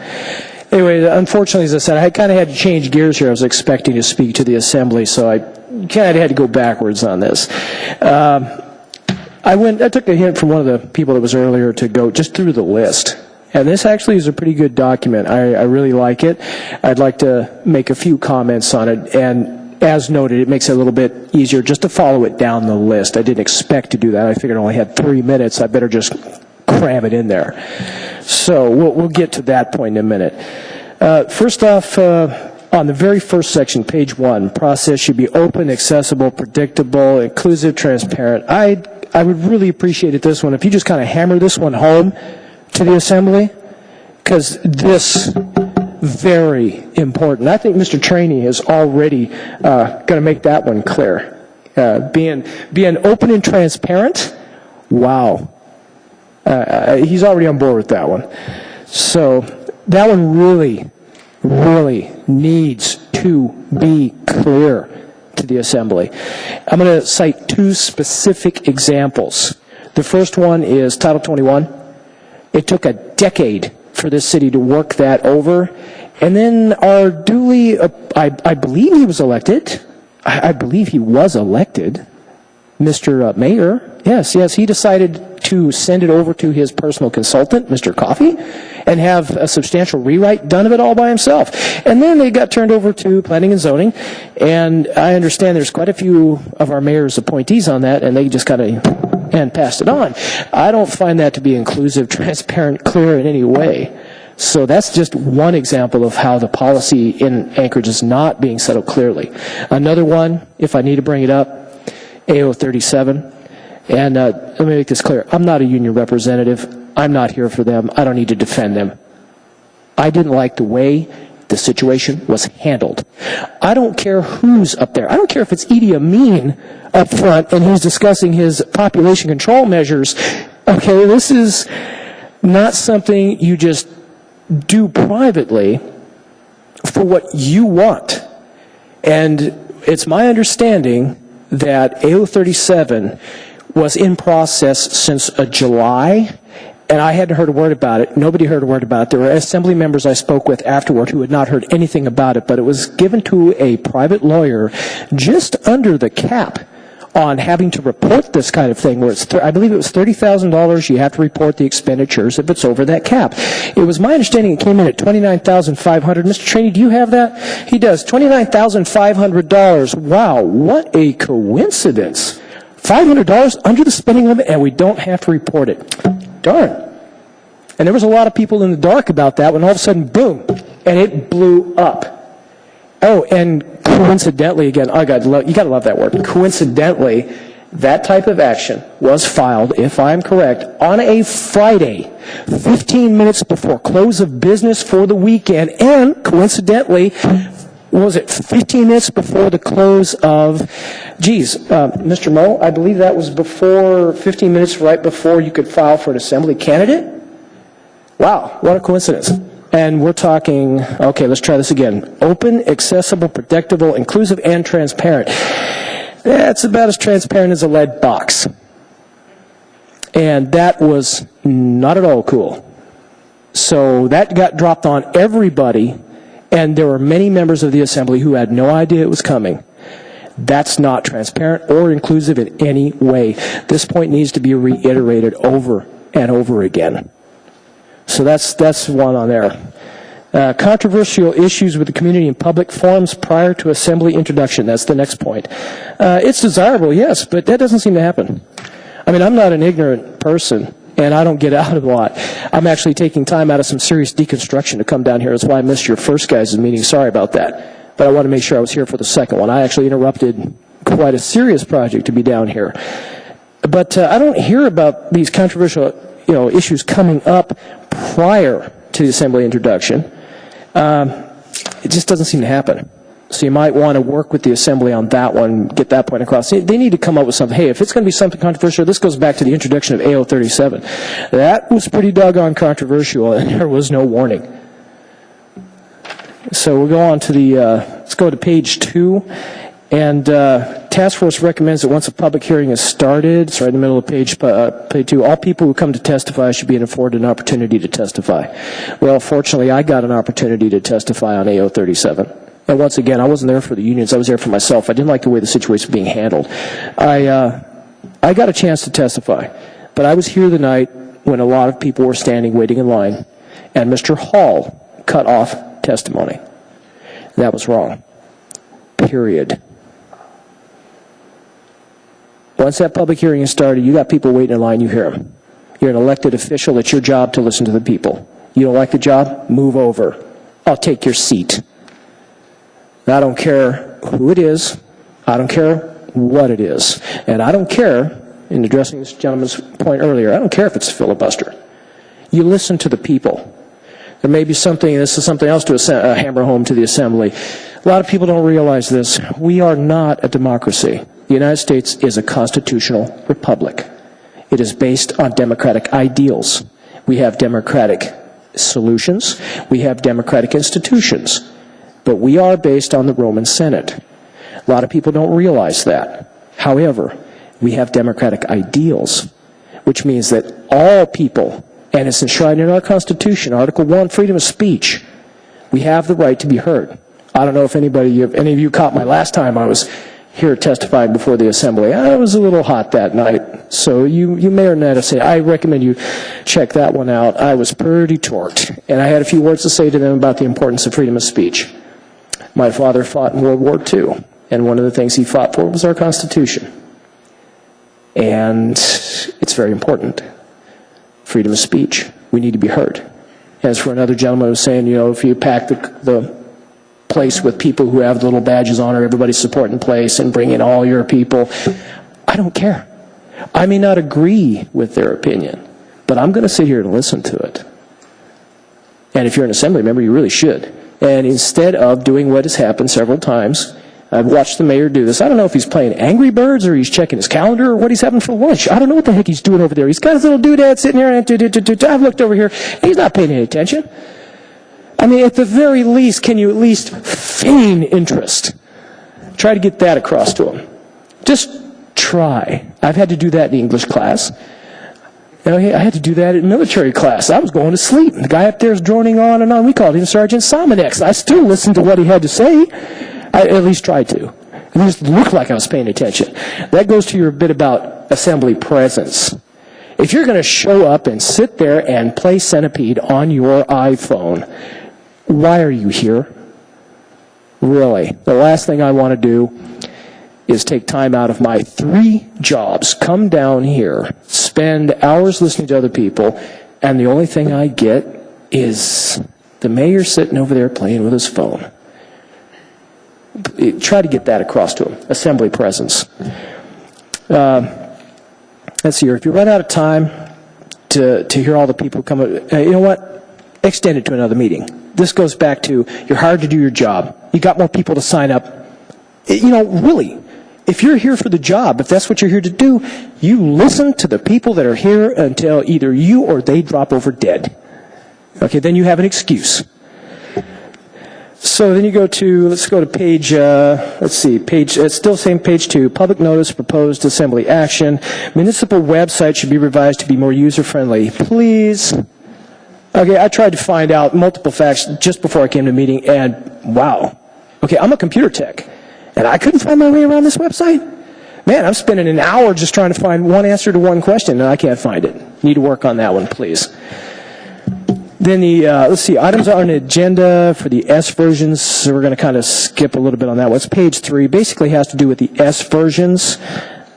Speaker 4: Anyway, unfortunately, as I said, I kind of had to change gears here. I was expecting to speak to the Assembly, so I kind of had to go backwards on this. I took a hint from one of the people that was earlier to go just through the list. And this actually is a pretty good document. I really like it. I'd like to make a few comments on it. And as noted, it makes it a little bit easier just to follow it down the list. I didn't expect to do that. I figured I only had 3 minutes. I better just cram it in there. So we'll get to that point in a minute. First off, on the very first section, page 1, process should be open, accessible, predictable, inclusive, transparent. I would really appreciate it, this one, if you just kind of hammer this one home to the Assembly, because this very important. I think Mr. Traney is already going to make that one clear. Being open and transparent, wow. He's already on board with that one. So that one really, really needs to be clear to the Assembly. I'm going to cite two specific examples. The first one is Title 21. It took a decade for this city to work that over. And then our duly, I believe he was elected. I believe he was elected. Mr. Mayor, yes, he decided to send it over to his personal consultant, Mr. Coffey, and have a substantial rewrite done of it all by himself. And then they got turned over to planning and zoning, and I understand there's quite a few of our mayor's appointees on that, and they just kind of and passed it on. I don't find that to be inclusive, transparent, clear in any way. So that's just one example of how the policy in Anchorage is not being settled clearly. Another one, if I need to bring it up, AO 37. And let me make this clear. I'm not a union representative. I'm not here for them. I don't need to defend them. I didn't like the way the situation was handled. I don't care who's up there. I don't care if it's Idi Amin up front and he's discussing his population control measures. Okay, this is not something you just do privately for what you want. And it's my understanding that AO 37 was in process since July, and I hadn't heard a word about it. Nobody heard a word about it. There were Assembly members I spoke with afterward who had not heard anything about it, but it was given to a private lawyer just under the cap on having to report this kind of thing, where it's, I believe it was $30,000. You have to report the expenditures if it's over that cap. It was my understanding it came in at $29,500. Mr. Traney, do you have that? He does. $29,500. Wow, what a coincidence. $500 under the spending limit, and we don't have to report it. Darn. And there was a lot of people in the dark about that when all of a sudden, boom, and it blew up. Oh, and coincidentally, again, you got to love that word. Coincidentally, that type of action was filed, if I'm correct, on a Friday, 15 minutes before close of business for the weekend, and coincidentally, what was it, 15 minutes before the close of, Mr. Moe, I believe that was before, 15 minutes right before you could file for an Assembly candidate? Wow, what a coincidence. And we're talking, okay, let's try this again. Open, accessible, predictable, inclusive, and transparent. That's about as transparent as a lead box. And that was not at all cool. So that got dropped on everybody, and there were many members of the Assembly who had no idea it was coming. That's not transparent or inclusive in any way. This point needs to be reiterated over and over again. So that's one on there. Controversial issues with the community in public forums prior to Assembly introduction. That's the next point. It's desirable, yes, but that doesn't seem to happen. I mean, I'm not an ignorant person, and I don't get out a lot. I'm actually taking time out of some serious deconstruction to come down here. That's why I missed your first guys' meeting. Sorry about that. But I want to make sure I was here for the second one. I actually interrupted quite a serious project to be down here. But I don't hear about these controversial issues coming up prior to the Assembly introduction. It just doesn't seem to happen. So you might want to work with the Assembly on that one, get that point across. They need to come up with something. Hey, if it's going to be something controversial, this goes back to the introduction of AO 37. That was pretty doggone controversial, and there was no warning. So we'll go on to let's go to page 2. And task force recommends that once a public hearing is started, it's right in the middle of page 2, all people who come to testify should be afforded an opportunity to testify. Well, fortunately, I got an opportunity to testify on AO 37. And once again, I wasn't there for the unions. I was there for myself. I didn't like the way the situation was being handled. I got a chance to testify. But I was here the night when a lot of people were standing waiting in line, and Mr. Hall cut off testimony. That was wrong. Period. Once that public hearing is started, you got people waiting in line, you hear them. You're an elected official, it's your job to listen to the people. You don't like the job? Move over. I'll take your seat. I don't care who it is. I don't care what it is. And I don't care, in addressing this gentleman's point earlier, I don't care if it's a filibuster. You listen to the people. There may be something, this is something else to hammer home to the Assembly. A lot of people don't realize this. We are not a democracy. The United States is a constitutional republic. It is based on democratic ideals. We have democratic solutions. We have democratic institutions. But we are based on the Roman Senate. A lot of people don't realize that. However, we have democratic ideals, which means that all people, and it's enshrined in our Constitution, Article 1, freedom of speech, we have the right to be heard. I don't know if any of you caught my last time I was here testifying before the Assembly. I was a little hot that night, so you may or may not have said, I recommend you check that one out. I was pretty torqued, and I had a few words to say to them about the importance of freedom of speech. My father fought in World War II, and one of the things he fought for was our Constitution. And it's very important. Freedom of speech. We need to be heard. As for another gentleman who was saying, if you pack the place with people who have little badges on or everybody's supporting place and bring in all your people, I don't care. I may not agree with their opinion, but I'm going to sit here and listen to it. And if you're an Assembly member, you really should. And instead of doing what has happened several times, I've watched the mayor do this. I don't know if he's playing Angry Birds or he's checking his calendar or what he's having for lunch. I don't know what the heck he's doing over there. He's got his little doodad sitting here, and I've looked over here. He's not paying any attention. I mean, at the very least, can you at least feign interest? Try to get that across to him. Just try. I've had to do that in the English class. I had to do that in military class. I was going to sleep. The guy up there is droning on and on. We called him Sergeant Sominex. I still listened to what he had to say. I at least tried to. At least looked like I was paying attention. That goes to your bit about Assembly presence. If you're going to show up and sit there and play Centipede on your iPhone, why are you here? Really. The last thing I want to do is take time out of my 3 jobs, come down here, spend hours listening to other people, and the only thing I get is the mayor sitting over there playing with his phone. Try to get that across to him. Assembly presence. Let's see here. If you run out of time to hear all the people come, you know what? Extend it to another meeting. This goes back to you're hired to do your job. You got more people to sign up. Really, if you're here for the job, if that's what you're here to do, you listen to the people that are here until either you or they drop over dead. Okay, then you have an excuse. So then you let's go to page, it's still same page 2, public notice, proposed Assembly action. Municipal website should be revised to be more user-friendly. Please. Okay, I tried to find out multiple facts just before I came to the meeting, and wow. Okay, I'm a computer tech, and I couldn't find my way around this website? Man, I'm spending an hour just trying to find one answer to one question, and I can't find it. Need to work on that one, please. Then let's see, items on the agenda for the S versions, so we're going to kind of skip a little bit on that one. It's page 3, basically has to do with the S versions.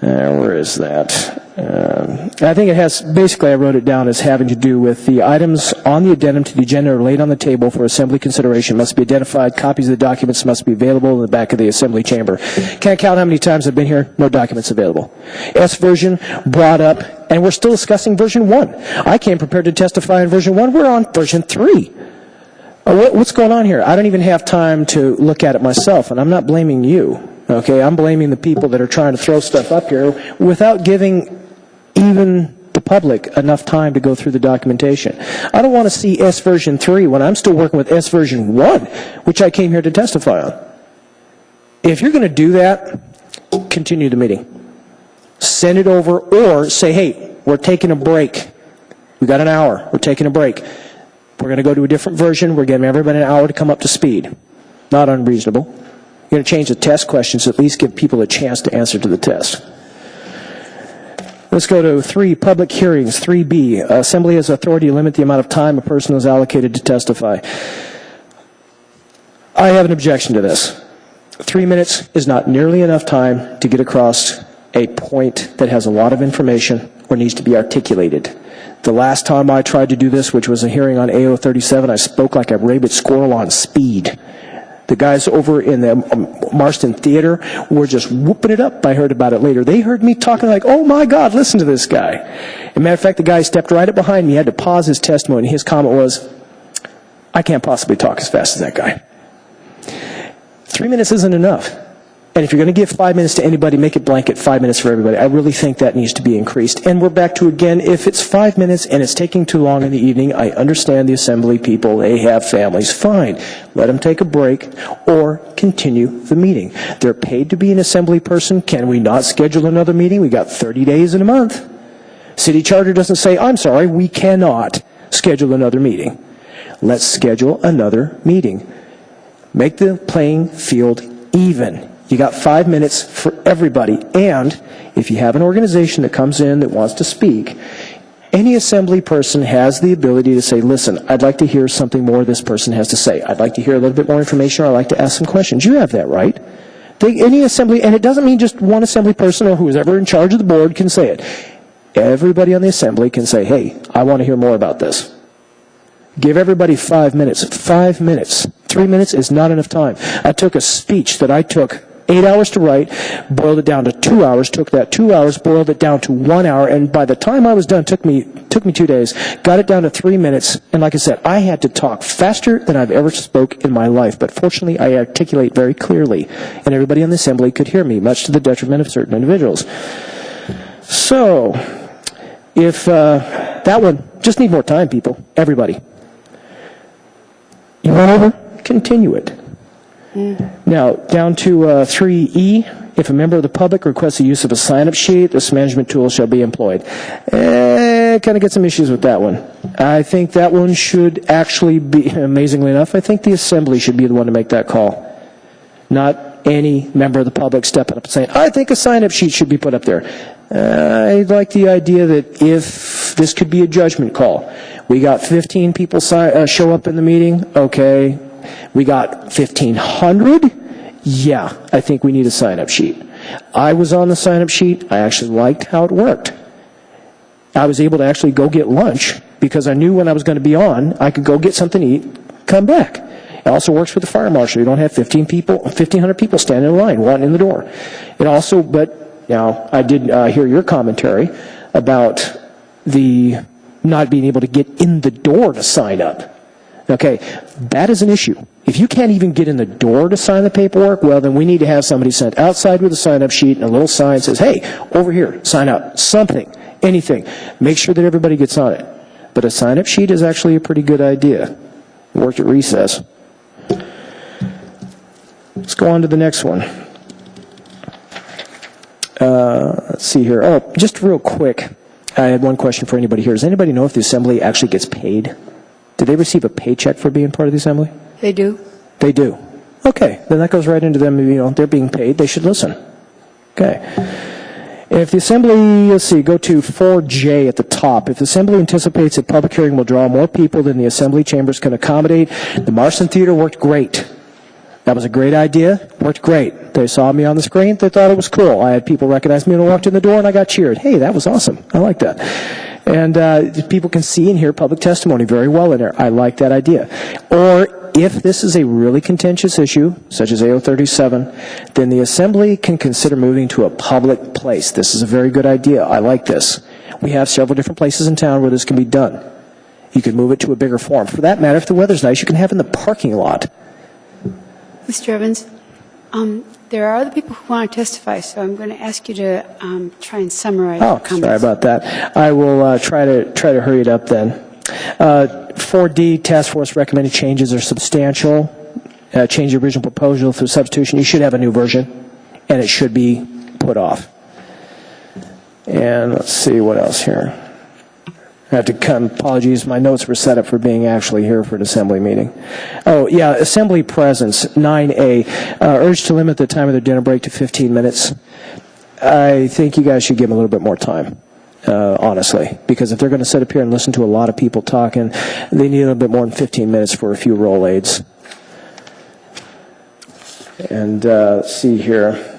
Speaker 4: Where is that? I think it has, basically I wrote it down as having to do with the items on the addendum to the agenda are laid on the table for Assembly consideration, must be identified, copies of the documents must be available in the back of the Assembly chamber. Can't count how many times I've been here, no documents available. S version brought up, and we're still discussing version 1. I came prepared to testify on version 1, we're on version 3. What's going on here? I don't even have time to look at it myself, and I'm not blaming you. Okay, I'm blaming the people that are trying to throw stuff up here without giving even the public enough time to go through the documentation. I don't want to see S version 3 when I'm still working with S version 1, which I came here to testify on. If you're going to do that, continue the meeting. Send it over or say, hey, we're taking a break. We got an hour. We're taking a break. We're going to go to a different version. We're giving everybody an hour to come up to speed. Not unreasonable. You're going to change the test questions, at least give people a chance to answer to the test. Let's go to 3, public hearings, 3B. Assembly has authority to limit the amount of time a person is allocated to testify. I have an objection to this. 3 minutes is not nearly enough time to get across a point that has a lot of information or needs to be articulated. The last time I tried to do this, which was a hearing on AO 37, I spoke like a rabid squirrel on speed. The guys over in the Marston Theater were just whooping it up. I heard about it later. They heard me talking like, oh my God, listen to this guy. As a matter of fact, the guy stepped right up behind me, had to pause his testimony. His comment was, I can't possibly talk as fast as that guy. 3 minutes isn't enough. And if you're going to give 5 minutes to anybody, make it blanket 5 minutes for everybody. I really think that needs to be increased. And we're back to, again, if it's 5 minutes and it's taking too long in the evening, I understand the assembly people, they have families, fine. Let them take a break or continue the meeting. They're paid to be an assembly person. Can we not schedule another meeting? We got 30 days in a month. City charter doesn't say, I'm sorry, we cannot schedule another meeting. Let's schedule another meeting. Make the playing field even. You got 5 minutes for everybody. And if you have an organization that comes in that wants to speak, any assembly person has the ability to say, listen, I'd like to hear something more this person has to say. I'd like to hear a little bit more information, or I'd like to ask some questions. You have that right. Any assembly, and it doesn't mean just one assembly person or who's ever in charge of the board can say it. Everybody on the assembly can say, hey, I want to hear more about this. Give everybody 5 minutes. 5 minutes. 3 minutes is not enough time. I took a speech that I took 8 hours to write, boiled it down to 2 hours, took that 2 hours, boiled it down to 1 hour, and by the time I was done, took me 2 days, got it down to 3 minutes, and like I said, I had to talk faster than I've ever spoke in my life, but fortunately I articulate very clearly, and everybody in the assembly could hear me, much to the detriment of certain individuals. So, if that one, just need more time, people, everybody. You want over? Continue it. Now, down to 3E, if a member of the public requests the use of a sign-up sheet, this management tool shall be employed. Kind of get some issues with that one. I think that one should actually be, amazingly enough, I think the assembly should be the one to make that call. Not any member of the public stepping up and saying, I think a sign-up sheet should be put up there. I like the idea that if this could be a judgment call, we got 15 people show up in the meeting, okay. We got 1,500? Yeah, I think we need a sign-up sheet. I was on the sign-up sheet. I actually liked how it worked. I was able to actually go get lunch because I knew when I was going to be on, I could go get something to eat, come back. It also works for the fire marshal. You don't have 1,500 people standing in line, wanting in the door. It also, but now I did hear your commentary about the not being able to get in the door to sign up. Okay, that is an issue. If you can't even get in the door to sign the paperwork, well, then we need to have somebody sent outside with a sign-up sheet and a little sign that says, hey, over here, sign up, something, anything. Make sure that everybody gets on it. But a sign-up sheet is actually a pretty good idea. It worked at recess. Let's go on to the next one. Let's see here. Oh, just real quick, I had one question for anybody here. Does anybody know if the assembly actually gets paid? Did they receive a paycheck for being part of the assembly?
Speaker 1: They do.
Speaker 4: They do. Okay, then that goes right into them, you know, they're being paid, they should listen. Okay. If the assembly, let's see, go to 4J at the top. If the assembly anticipates that public hearing will draw more people than the assembly chambers can accommodate, the Marston Theater worked great. That was a great idea, worked great. They saw me on the screen, they thought it was cool. I had people recognize me when I walked in the door and I got cheered. Hey, that was awesome. I like that. And people can see and hear public testimony very well in there. I like that idea. Or if this is a really contentious issue, such as AO 37, then the assembly can consider moving to a public place. This is a very good idea. I like this. We have several different places in town where this can be done. You can move it to a bigger forum. For that matter, if the weather's nice, you can have it in the parking lot.
Speaker 1: Mr. Evans, there are other people who want to testify, so I'm going to ask you to try and summarize your comments.
Speaker 4: Sorry about that. I will try to hurry it up then. 4D, task force recommended changes are substantial. Change the original proposal through substitution. You should have a new version, and it should be put off. And let's see what else here. I have to come, apologies, my notes were set up for being actually here for an assembly meeting. Oh, yeah, assembly presence, 9A, urge to limit the time of their dinner break to 15 minutes. I think you guys should give them a little bit more time, honestly, because if they're going to sit up here and listen to a lot of people talking, they need a little bit more than 15 minutes for a few roll aids. And let's see here.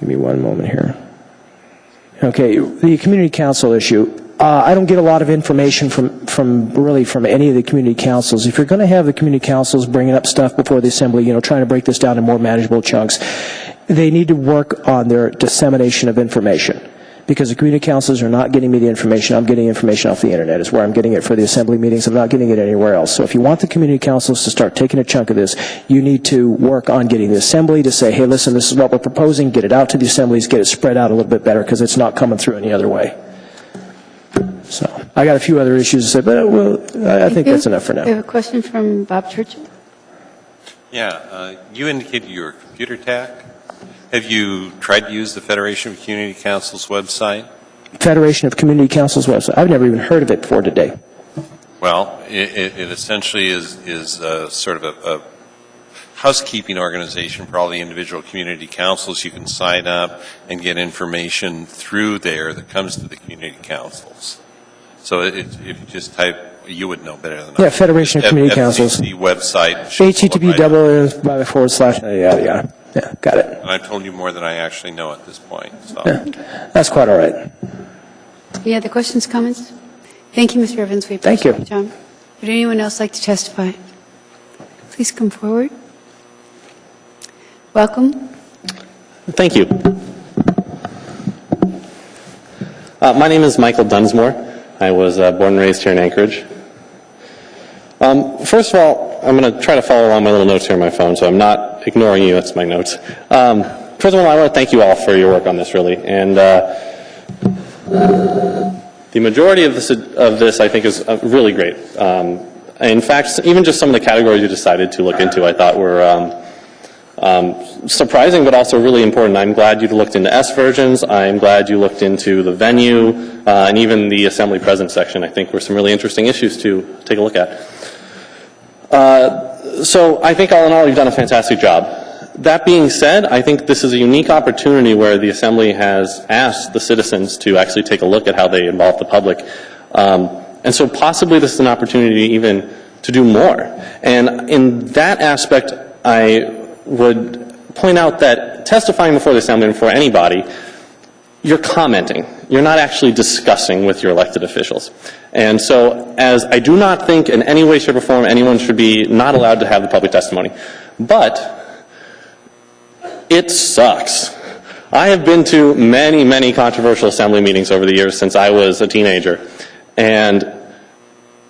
Speaker 4: Give me one moment here. Okay, the community council issue. I don't get a lot of information from any of the community councils. If you're going to have the community councils bringing up stuff before the assembly, you know, trying to break this down in more manageable chunks, they need to work on their dissemination of information. because the community councils are not getting me the information. I'm getting information off the internet is where I'm getting it for the assembly meetings. I'm not getting it anywhere else. So if you want the community councils to start taking a chunk of this, you need to work on getting the assembly to say, hey, listen, this is what we're proposing, get it out to the assemblies, get it spread out a little bit better, because it's not coming through any other way. So I got a few other issues to say, but I think that's enough for now.
Speaker 1: We have a question from Bob Churchill.
Speaker 2: Yeah, you indicated you were a computer tech. Have you tried to use the Federation of Community Councils website?
Speaker 4: Federation of Community Councils website. I've never even heard of it before today.
Speaker 2: Well, it essentially is sort of a housekeeping organization for all the individual community councils. You can sign up and get information through there that comes to the community councils. So if you just type, you would know better than I.
Speaker 4: Yeah, Federation of Community Councils.
Speaker 2: FCC website.
Speaker 4: http:// Yeah, got it.
Speaker 2: And I've told you more than I actually know at this point. So.
Speaker 4: Yeah, that's quite all right.
Speaker 1: Any other questions, comments? Thank you, Mr. Evans. We
Speaker 4: Thank you.
Speaker 1: appreciate your time. Would anyone else like to testify? Please come forward. Welcome.
Speaker 8: Thank you. My name is Michael Dunsmore. I was born and raised here in Anchorage. First of all, I'm going to try to follow along my little notes here on my phone, so I'm not ignoring you. That's my notes. First of all, I want to thank you all for your work on this, really. And the majority of this, I think, is really great. In fact, even just some of the categories you decided to look into, I thought were surprising, but also really important. I'm glad you looked into S versions. I'm glad you looked into the venue, and even the assembly presence section, I think, were some really interesting issues to take a look at. So I think all in all, you've done a fantastic job. That being said, I think this is a unique opportunity where the Assembly has asked the citizens to actually take a look at how they involve the public. And so possibly this is an opportunity even to do more. And in that aspect, I would point out that testifying before the Assembly and before anybody, you're commenting. You're not actually discussing with your elected officials. And so, as I do not think in any way, shape, or form anyone should be not allowed to have the public testimony. But it sucks. I have been to many, many controversial Assembly meetings over the years since I was a teenager. And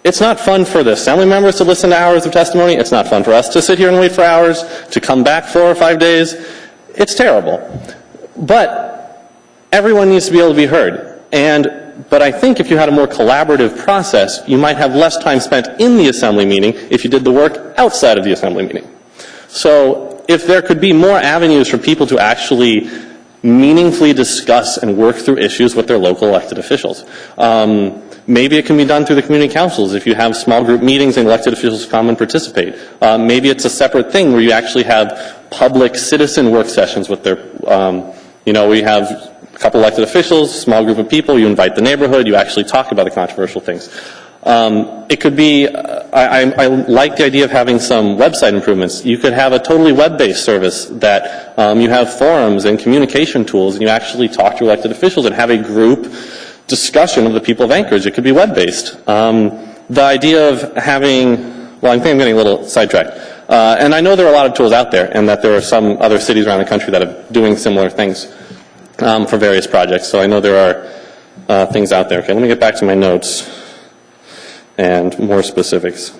Speaker 8: it's not fun for the Assembly members to listen to hours of testimony. It's not fun for us to sit here and wait for hours, to come back 4 or 5 days. It's terrible. But everyone needs to be able to be heard. But I think if you had a more collaborative process, you might have less time spent in the Assembly meeting if you did the work outside of the Assembly meeting. So if there could be more avenues for people to actually meaningfully discuss and work through issues with their local elected officials. Maybe it can be done through the community councils if you have small group meetings and elected officials come and participate. Maybe it's a separate thing where you actually have public citizen work sessions with their, we have a couple elected officials, small group of people, you invite the neighborhood, you actually talk about the controversial things. It could be, I like the idea of having some website improvements. You could have a totally web-based service that you have forums and communication tools, and you actually talk to elected officials and have a group discussion of the people of Anchorage. It could be web-based. The idea of having, well, I think I'm getting a little sidetracked. And I know there are a lot of tools out there, and that there are some other cities around the country that are doing similar things for various projects. So I know there are things out there. Okay, let me get back to my notes and more specifics.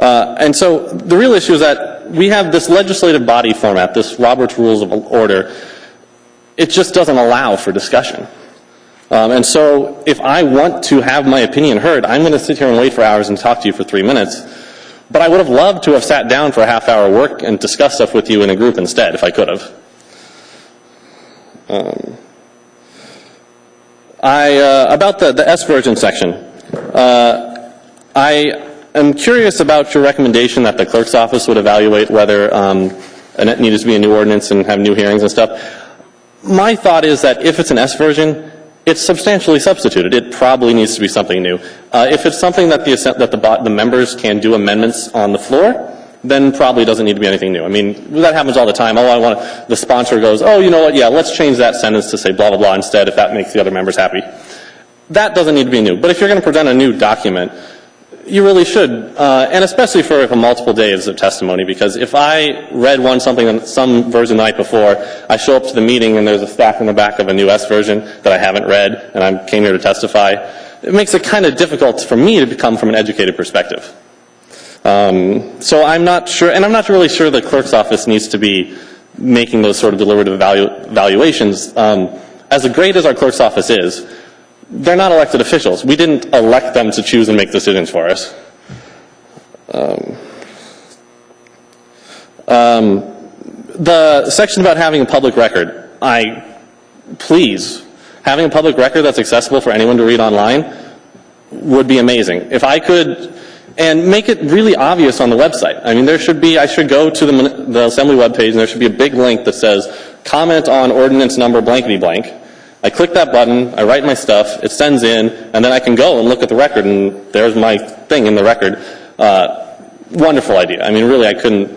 Speaker 8: And so the real issue is that we have this legislative body format, this Robert's Rules of Order. It just doesn't allow for discussion. And so if I want to have my opinion heard, I'm going to sit here and wait for hours and talk to you for 3 minutes. But I would have loved to have sat down for a half-hour work and discussed stuff with you in a group instead, if I could have. About the S version section, I am curious about your recommendation that the clerk's office would evaluate whether it needs to be a new ordinance and have new hearings and stuff. My thought is that if it's an S version, it's substantially substituted. It probably needs to be something new. If it's something that the members can do amendments on the floor, then probably doesn't need to be anything new. I mean, that happens all the time. The sponsor goes, oh, you know what, yeah, let's change that sentence to say blah, blah, blah instead if that makes the other members happy. That doesn't need to be new. But if you're going to present a new document, You really should, and especially for multiple days of testimony, because if I read some version the night before, I show up to the meeting and there's a stack in the back of a new S version that I haven't read, and I came here to testify, it makes it kind of difficult for me to come from an educated perspective. So I'm not sure, and I'm not really sure the clerk's office needs to be making those sort of deliberative valuations. As great as our clerk's office is, they're not elected officials. We didn't elect them to choose and make decisions for us. The section about having a public record, please, having a public record that's accessible for anyone to read online would be amazing. If I could, and make it really obvious on the website. I mean, I should go to the Assembly webpage and there should be a big link that says, comment on ordinance number blankety blank. I click that button, I write my stuff, it sends in, and then I can go and look at the record, and there's my thing in the record. Wonderful idea. I mean, really, I couldn't.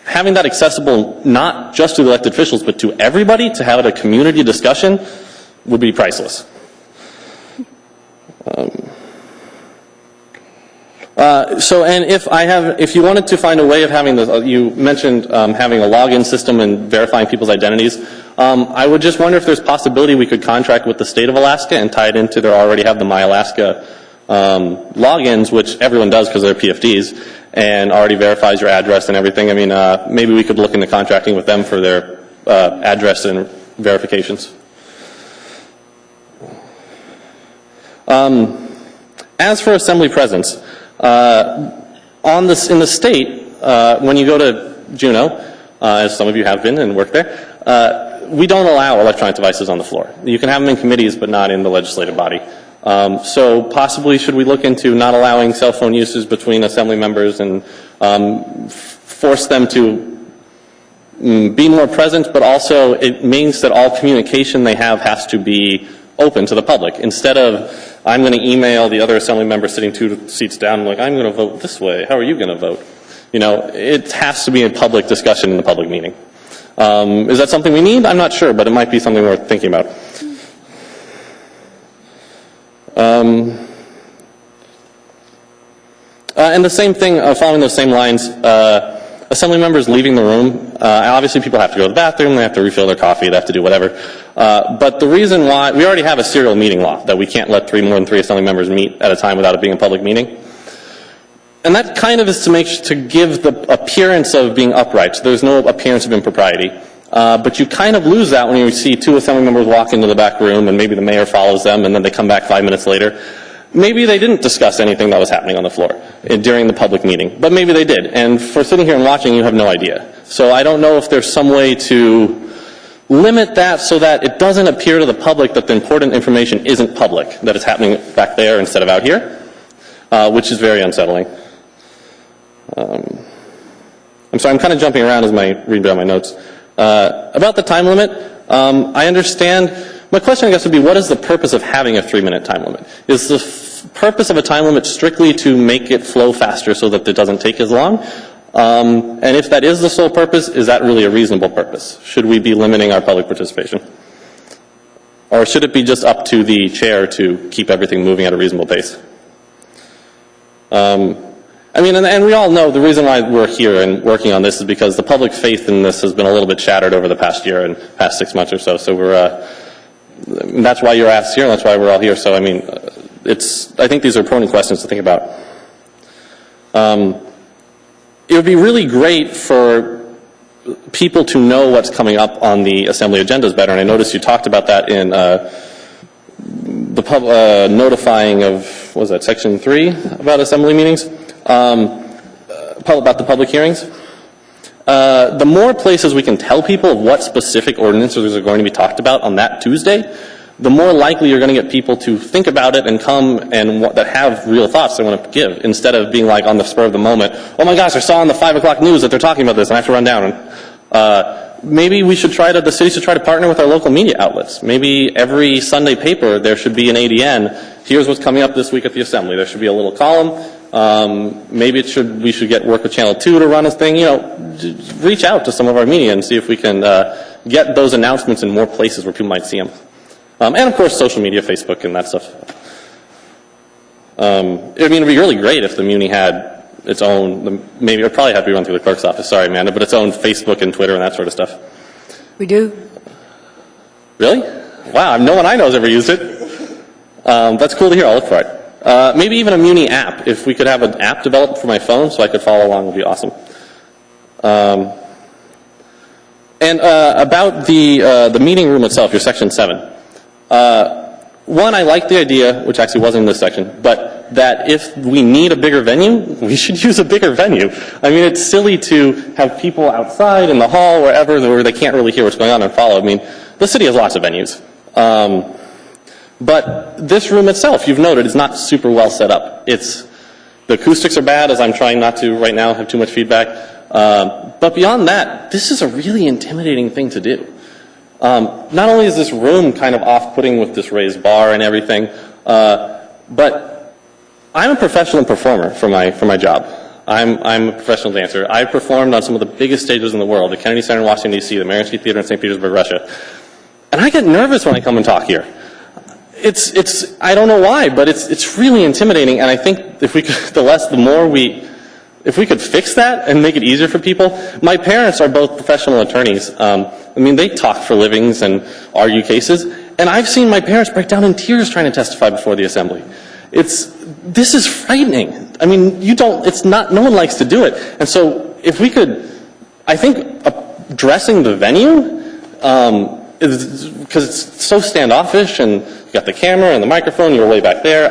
Speaker 8: Having that accessible not just to the elected officials, but to everybody, to have it a community discussion, would be priceless. And if you wanted to find a way of having you mentioned having a login system and verifying people's identities. I would just wonder if there's possibility we could contract with the state of Alaska and tie it into they already have the My Alaska logins, which everyone does because they're PFDs, and already verifies your address and everything. I mean, maybe we could look into contracting with them for their address and verifications. As for assembly presence, in the state, when you go to Juneau, as some of you have been and worked there, we don't allow electronic devices on the floor. You can have them in committees, but not in the legislative body. So possibly should we look into not allowing cell phone uses between assembly members and force them to be more present, but also it means that all communication they have has to be open to the public. Instead of, I'm going to email the other assembly member sitting 2 seats down, like, I'm going to vote this way. How are you going to vote? You know, it has to be a public discussion in the public meeting. Is that something we need? I'm not sure, but it might be something worth thinking about. And the same thing, following those same lines, assembly members leaving the room, obviously people have to go to the bathroom, they have to refill their coffee, they have to do whatever. But the reason why, we already have a serial meeting law that we can't let more than 3 assembly members meet at a time without it being a public meeting. And that kind of is to give the appearance of being upright. So there's no appearance of impropriety. But you kind of lose that when you see 2 assembly members walk into the back room and maybe the mayor follows them and then they come back 5 minutes later. Maybe they didn't discuss anything that was happening on the floor during the public meeting, but maybe they did. And for sitting here and watching, you have no idea. So I don't know if there's some way to limit that so that it doesn't appear to the public that the important information isn't public, that it's happening back there instead of out here, which is very unsettling. I'm sorry, I'm kind of jumping around as I read down my notes. About the time limit, I understand. My question, I guess, would be, what is the purpose of having a 3-minute time limit? Is the purpose of a time limit strictly to make it flow faster so that it doesn't take as long? And if that is the sole purpose, is that really a reasonable purpose? Should we be limiting our public participation? Or should it be just up to the chair to keep everything moving at a reasonable pace? I mean, and we all know the reason why we're here and working on this is because the public faith in this has been a little bit shattered over the past year and past 6 months or so. So that's why you're asked here, and that's why we're all here. So, I mean, I think these are important questions to think about. It would be really great for people to know what's coming up on the assembly agendas better, and I noticed you talked about that in the notifying of, what was that, Section 3 about assembly meetings, about the public hearings. The more places we can tell people what specific ordinances are going to be talked about on that Tuesday, the more likely you're going to get people to think about it and come and that have real thoughts they want to give, instead of being like on the spur of the moment, oh my gosh, I saw on the 5 o'clock news that they're talking about this and I have to run down. Maybe the city should try to partner with our local media outlets. Maybe every Sunday paper there should be an ADN. Here's what's coming up this week at the assembly. There should be a little column. Maybe we should work with Channel 2 to run a thing. You know, reach out to some of our media and see if we can get those announcements in more places where people might see them. And of course, social media, Facebook, and that stuff. I mean, it'd be really great if the Muni had its own, maybe it would probably have to be run through the clerk's office, sorry Amanda, but its own Facebook and Twitter and that sort of stuff.
Speaker 1: We do.
Speaker 8: Really? Wow, no one I know has ever used it. That's cool to hear, I'll look for it. Maybe even a Muni app. If we could have an app developed for my phone so I could follow along would be awesome. And about the meeting room itself, your section 7. One, I like the idea, which actually wasn't in this section, but that if we need a bigger venue, we should use a bigger venue. I mean, it's silly to have people outside in the hall, wherever, where they can't really hear what's going on and follow. I mean, the city has lots of venues. But this room itself, you've noted, is not super well set up. The acoustics are bad, as I'm trying not to right now have too much feedback. But beyond that, this is a really intimidating thing to do. Not only is this room kind of off-putting with this raised bar and everything, but I'm a professional performer for my job. I'm a professional dancer. I've performed on some of the biggest stages in the world, the Kennedy Center in Washington, D.C., the Mariinsky Theater in St. Petersburg, Russia. And I get nervous when I come and talk here. I don't know why, but it's really intimidating, and I think if we could, if we could fix that and make it easier for people. My parents are both professional attorneys. I mean, they talk for livings and argue cases, and I've seen my parents break down in tears trying to testify before the assembly. This is frightening. I mean, no one likes to do it. And so if we could, I think addressing the venue, because it's so standoffish and you got the camera and the microphone, you're way back there.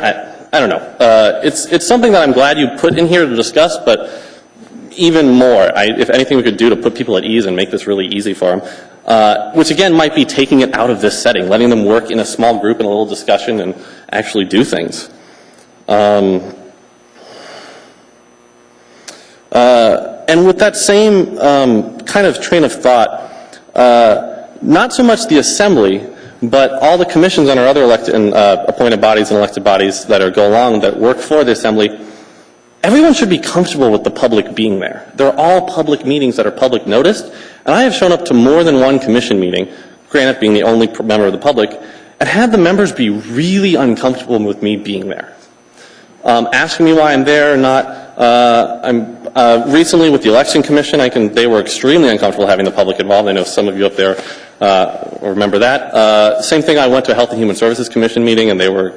Speaker 8: I don't know. It's something that I'm glad you put in here to discuss, but even more, if anything we could do to put people at ease and make this really easy for them, which again might be taking it out of this setting, letting them work in a small group in a little discussion and actually do things. And with that same kind of train of thought, not so much the assembly, but all the commissions and our other elected and appointed bodies and elected bodies that go along that work for the assembly, everyone should be comfortable with the public being there. They're all public meetings that are public noticed, and I have shown up to more than one commission meeting, granted being the only member of the public, and had the members be really uncomfortable with me being there. Asking me why I'm there or not. Recently with the election commission, they were extremely uncomfortable having the public involved. I know some of you up there remember that. Same thing, I went to a Health and Human Services Commission meeting, and they were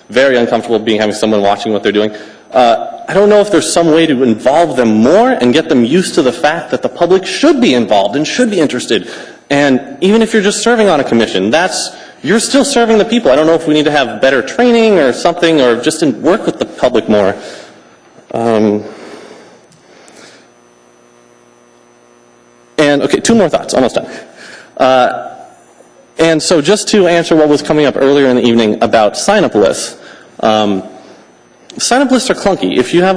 Speaker 8: very uncomfortable having someone watching what they're doing. I don't know if there's some way to involve them more and get them used to the fact that the public should be involved and should be interested. And even if you're just serving on a commission, you're still serving the people. I don't know if we need to have better training or something, or just work with the public more. And okay, 2 more thoughts, almost done. And so just to answer what was coming up earlier in the evening about sign-up lists. Sign-up lists are clunky. If you have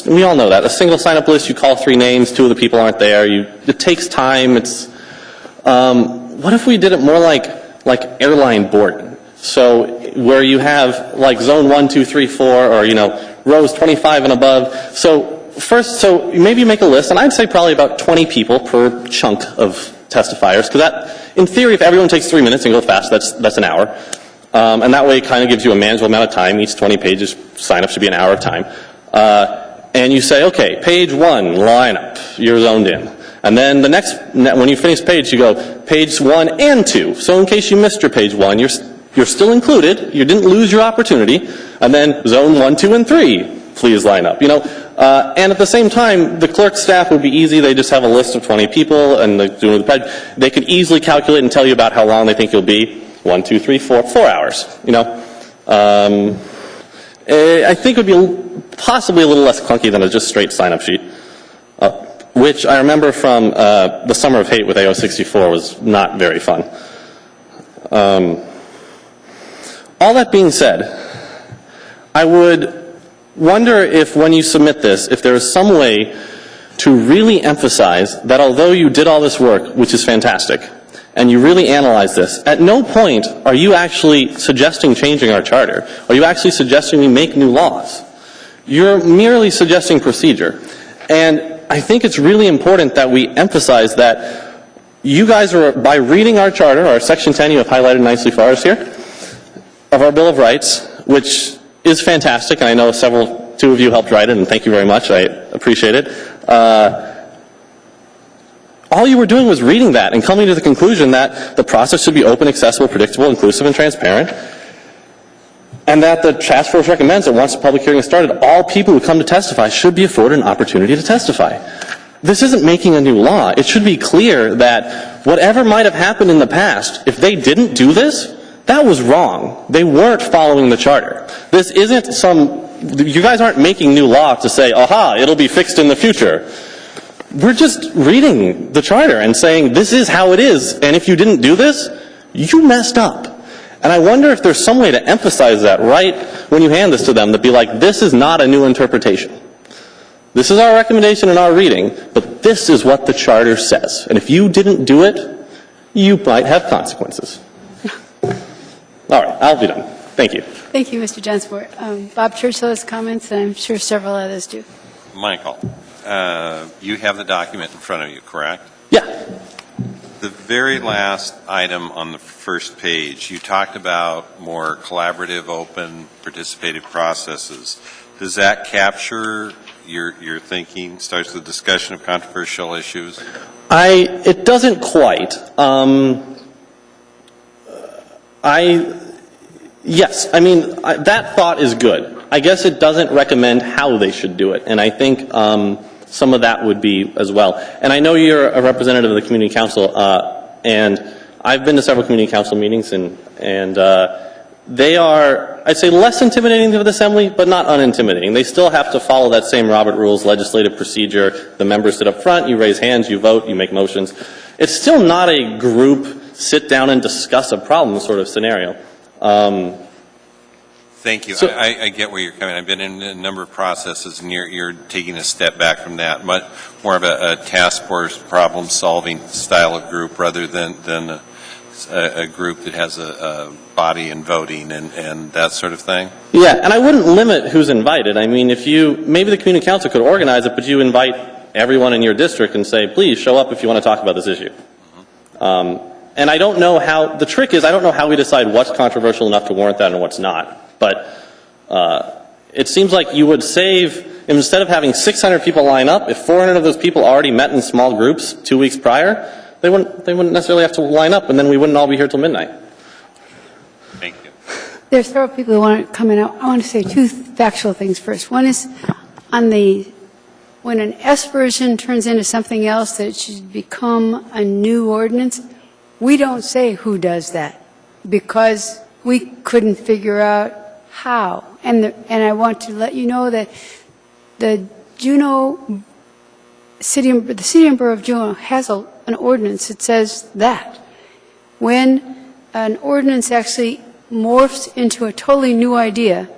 Speaker 8: we all know that, a single sign-up list, you call 3 names, 2 of the people aren't there, it takes time, what if we did it more like airline boarding? So where you have like zone 1, 2, 3, 4, or rows 25 and above. So maybe you make a list, and I'd say probably about 20 people per chunk of testifiers, because that, in theory, if everyone takes 3 minutes and go fast, that's an hour. And that way it kind of gives you a manageable amount of time. Each 20 pages sign up should be an hour of time. And you say, okay, page 1, lineup, you're zoned in. And then when you finish page, you go page 1 and 2. So in case you missed your page 1, you're still included. You didn't lose your opportunity. And then zone 1, 2, and 3, please line up. And at the same time, the clerk staff would be easy. They just have a list of 20 people, and they could easily calculate and tell you about how long they think you'll be. 1, 2, 3, 4 hours. I think it would be possibly a little less clunky than a just straight sign-up sheet, which I remember from the Summer of Hate with AO64 was not very fun. All that being said, I would wonder if when you submit this, if there is some way to really emphasize that although you did all this work, which is fantastic, and you really analyze this, at no point are you actually suggesting changing our charter. Are you actually suggesting we make new laws? You're merely suggesting procedure. And I think it's really important that we emphasize that you guys are, by reading our charter, our Section 10 you have highlighted nicely for us here, of our Bill of Rights, which is fantastic, and I know two of you helped write it, and thank you very much. I appreciate it. All you were doing was reading that and coming to the conclusion that the process should be open, accessible, predictable, inclusive, and transparent, and that the task force recommends that once the public hearing is started, all people who come to testify should be afforded an opportunity to testify. This isn't making a new law. It should be clear that whatever might have happened in the past, if they didn't do this, that was wrong. They weren't following the charter. This isn't you guys aren't making new law to say, aha, it'll be fixed in the future. We're just reading the charter and saying, this is how it is, and if you didn't do this, you messed up. And I wonder if there's some way to emphasize that right when you hand this to them, to be like, this is not a new interpretation. This is our recommendation in our reading, but this is what the charter says. And if you didn't do it, you might have consequences. All right, I'll be done. Thank you.
Speaker 1: Thank you, Mr. Jansport. Bob Churchill has comments, and I'm sure several others do.
Speaker 2: Michael, you have the document in front of you, correct?
Speaker 8: Yeah.
Speaker 2: The very last item on the first page, you talked about more collaborative, open, participative processes. Does that capture your thinking? Starts the discussion of controversial issues?
Speaker 8: It doesn't quite. Yes, I mean, that thought is good. I guess it doesn't recommend how they should do it, and I think some of that would be as well. And I know you're a representative of the community council, and I've been to several community council meetings, and they are, I'd say, less intimidating to the assembly, but not unintimidating. They still have to follow that same Robert Rules legislative procedure. The members sit up front, you raise hands, you vote, you make motions. It's still not a group sit down and discuss a problem sort of scenario.
Speaker 2: Thank you. I get where you're coming. I've been in a number of processes, and you're taking a step back from that, much more of a task force problem-solving style of group rather than a group that has a body and voting and that sort of thing.
Speaker 8: Yeah, and I wouldn't limit who's invited. I mean, maybe the community council could organize it, but you invite everyone in your district and say, please show up if you want to talk about this issue. And I don't know the trick is I don't know how we decide what's controversial enough to warrant that and what's not. But it seems like you would save, instead of having 600 people line up, if 400 of those people already met in small groups 2 weeks prior, they wouldn't necessarily have to line up, and then we wouldn't all be here till midnight.
Speaker 2: Thank you.
Speaker 1: There's several people who want to come in. I want to say two factual things first. One is when an S version turns into something else that it should become a new ordinance, we don't say who does that because we couldn't figure out how. And I want to let you know that the city and borough of Juneau has an ordinance that says that when an ordinance actually morphs into a totally new idea,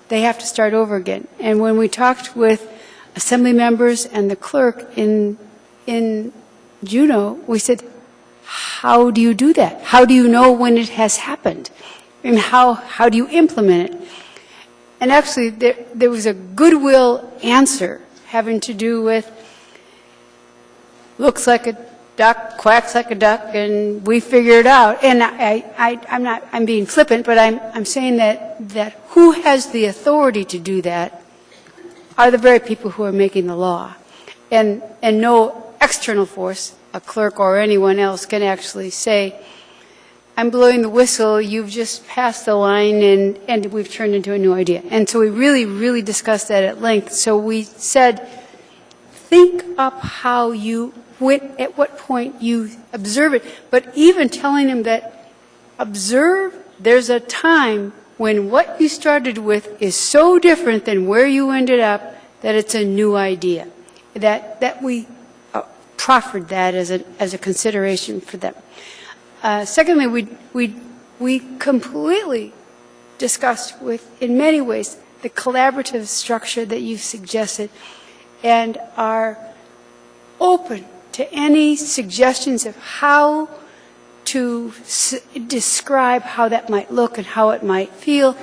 Speaker 1: they have to start over again. And when we talked with assembly members and the clerk in Juneau, we said, how do you do that? How do you know when it has happened? And how do you implement it? And actually, there was a goodwill answer having to do with looks like a duck, quacks like a duck, and we figure it out. And I'm being flippant, but I'm saying that who has the authority to do that are the very people who are making the law. And no external force, a clerk or anyone else, can actually say, I'm blowing the whistle, you've just passed the line, and we've turned into a new idea. And so we really, really discussed that at length. So we said, think up how at what point you observe it. But even telling them that observe, there's a time when what you started with is so different than where you ended up that it's a new idea. That we proffered that as a consideration for them. Secondly, we completely discussed in many ways the collaborative structure that you've suggested and are open to any suggestions of how to describe how that might look and how it might feel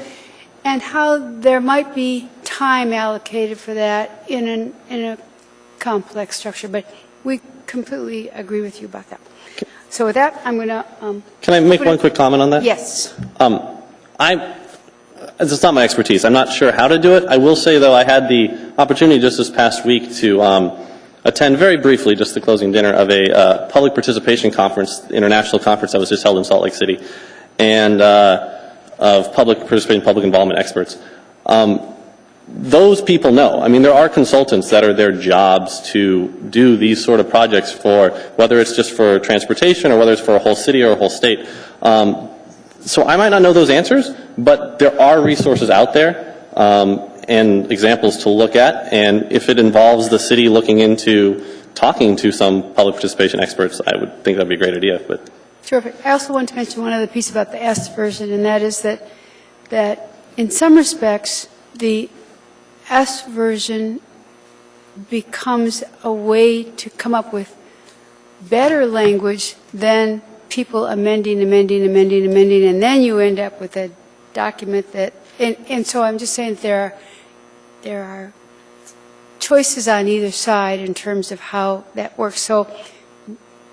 Speaker 1: and how there might be time allocated for that in a complex structure. But we completely agree with you about that. So with that, I'm going to...
Speaker 8: Can I make one quick comment on that?
Speaker 1: Yes.
Speaker 8: it's not my expertise. I'm not sure how to do it. I will say, though, I had the opportunity just this past week to attend very briefly, just the closing dinner of a public participation conference, international conference that was just held in Salt Lake City, and of public participation, public involvement experts. Those people know. I mean, there are consultants that are their jobs to do these sort of projects for, whether it's just for transportation or whether it's for a whole city or a whole state. So I might not know those answers, but there are resources out there and examples to look at. And if it involves the city looking into talking to some public participation experts, I would think that'd be a great idea. But
Speaker 1: terrific. I also want to mention one other piece about the S version, and that is that in some respects, the S version becomes a way to come up with better language than people amending, and then you end up with a document that, and so I'm just saying that there are choices on either side in terms of how that works. So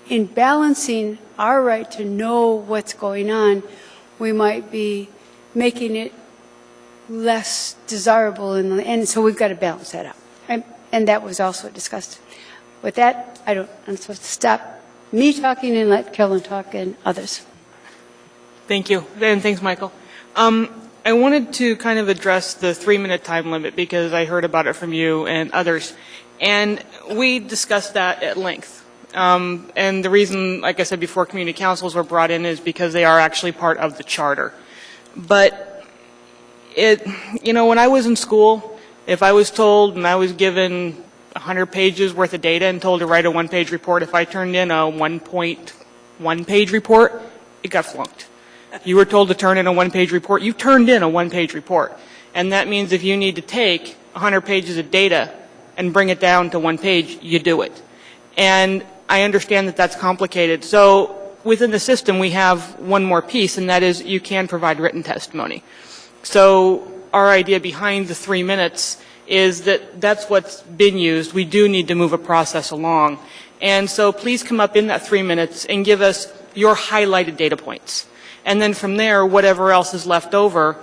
Speaker 1: in balancing our right to know what's going on, we might be making it less desirable, and so we've got to balance that out. And that was also discussed. With that, I'm supposed to stop me talking and let Carolyn talk and others.
Speaker 5: Thank you, and thanks, Michael. I wanted to kind of address the 3-minute time limit because I heard about it from you and others, and we discussed that at length. And the reason, like I said before, community councils were brought in is because they are actually part of the charter. But when I was in school, if I was told and I was given 100 pages worth of data and told to write a 1-page report, if I turned in a 1.1-page report, it got flunked. You were told to turn in a 1-page report, you turned in a 1-page report. And that means if you need to take 100 pages of data and bring it down to 1 page, you do it. And I understand that that's complicated. So within the system, we have one more piece, and that is you can provide written testimony. So our idea behind the 3 minutes is that that's what's been used. We do need to move a process along. And so please come up in that 3 minutes and give us your highlighted data points. And then from there, whatever else is left over,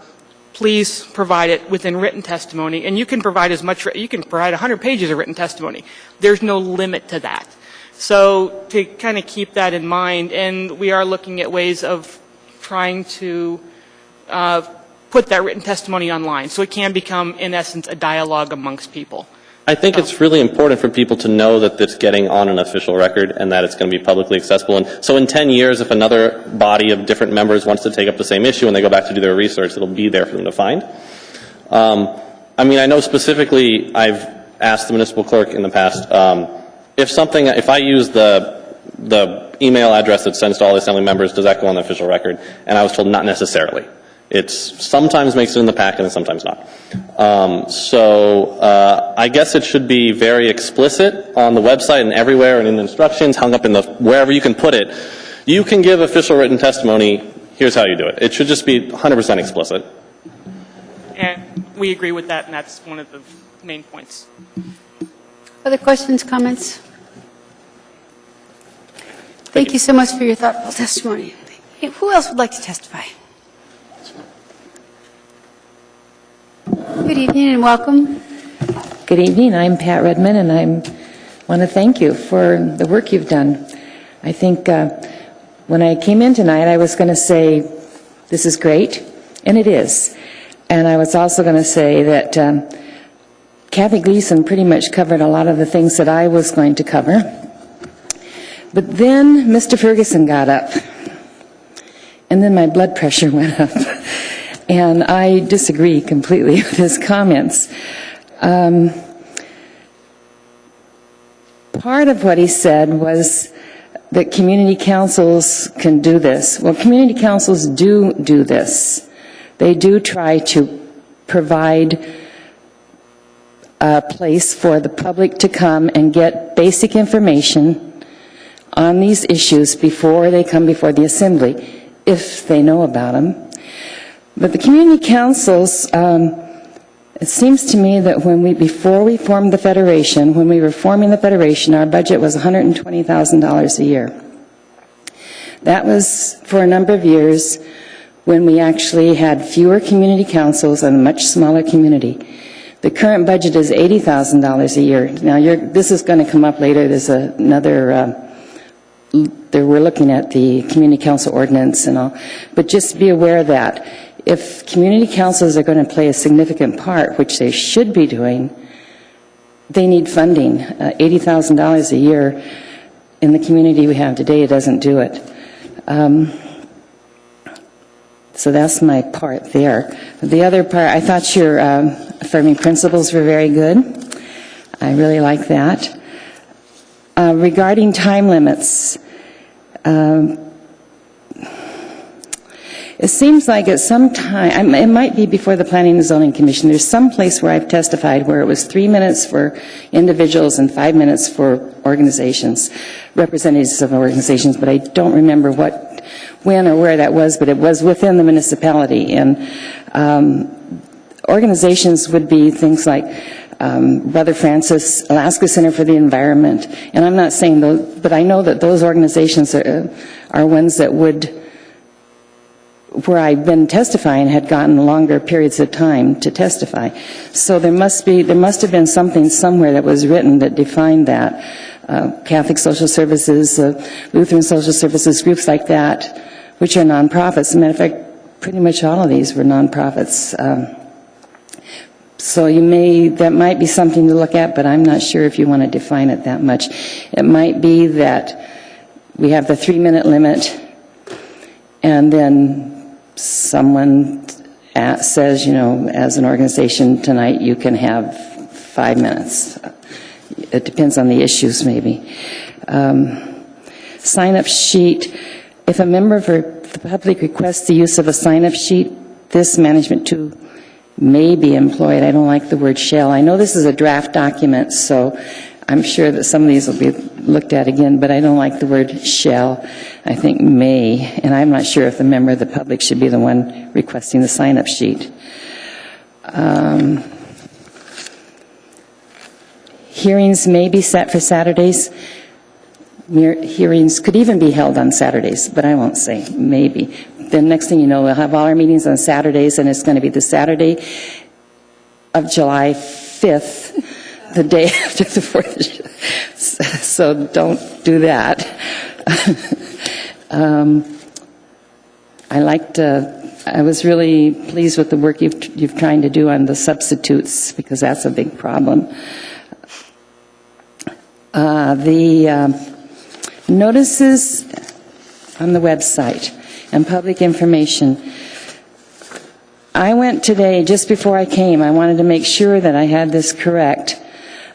Speaker 5: please provide it within written testimony. And you can provide you can provide 100 pages of written testimony. There's no limit to that. So to kind of keep that in mind, and we are looking at ways of trying to put that written testimony online so it can become, in essence, a dialogue amongst people.
Speaker 8: I think it's really important for people to know that it's getting on an official record and that it's going to be publicly accessible. And so in 10 years, if another body of different members wants to take up the same issue and they go back to do their research, it'll be there for them to find. I mean, I know specifically I've asked the municipal clerk in the past, if I use the email address that sends to all the assembly members, does that go on the official record? And I was told not necessarily. It sometimes makes it in the packet and sometimes not. I guess it should be very explicit on the website and everywhere and in the instructions, hung up in wherever you can put it. You can give official written testimony, here's how you do it. It should just be 100% explicit.
Speaker 5: And we agree with that, and that's one of the main points.
Speaker 1: Other questions, comments? Thank you so much for your thoughtful testimony. Who else would like to testify? Good evening and welcome.
Speaker 13: Good evening. I'm Pat Redmond, and I want to thank you for the work you've done. I think when I came in tonight, I was going to say, this is great, and it is. And I was also going to say that Kathy Gleason pretty much covered a lot of the things that I was going to cover. But then Mr. Ferguson got up, and then my blood pressure went up. And I disagree completely with his comments. Part of what he said was that community councils can do this. Well, community councils do this. They do try to provide a place for the public to come and get basic information on these issues before they come before the assembly, if they know about them. But the community councils, it seems to me that before we formed the Federation, when we were forming the Federation, our budget was $120,000 a year. That was for a number of years.
Speaker 7: when we actually had fewer community councils and a much smaller community. The current budget is $80,000 a year. Now, this is going to come up later. There's another, we're looking at the community council ordinance and all. But just be aware that if community councils are going to play a significant part, which they should be doing, they need funding. $80,000 a year in the community we have today doesn't do it. So that's my part there. The other part, I thought your affirming principles were very good. I really like that. Regarding time limits, it seems like at some time, it might be before the Planning and Zoning Commission, there's some place where I've testified where it was 3 minutes for individuals and 5 minutes for organizations, representatives of organizations, but I don't remember when or where that was, but it was within the municipality. And organizations would be things like Brother Francis, Alaska Center for the Environment, and I'm not saying those, but I know that those organizations are ones that would, where I've been testifying, had gotten longer periods of time to testify. So there must have been something somewhere that was written that defined that. Catholic Social Services, Lutheran Social Services, groups like that, which are nonprofits. As a matter of fact, pretty much all of these were nonprofits. So that might be something to look at, but I'm not sure if you want to define it that much. It might be that we have the 3-minute limit, and then someone says, as an organization tonight, you can have 5 minutes. It depends on the issues, maybe. Sign-up sheet. If a member of the public requests the use of a sign-up sheet, this management tool may be employed. I don't like the word shall. I know this is a draft document, so I'm sure that some of these will be looked at again, but I don't like the word shall. I think may, and I'm not sure if the member of the public should be the one requesting the sign-up sheet. Hearings may be set for Saturdays. Hearings could even be held on Saturdays, but I won't say maybe. The next thing you know, we'll have all our meetings on Saturdays, and it's going to be the Saturday of July 5th, the day after the 4th. So don't do that. I was really pleased with the work you've trying to do on the substitutes, because that's a big problem. The notices on the website and public information. I went today, just before I came, I wanted to make sure that I had this correct.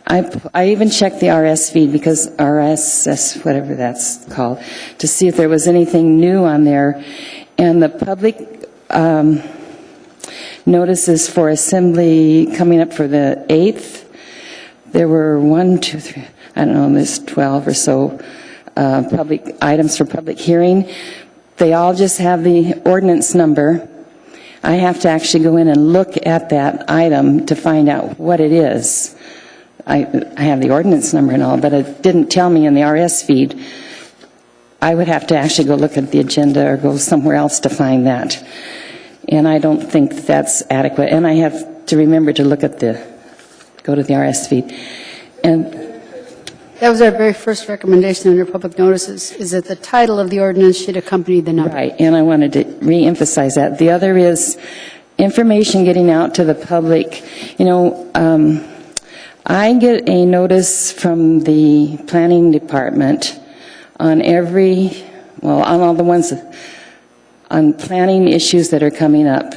Speaker 7: I even checked the RS feed, because RSS, whatever that's called, to see if there was anything new on there. And the public notices for assembly coming up for the 8th, there were 1, 2, 3, I don't know, there's 12 or so public items for public hearing. They all just have the ordinance number. I have to actually go in and look at that item to find out what it is. I have the ordinance number and all, but it didn't tell me in the RS feed. I would have to actually go look at the agenda or go somewhere else to find that. And I don't think that's adequate. And I have to remember to go to the RS feed. And
Speaker 1: that was our very first recommendation under public notices, is that the title of the ordinance should accompany the number.
Speaker 7: Right, and I wanted to re-emphasize that. The other is information getting out to the public. I get a notice from the planning department on on all the ones, on planning issues that are coming up,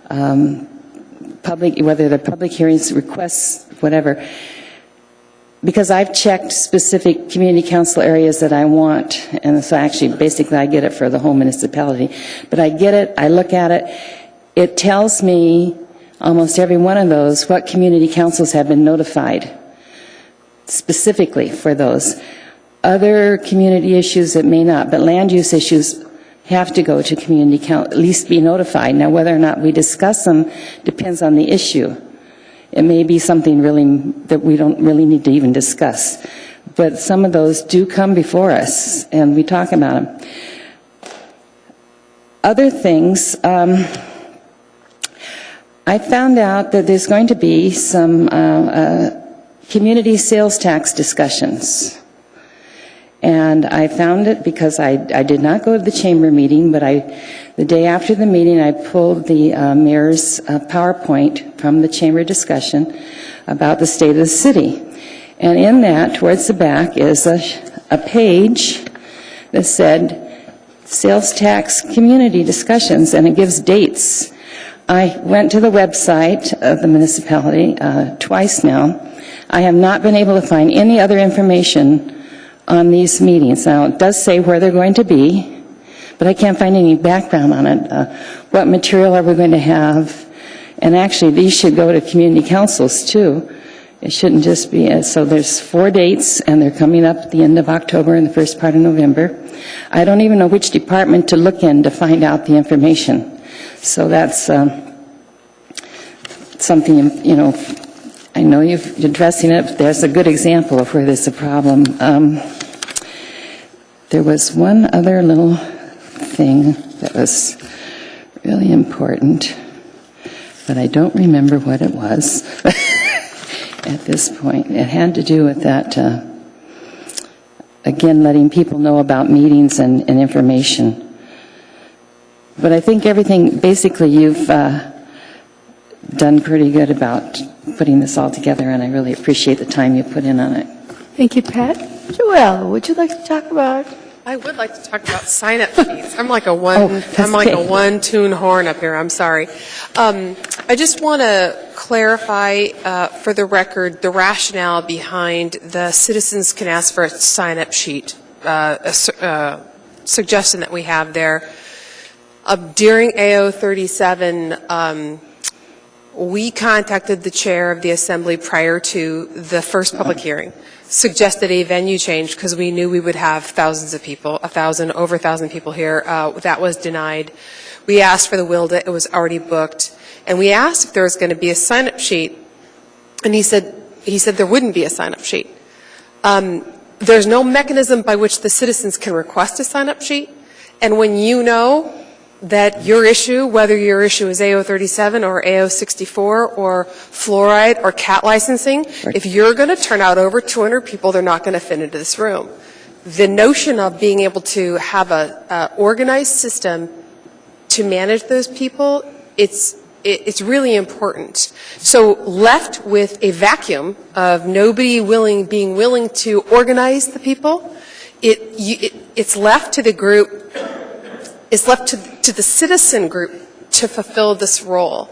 Speaker 7: whether they're public hearings, requests, whatever. Because I've checked specific community council areas that I want, and so actually, basically, I get it for the whole municipality. But I get it, I look at it, it tells me, almost every one of those, what community councils have been notified, specifically for those. Other community issues that may not, but land use issues have to go to community council, at least be notified. Now, whether or not we discuss them depends on the issue. It may be something really that we don't really need to even discuss. But some of those do come before us, and we talk about them. Other things, I found out that there's going to be some community sales tax discussions. And I found it because I did not go to the chamber meeting, but the day after the meeting, I pulled the mayor's PowerPoint from the chamber discussion about the state of the city. And in that, towards the back, is a page that said, sales tax community discussions, and it gives dates. I went to the website of the municipality twice now. I have not been able to find any other information on these meetings. Now, it does say where they're going to be, but I can't find any background on it. What material are we going to have? And actually, these should go to community councils, too. It shouldn't just be, so there's 4 dates, and they're coming up at the end of October and the first part of November. I don't even know which department to look in to find out the information. So that's something, you know, I know you're addressing it, but there's a good example of where there's a problem. There was one other little thing that was really important, but I don't remember what it was at this point. It had to do with that, again, letting people know about meetings and information. But I think everything, basically, you've done pretty good about putting this all together, and I really appreciate the time you put in on it.
Speaker 1: Thank you, Pat. Joelle, would you like to talk about?
Speaker 17: I would like to talk about sign-up sheets. I'm like a one-tune horn up here. I'm sorry. I just want to clarify for the record the rationale behind the citizens can ask for a sign-up sheet suggestion that we have there. During AO 37, we contacted the chair of the assembly prior to the first public hearing, suggested a venue change because we knew we would have thousands of people, over 1,000 people here. That was denied. We asked for the WILDA, it was already booked, and we asked if there was going to be a sign-up sheet, and he said there wouldn't be a sign-up sheet. There's no mechanism by which the citizens can request a sign-up sheet, and when you know that your issue, whether your issue is AO 37 or AO 64 or fluoride or cat licensing, if you're going to turn out over 200 people, they're not going to fit into this room. The notion of being able to have a organized system to manage those people, it's really important. So left with a vacuum of nobody being willing to organize the people, it's left to the group. It's left to the citizen group to fulfill this role.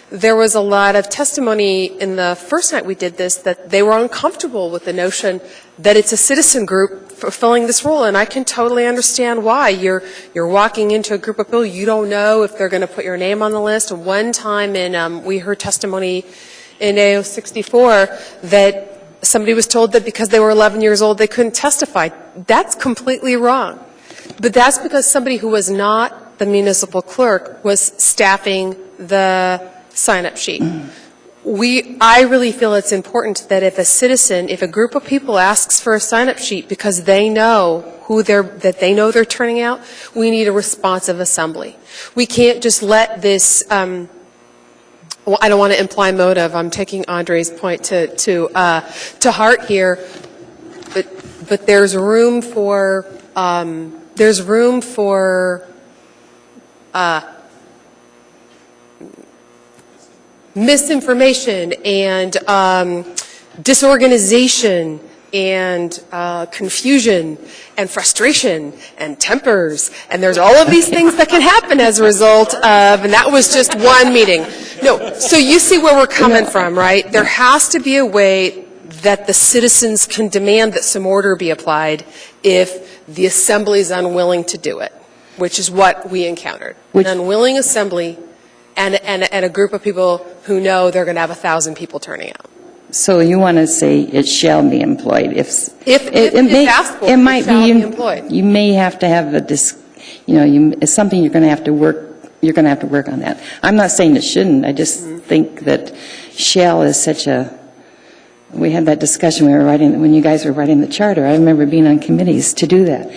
Speaker 17: There was a lot of testimony in the first night we did this that they were uncomfortable with the notion that it's a citizen group fulfilling this role, and I can totally understand why. You're walking into a group of people, you don't know if they're going to put your name on the list. One time we heard testimony in AO 64 that somebody was told that because they were 11 years old they couldn't testify. That's completely wrong. But that's because somebody who was not the municipal clerk was staffing the sign-up sheet. I really feel it's important that if a group of people asks for a sign-up sheet because they know they're turning out, we need a responsive assembly. We can't just let this, I don't want to imply motive. I'm taking Andre's point to heart here, but there's room for misinformation and disorganization and confusion and frustration and tempers, and there's all of these things that can happen as a result of, and that was just one meeting. No, so you see where we're coming from, right? There has to be a way that the citizens can demand that some order be applied if the assembly is unwilling to do it, which is what we encountered. An unwilling assembly and a group of people who know they're going to have 1,000 people turning out.
Speaker 7: So you want to say it shall be employed. If
Speaker 17: asked for,
Speaker 7: it might
Speaker 17: it shall
Speaker 7: be
Speaker 17: employed.
Speaker 7: You may have to have it's something you're going to have to work. You're going to have to work on that. I'm not saying it shouldn't. I just think that shall is such a we had that discussion, when you guys were writing the charter, I remember being on committees to do that.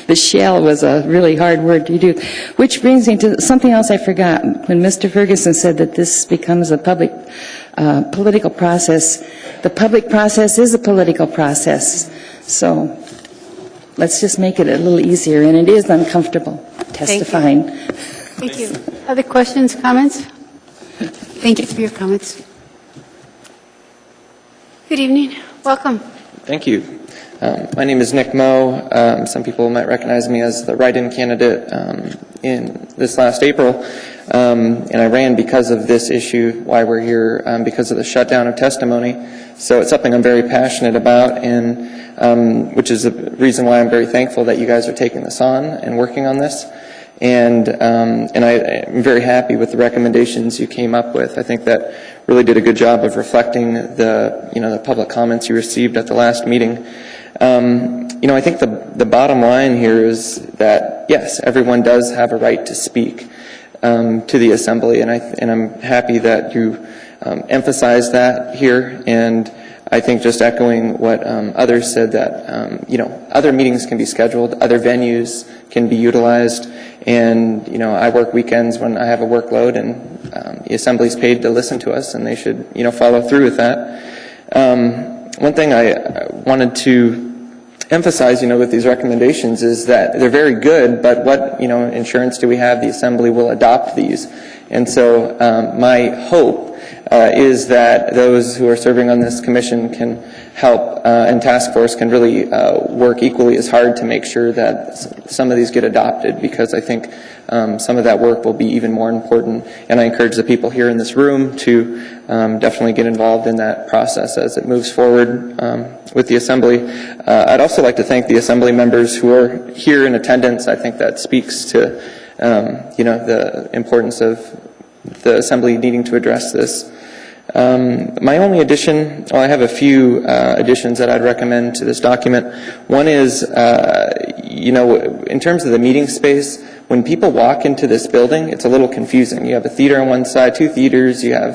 Speaker 7: The shall was a really hard word to do. Which brings me to something else I forgot. When Mr. Ferguson said that this becomes a public, political process, the public process is a political process. So let's just make it a little easier, and it is uncomfortable testifying.
Speaker 1: Thank you. Other questions, comments? Thank you for your comments. Good evening. Welcome.
Speaker 9: Thank you. My name is Nick Moe. Some people might recognize me as the write-in candidate in this last April. And I ran because of this issue, why we're here, because of the shutdown of testimony. So it's something I'm very passionate about, and which is the reason why I'm very thankful that you guys are taking this on and working on this. And I'm very happy with the recommendations you came up with. I think that really did a good job of reflecting the public comments you received at the last meeting. I think the bottom line here is that yes, everyone does have a right to speak to the assembly, and I'm happy that you emphasize that here. And I think just echoing what others said, that other meetings can be scheduled, other venues can be utilized, and I work weekends when I have a workload, and the assembly's paid to listen to us, and they should follow through with that. One thing I wanted to emphasize, with these recommendations is that they're very good, but what insurance do we have the assembly will adopt these? And so my hope is that those who are serving on this commission can help, and task force can really work equally as hard to make sure that some of these get adopted, because I think some of that work will be even more important. And I encourage the people here in this room to definitely get involved in that process as it moves forward with the assembly. I'd also like to thank the assembly members who are here in attendance. I think that speaks to the importance of the assembly needing to address this. My only addition, I have a few additions that I'd recommend to this document. One is, in terms of the meeting space, when people walk into this building, it's a little confusing. You have a theater on one side, two theaters, you have,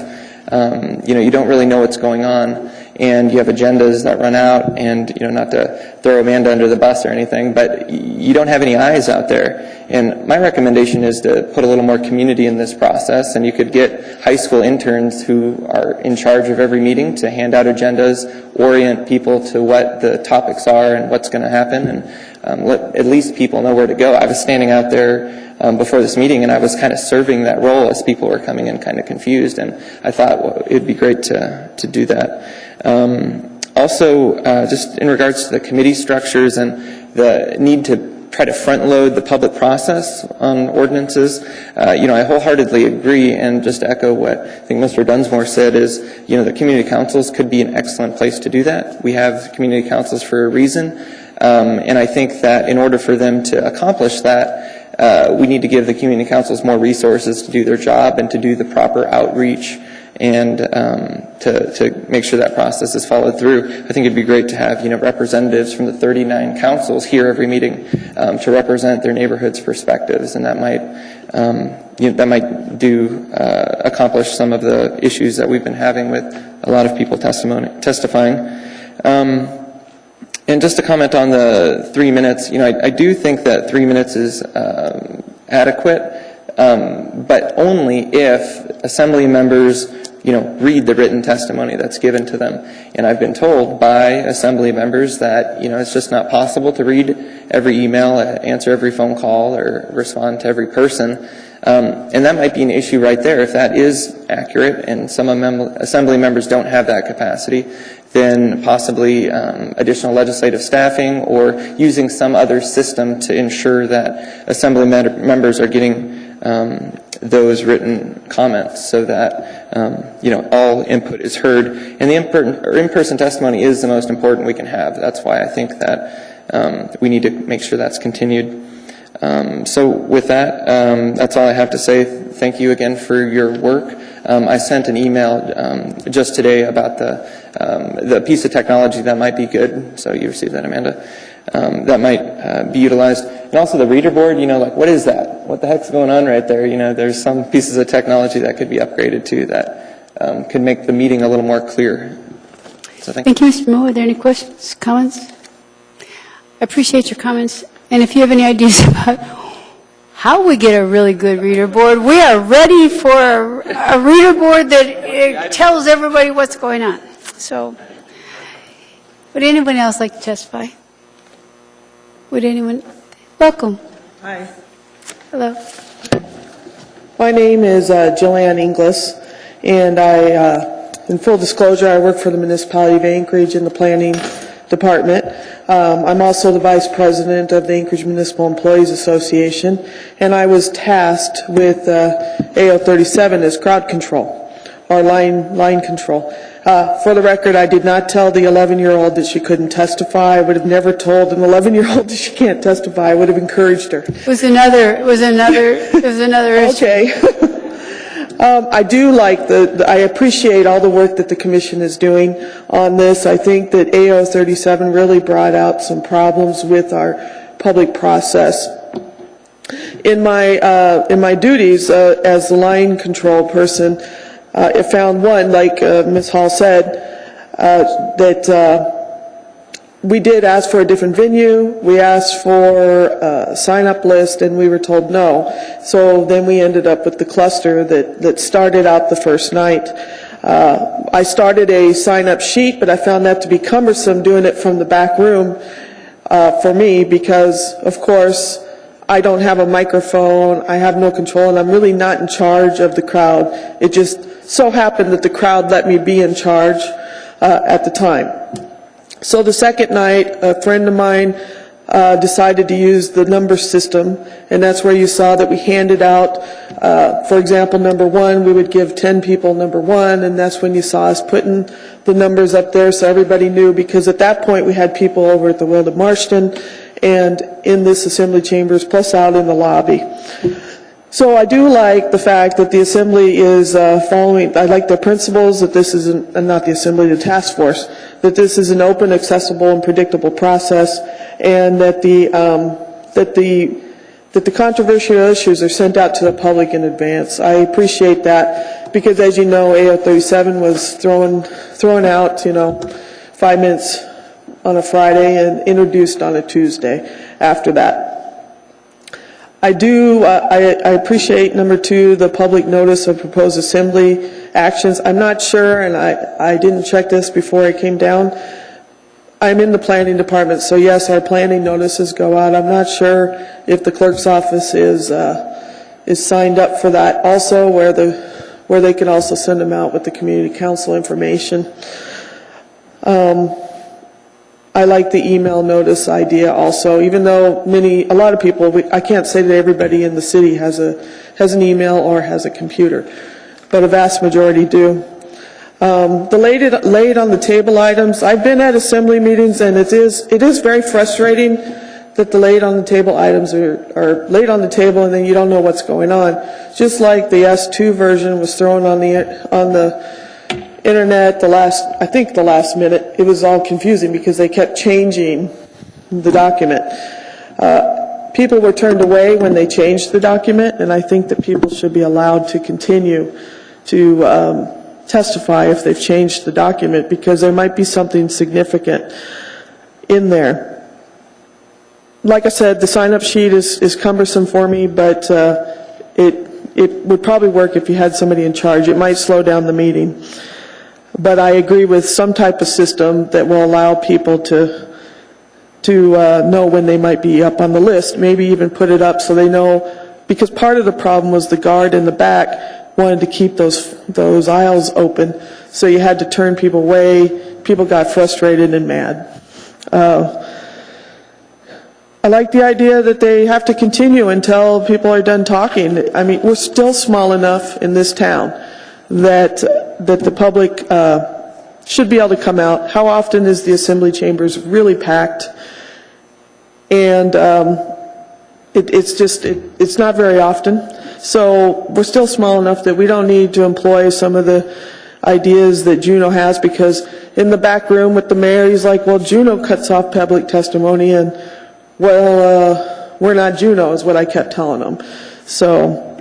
Speaker 9: you don't really know what's going on, and you have agendas that run out, and, not to throw Amanda under the bus or anything, but you don't have any eyes out there. And my recommendation is to put a little more community in this process, and you could get high school interns who are in charge of every meeting to hand out agendas, orient people to what the topics are and what's going to happen, and let at least people know where to go. I was standing out there before this meeting, and I was kind of serving that role as people were coming in kind of confused, and I thought it'd be great to do that. Also, just in regards to the committee structures and the need to try to front load the public process on ordinances, I wholeheartedly agree, and just to echo what I think Mr. Dunsmore said is, the community councils could be an excellent place to do that. We have community councils for a reason, and I think that in order for them to accomplish that, we need to give the community councils more resources to do their job and to do the proper outreach, and to make sure that process is followed through. I think it'd be great to have representatives from the 39 councils here every meeting to represent their neighborhood's perspectives, and that might accomplish some of the issues that we've been having with a lot of people testifying. And just to comment on the 3 minutes, I do think that 3 minutes is adequate, but only if assembly members read the written testimony that's given to them. And I've been told by assembly members that, it's just not possible to read every email, answer every phone call, or respond to every person. And that might be an issue right there. If that is accurate and some assembly members don't have that capacity, then possibly additional legislative staffing or using some other system to ensure that assembly members are getting those written comments, so that all input is heard. And the in-person testimony is the most important we can have. That's why I think that we need to make sure that's continued. So with that, that's all I have to say. Thank you again for your work. I sent an email just today about the piece of technology that might be good. So you received that, Amanda. That might be utilized. And also the reader board, what is that? What the heck's going on right there? There's some pieces of technology that could be upgraded too that could make the meeting a little more clear. So
Speaker 1: Thank you, Mr. Moe. Are there any questions, comments? I appreciate your comments. And if you have any ideas about how we get a really good reader board, we are ready for a reader board that tells everybody what's going on. So, would anyone else like to testify? Would anyone? Welcome.
Speaker 10: Hi.
Speaker 1: Hello.
Speaker 10: My name is Joanne Inglis, and in full disclosure, I work for the municipality of Anchorage in the planning department. I'm also the vice president of the Anchorage Municipal Employees Association, and I was tasked with AO37 as crowd control, or line control. For the record, I did not tell the 11-year-old that she couldn't testify. I would have never told an 11-year-old that she can't testify. I would have encouraged her.
Speaker 1: It was another issue.
Speaker 10: Okay. I do like I appreciate all the work that the commission is doing on this. I think that AO37 really brought out some problems with our public process. In my duties as the line control person, I found one, like Ms. Hall said, that we did ask for a different venue, we asked for a sign-up list, and we were told no. So then we ended up with the cluster that started out the first night. I started a sign-up sheet, but I found that to be cumbersome doing it from the back room for me because, of course, I don't have a microphone, I have no control, and I'm really not in charge of the crowd. It just so happened that the crowd let me be in charge at the time. So the second night, a friend of mine decided to use the number system, and that's where you saw that we handed out, for example, number 1, we would give 10 people number 1, and that's when you saw us putting the numbers up there so everybody knew, because at that point we had people over at the World of Marston and in this assembly chambers, plus out in the lobby. So I do like the fact that the assembly is following, I like the principles that this is, not the assembly, the task force, that this is an open, accessible, and predictable process, and that the controversial issues are sent out to the public in advance. I appreciate that because, as you know, AO37 was thrown out, 5 minutes on a Friday and introduced on a Tuesday after that. I appreciate, number 2, the public notice of proposed assembly actions. I'm not sure, and I didn't check this before I came down. I'm in the planning department, so yes, our planning notices go out. I'm not sure if the clerk's office is signed up for that also, where they can also send them out with the community council information. I like the email notice idea also, even though a lot of people, I can't say that everybody in the city has an email or has a computer, but a vast majority do. The laid on the table items, I've been at assembly meetings, and it is very frustrating that the laid on the table items are laid on the table and then you don't know what's going on. Just like the S2 version was thrown on the internet the last minute. It was all confusing because they kept changing the document. People were turned away when they changed the document, and I think that people should be allowed to continue to testify if they've changed the document, because there might be something significant in there. Like I said, the sign-up sheet is cumbersome for me, but it would probably work if you had somebody in charge. It might slow down the meeting. But I agree with some type of system that will allow people to know when they might be up on the list, maybe even put it up so they know, because part of the problem was the guard in the back wanted to keep those aisles open, so you had to turn people away. People got frustrated and mad. I like the idea that they have to continue until people are done talking. I mean, we're still small enough in this town that the public should be able to come out. How often is the assembly chambers really packed? And it's not very often. So we're still small enough that we don't need to employ some of the ideas that Juneau has, because in the back room with the mayor, he's like, well, Juneau cuts off public testimony, and well, we're not Juneau is what I kept telling them. So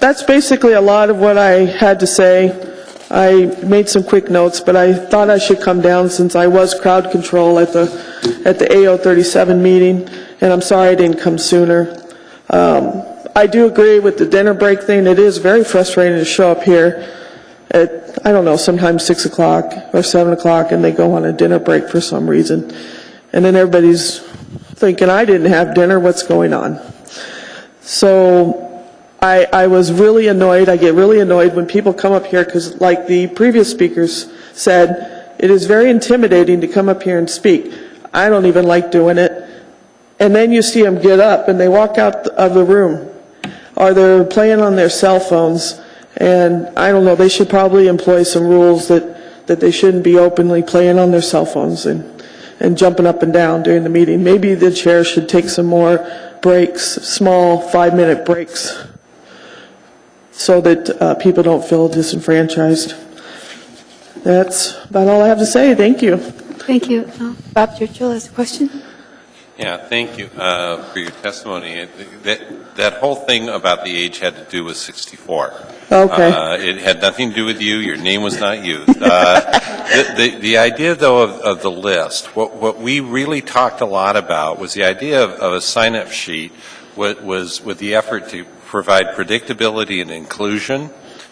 Speaker 10: That's basically a lot of what I had to say. I made some quick notes, but I thought I should come down since I was crowd control at the AO 37 meeting, and I'm sorry I didn't come sooner. I do agree with the dinner break thing. It is very frustrating to show up here at, I don't know, sometimes 6 o'clock or 7 o'clock, and they go on a dinner break for some reason. And then everybody's thinking, I didn't have dinner, what's going on? So I was really annoyed. I get really annoyed when people come up here because, like the previous speakers said, it is very intimidating to come up here and speak. I don't even like doing it. And then you see them get up and they walk out of the room, or they're playing on their cell phones. And I don't know, they should probably employ some rules that they shouldn't be openly playing on their cell phones and jumping up and down during the meeting. Maybe the chair should take some more breaks, small 5-minute breaks, so that people don't feel disenfranchised. That's about all I have to say. Thank you.
Speaker 1: Thank you. Bob Churchill has a question.
Speaker 2: Yeah, thank you for your testimony. That whole thing about the age had to do with 64.
Speaker 10: Okay.
Speaker 2: It had nothing to do with you. Your name was not used. The idea, though, of the list, what we really talked a lot about was the idea of a sign-up sheet was with the effort to provide predictability and inclusion,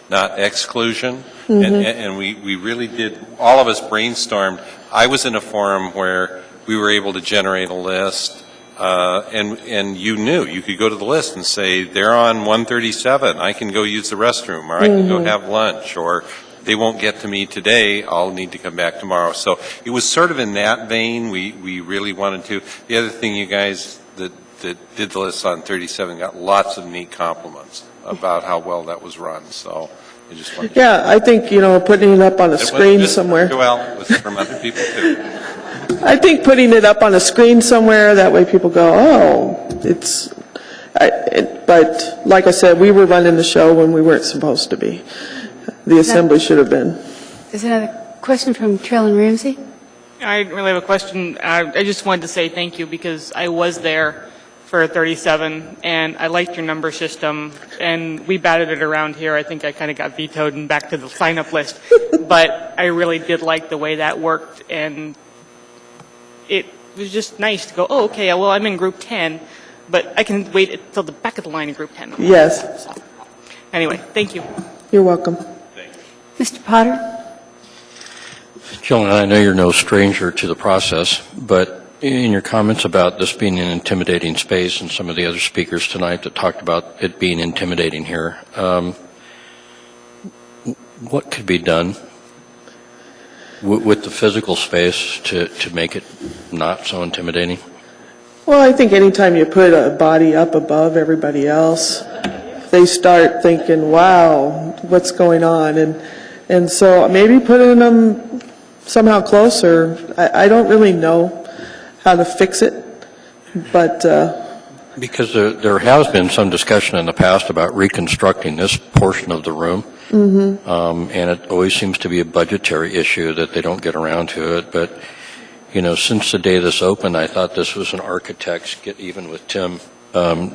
Speaker 2: not exclusion.
Speaker 10: Mm-hmm.
Speaker 2: And we really did, all of us brainstormed. I was in a forum where we were able to generate a list, and you knew. You could go to the list and say, they're on 137, I can go use the restroom, or I can go have lunch, or they won't get to me today, I'll need to come back tomorrow. So it was sort of in that vein we really wanted to. The other thing, you guys that did the list on 37 got lots of neat compliments about how well that was run, so I just wanted to...
Speaker 10: Yeah, I think, putting it up on a screen somewhere.
Speaker 2: Well, it was from other people, too.
Speaker 10: I think putting it up on a screen somewhere, that way people go, oh, it's... but like I said, we were running the show when we weren't supposed to be. The assembly should have been.
Speaker 1: There's another question from Carolyn Ramsey.
Speaker 5: I don't really have a question. I just wanted to say thank you because I was there for 37, and I liked your number system, and we batted it around here. I think I kind of got vetoed and back to the sign-up list, but I really did like the way that worked, and it was just nice to go, oh, okay, well, I'm in group 10, but I can wait until the back of the line in group 10.
Speaker 10: Yes.
Speaker 5: So, anyway, thank you.
Speaker 10: You're welcome.
Speaker 1: Mr. Potter?
Speaker 6: Children, I know you're no stranger to the process, but in your comments about this being an intimidating space and some of the other speakers tonight that talked about it being intimidating here, what could be done with the physical space to make it not so intimidating?
Speaker 10: Well, I think anytime you put a body up above everybody else, they start thinking, wow, what's going on? And so maybe putting them somehow closer. I don't really know how to fix it, but...
Speaker 6: Because there has been some discussion in the past about reconstructing this portion of the room, and it always seems to be a budgetary issue that they don't get around to it. But, since the day this opened, I thought this was an architect's get even with Tim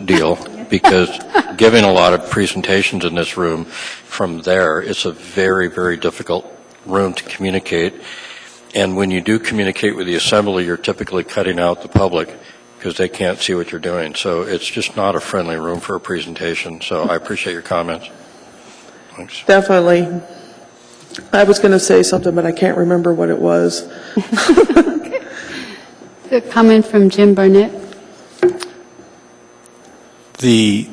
Speaker 6: deal, because giving a lot of presentations in this room from there, it's a very, very difficult room to communicate. And when you do communicate with the assembly, you're typically cutting out the public because they can't see what you're doing. So it's just not a friendly room for a presentation. So I appreciate your comments. Thanks.
Speaker 10: Definitely. I was going to say something, but I can't remember what it was.
Speaker 1: A comment from Jim Barnett.
Speaker 14: The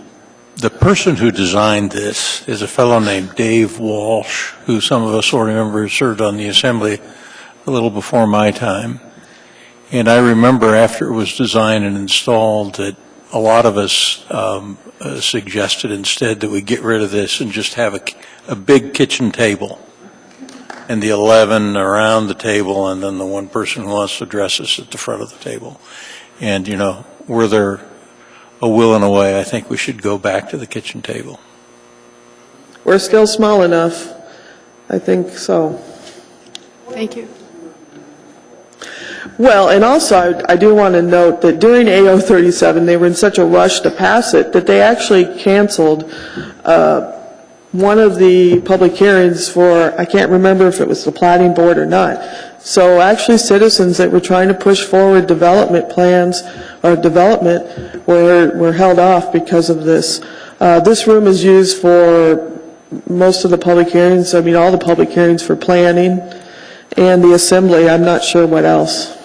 Speaker 14: person who designed this is a fellow named Dave Walsh, who some of us will remember served on the Assembly a little before my time. And I remember after it was designed and installed that a lot of us suggested instead that we get rid of this and just have a big kitchen table and the 11 around the table and then the one person who wants to address us at the front of the table. And, were there a will and a way, I think we should go back to the kitchen table.
Speaker 10: We're still small enough. I think so.
Speaker 1: Thank you.
Speaker 10: Well, and also, I do want to note that during AO 37, they were in such a rush to pass it that they actually canceled one of the public hearings for, I can't remember if it was the planning board or not. So actually, citizens that were trying to push forward development plans or development were held off because of this. This room is used for most of the public hearings, I mean, all the public hearings for planning and the assembly. I'm not sure what else.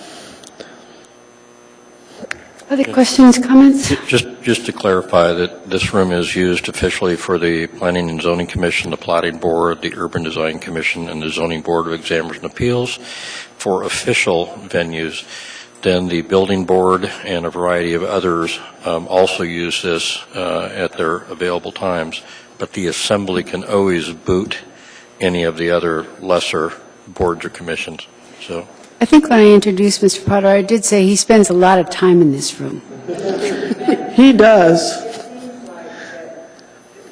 Speaker 1: Other questions, comments?
Speaker 6: Just to clarify that this room is used officially for the Planning and Zoning Commission, the Plating Board, the Urban Design Commission, and the Zoning Board of Examiners and Appeals for official venues. Then the Building Board and a variety of others also use this at their available times. But the Assembly can always boot any of the other lesser boards or commissions. So.
Speaker 1: I think when I introduced Mr. Potter, I did say he spends a lot of time in this room.
Speaker 10: He does.
Speaker 3: The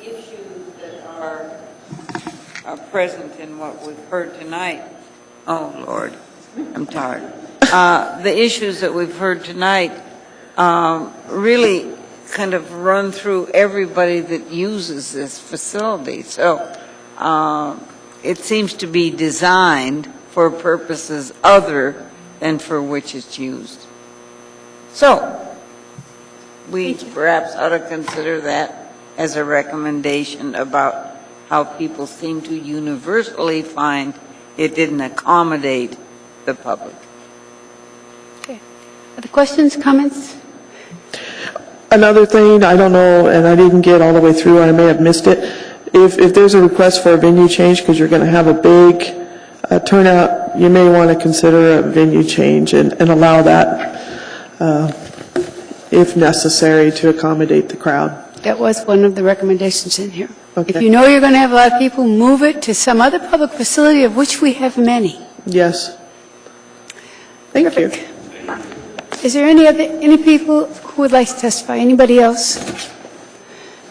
Speaker 3: issues that are present in what we've heard tonight, oh, Lord, I'm tired. The issues that we've heard tonight really kind of run through everybody that uses this facility. So it seems to be designed for purposes other than for which it's used. So we perhaps ought to consider that as a recommendation about how people seem to universally find it didn't accommodate the public.
Speaker 1: Okay. Other questions, comments?
Speaker 10: Another thing, I don't know, and I didn't get all the way through, and I may have missed it. If there's a request for a venue change, because you're going to have a big turnout, you may want to consider a venue change and allow that if necessary to accommodate the crowd.
Speaker 1: That was one of the recommendations in here.
Speaker 10: Okay.
Speaker 1: If you know you're going to have a lot of people, move it to some other public facility, of which we have many.
Speaker 10: Yes. Thank you.
Speaker 1: Is there any people who would like to testify? Anybody else?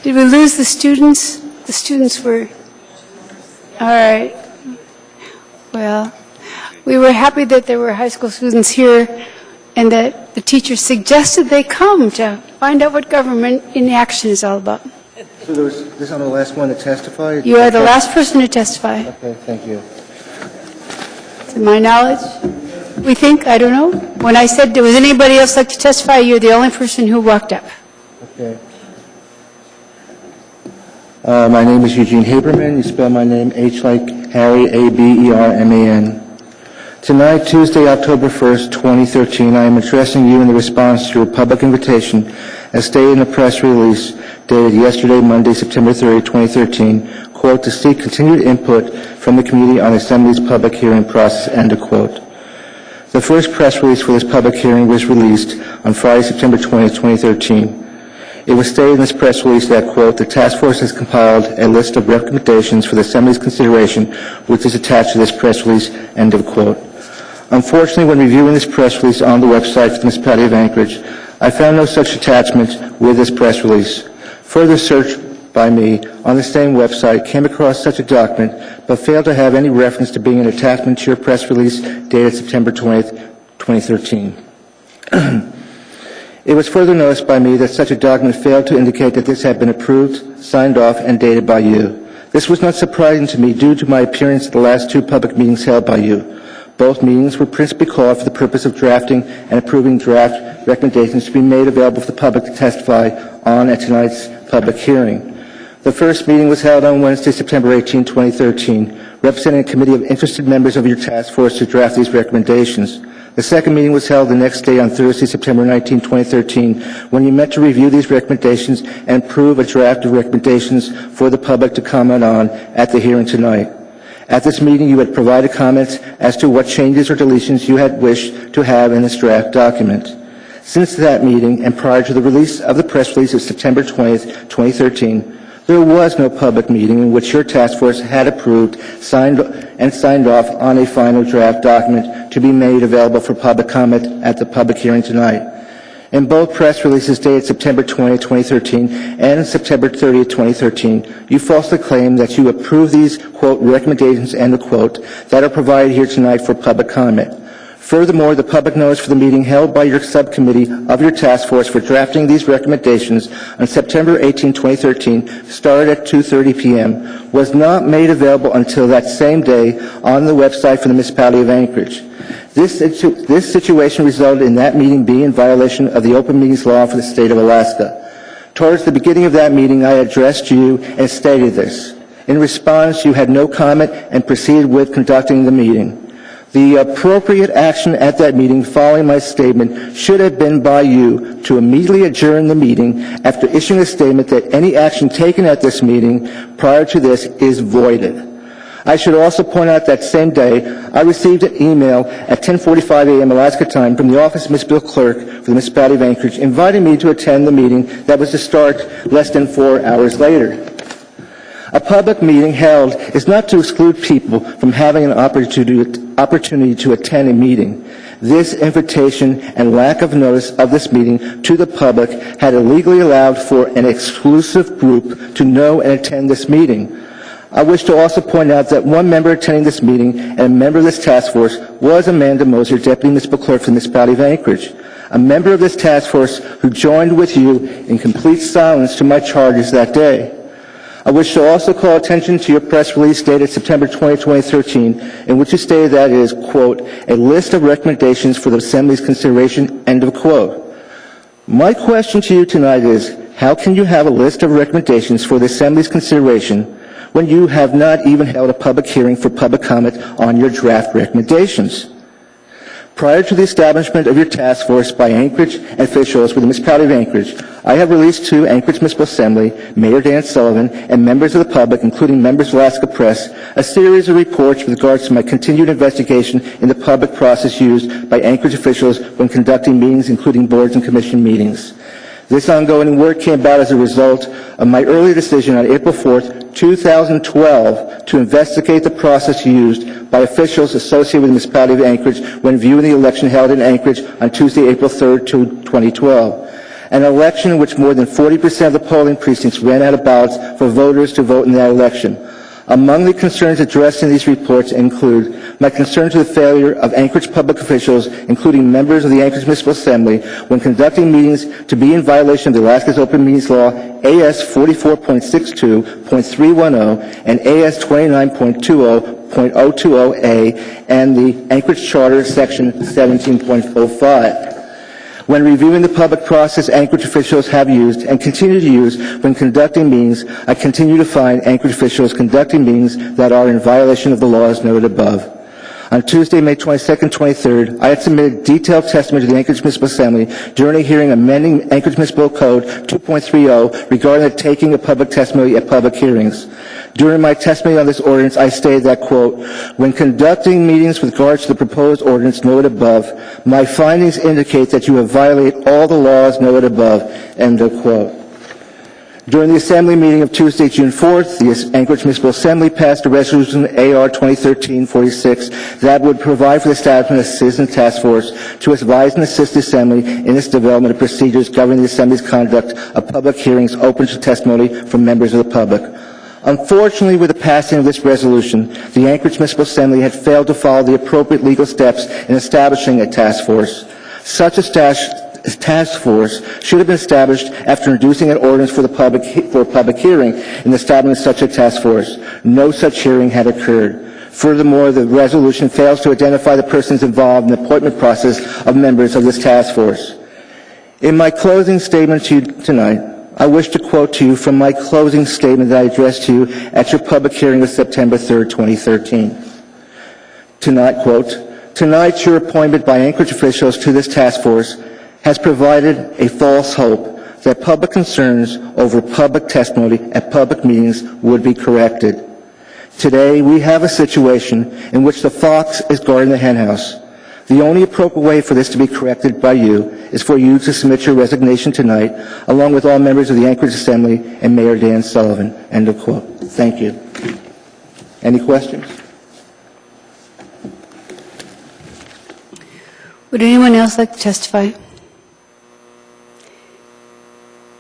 Speaker 1: Did we lose the students? The students were, all right. Well, we were happy that there were high school students here and that the teachers suggested they come to find out what government in action is all about.
Speaker 11: So this on the last one to testify?
Speaker 1: You are the last person to testify.
Speaker 11: Okay, thank you.
Speaker 1: To my knowledge, we think, I don't know. When I said, was anybody else like to testify, you're the only person who walked up.
Speaker 11: Okay. My name is Eugene Haberman. You spell my name H like Harry, A-B-E-R-M-A-N. Tonight, Tuesday, October 1st, 2013, I am addressing you in the response to a public invitation as stated in a press release dated yesterday, Monday, September 30, 2013, quote, to seek continued input from the community on the Assembly's public hearing process, end of quote. The first press release for this public hearing was released on Friday, September 20, 2013. It was stated in this press release that, quote, the task force has compiled a list of recommendations for the Assembly's consideration, which is attached to this press release, end of quote. Unfortunately, when reviewing this press release on the website for the municipality of Anchorage, I found no such attachment with this press release. Further search by me on the same website came across such a document, but failed to have any reference to being an attachment to your press release dated September 20th, 2013. It was further noticed by me that such a document failed to indicate that this had been approved, signed off, and dated by you. This was not surprising to me due to my appearance at the last two public meetings held by you. Both meetings were principally called for the purpose of drafting and approving draft recommendations to be made available for the public to testify on at tonight's public hearing. The first meeting was held on Wednesday, September 18, 2013, representing a committee of interested members of your task force to draft these recommendations. The second meeting was held the next day on Thursday, September 19, 2013, when you met to review these recommendations and approve a draft of recommendations for the public to comment on at the hearing tonight. At this meeting, you had provided comments as to what changes or deletions you had wished to have in this draft document. Since that meeting and prior to the release of the press release of September 20th, 2013, there was no public meeting in which your task force had approved, signed off on a final draft document to be made available for public comment at the public hearing tonight. In both press releases dated September 20, 2013 and September 30, 2013, you falsely claim that you approve these, quote, recommendations, end of quote, that are provided here tonight for public comment. Furthermore, the public notice for the meeting held by your subcommittee of your task force for drafting these recommendations on September 18, 2013, started at 2:30 p.m., was not made available until that same day on the website for the municipality of Anchorage. This situation resulted in that meeting being in violation of the open meetings law for the state of Alaska. Towards the beginning of that meeting, I addressed you and stated this. In response, you had no comment and proceeded with conducting the meeting. The appropriate action at that meeting following my statement should have been by you to immediately adjourn the meeting after issuing a statement that any action taken at this meeting prior to this is voided. I should also point out that same day, I received an email at 10:45 a.m. Alaska time from the Office of Municipal Clerk for the Municipality of Anchorage inviting me to attend the meeting that was to start less than 4 hours later. A public meeting held is not to exclude people from having an opportunity to attend a meeting. This invitation and lack of notice of this meeting to the public had illegally allowed for an exclusive group to know and attend this meeting. I wish to also point out that one member attending this meeting and a member of this task force was Amanda Moser, Deputy Municipal Clerk for the Municipality of Anchorage, a member of this task force who joined with you in complete silence to my charges that day. I wish to also call attention to your press release dated September 20, 2013, in which you stated that it is, quote, a list of recommendations for the Assembly's consideration, end of quote. My question to you tonight is, how can you have a list of recommendations for the Assembly's consideration when you have not even held a public hearing for public comment on your draft recommendations? Prior to the establishment of your task force by Anchorage officials with the Municipality of Anchorage, I have released to Anchorage Municipal Assembly, Mayor Dan Sullivan, and members of the public, including members of Alaska Press, a series of reports with regards to my continued investigation in the public process used by Anchorage officials when conducting meetings, including boards and commission meetings. This ongoing work came about as a result of my early decision on April 4th, 2012, to investigate the process used by officials associated with the Municipality of Anchorage when viewing the election held in Anchorage on Tuesday, April 3rd, 2012. An election in which more than 40% of the polling precincts ran out of ballots for voters to vote in that election. Among the concerns addressed in these reports include my concern to the failure of Anchorage public officials, including members of the Anchorage Municipal Assembly, when conducting meetings to be in violation of the Alaska's Open Meetings Law, AS 44.62.310 and AS 29.20.020A, and the Anchorage Charter, Section 17.05. When reviewing the public process Anchorage officials have used and continue to use when conducting meetings, I continue to find Anchorage officials conducting meetings that are in violation of the laws noted above. On Tuesday, May 22nd, 23rd, I had submitted detailed testimony to the Anchorage Municipal Assembly during a hearing amending Anchorage Municipal Code 2.30 regarding the taking of public testimony at public hearings. During my testimony on this ordinance, I stated that, quote, when conducting meetings with regards to the proposed ordinance noted above, my findings indicate that you have violated all the laws noted above, end of quote. During the Assembly meeting of Tuesday, June 4th, the Anchorage Municipal Assembly passed a resolution AR 2013-46 that would provide for the establishment of a citizen task force to advise and assist the Assembly in its development of procedures governing the Assembly's conduct of public hearings open to testimony from members of the public. Unfortunately, with the passing of this resolution, the Anchorage Municipal Assembly had failed to follow the appropriate legal steps in establishing a task force. Such a task force should have been established after introducing an ordinance for a public hearing in establishing such a task force. No such hearing had occurred. Furthermore, the resolution fails to identify the persons involved in the appointment process of members of this task force. In my closing statement to you tonight, I wish to quote to you from my closing statement that I addressed to you at your public hearing of September 3rd, 2013. Tonight, quote, tonight your appointment by Anchorage officials to this task force has provided a false hope that public concerns over public testimony at public meetings would be corrected. Today, we have a situation in which the fox is guarding the henhouse. The only appropriate way for this to be corrected by you is for you to submit your resignation tonight, along with all members of the Anchorage Assembly and Mayor Dan Sullivan. End of quote. Thank you. Any questions?
Speaker 1: Would anyone else like to testify?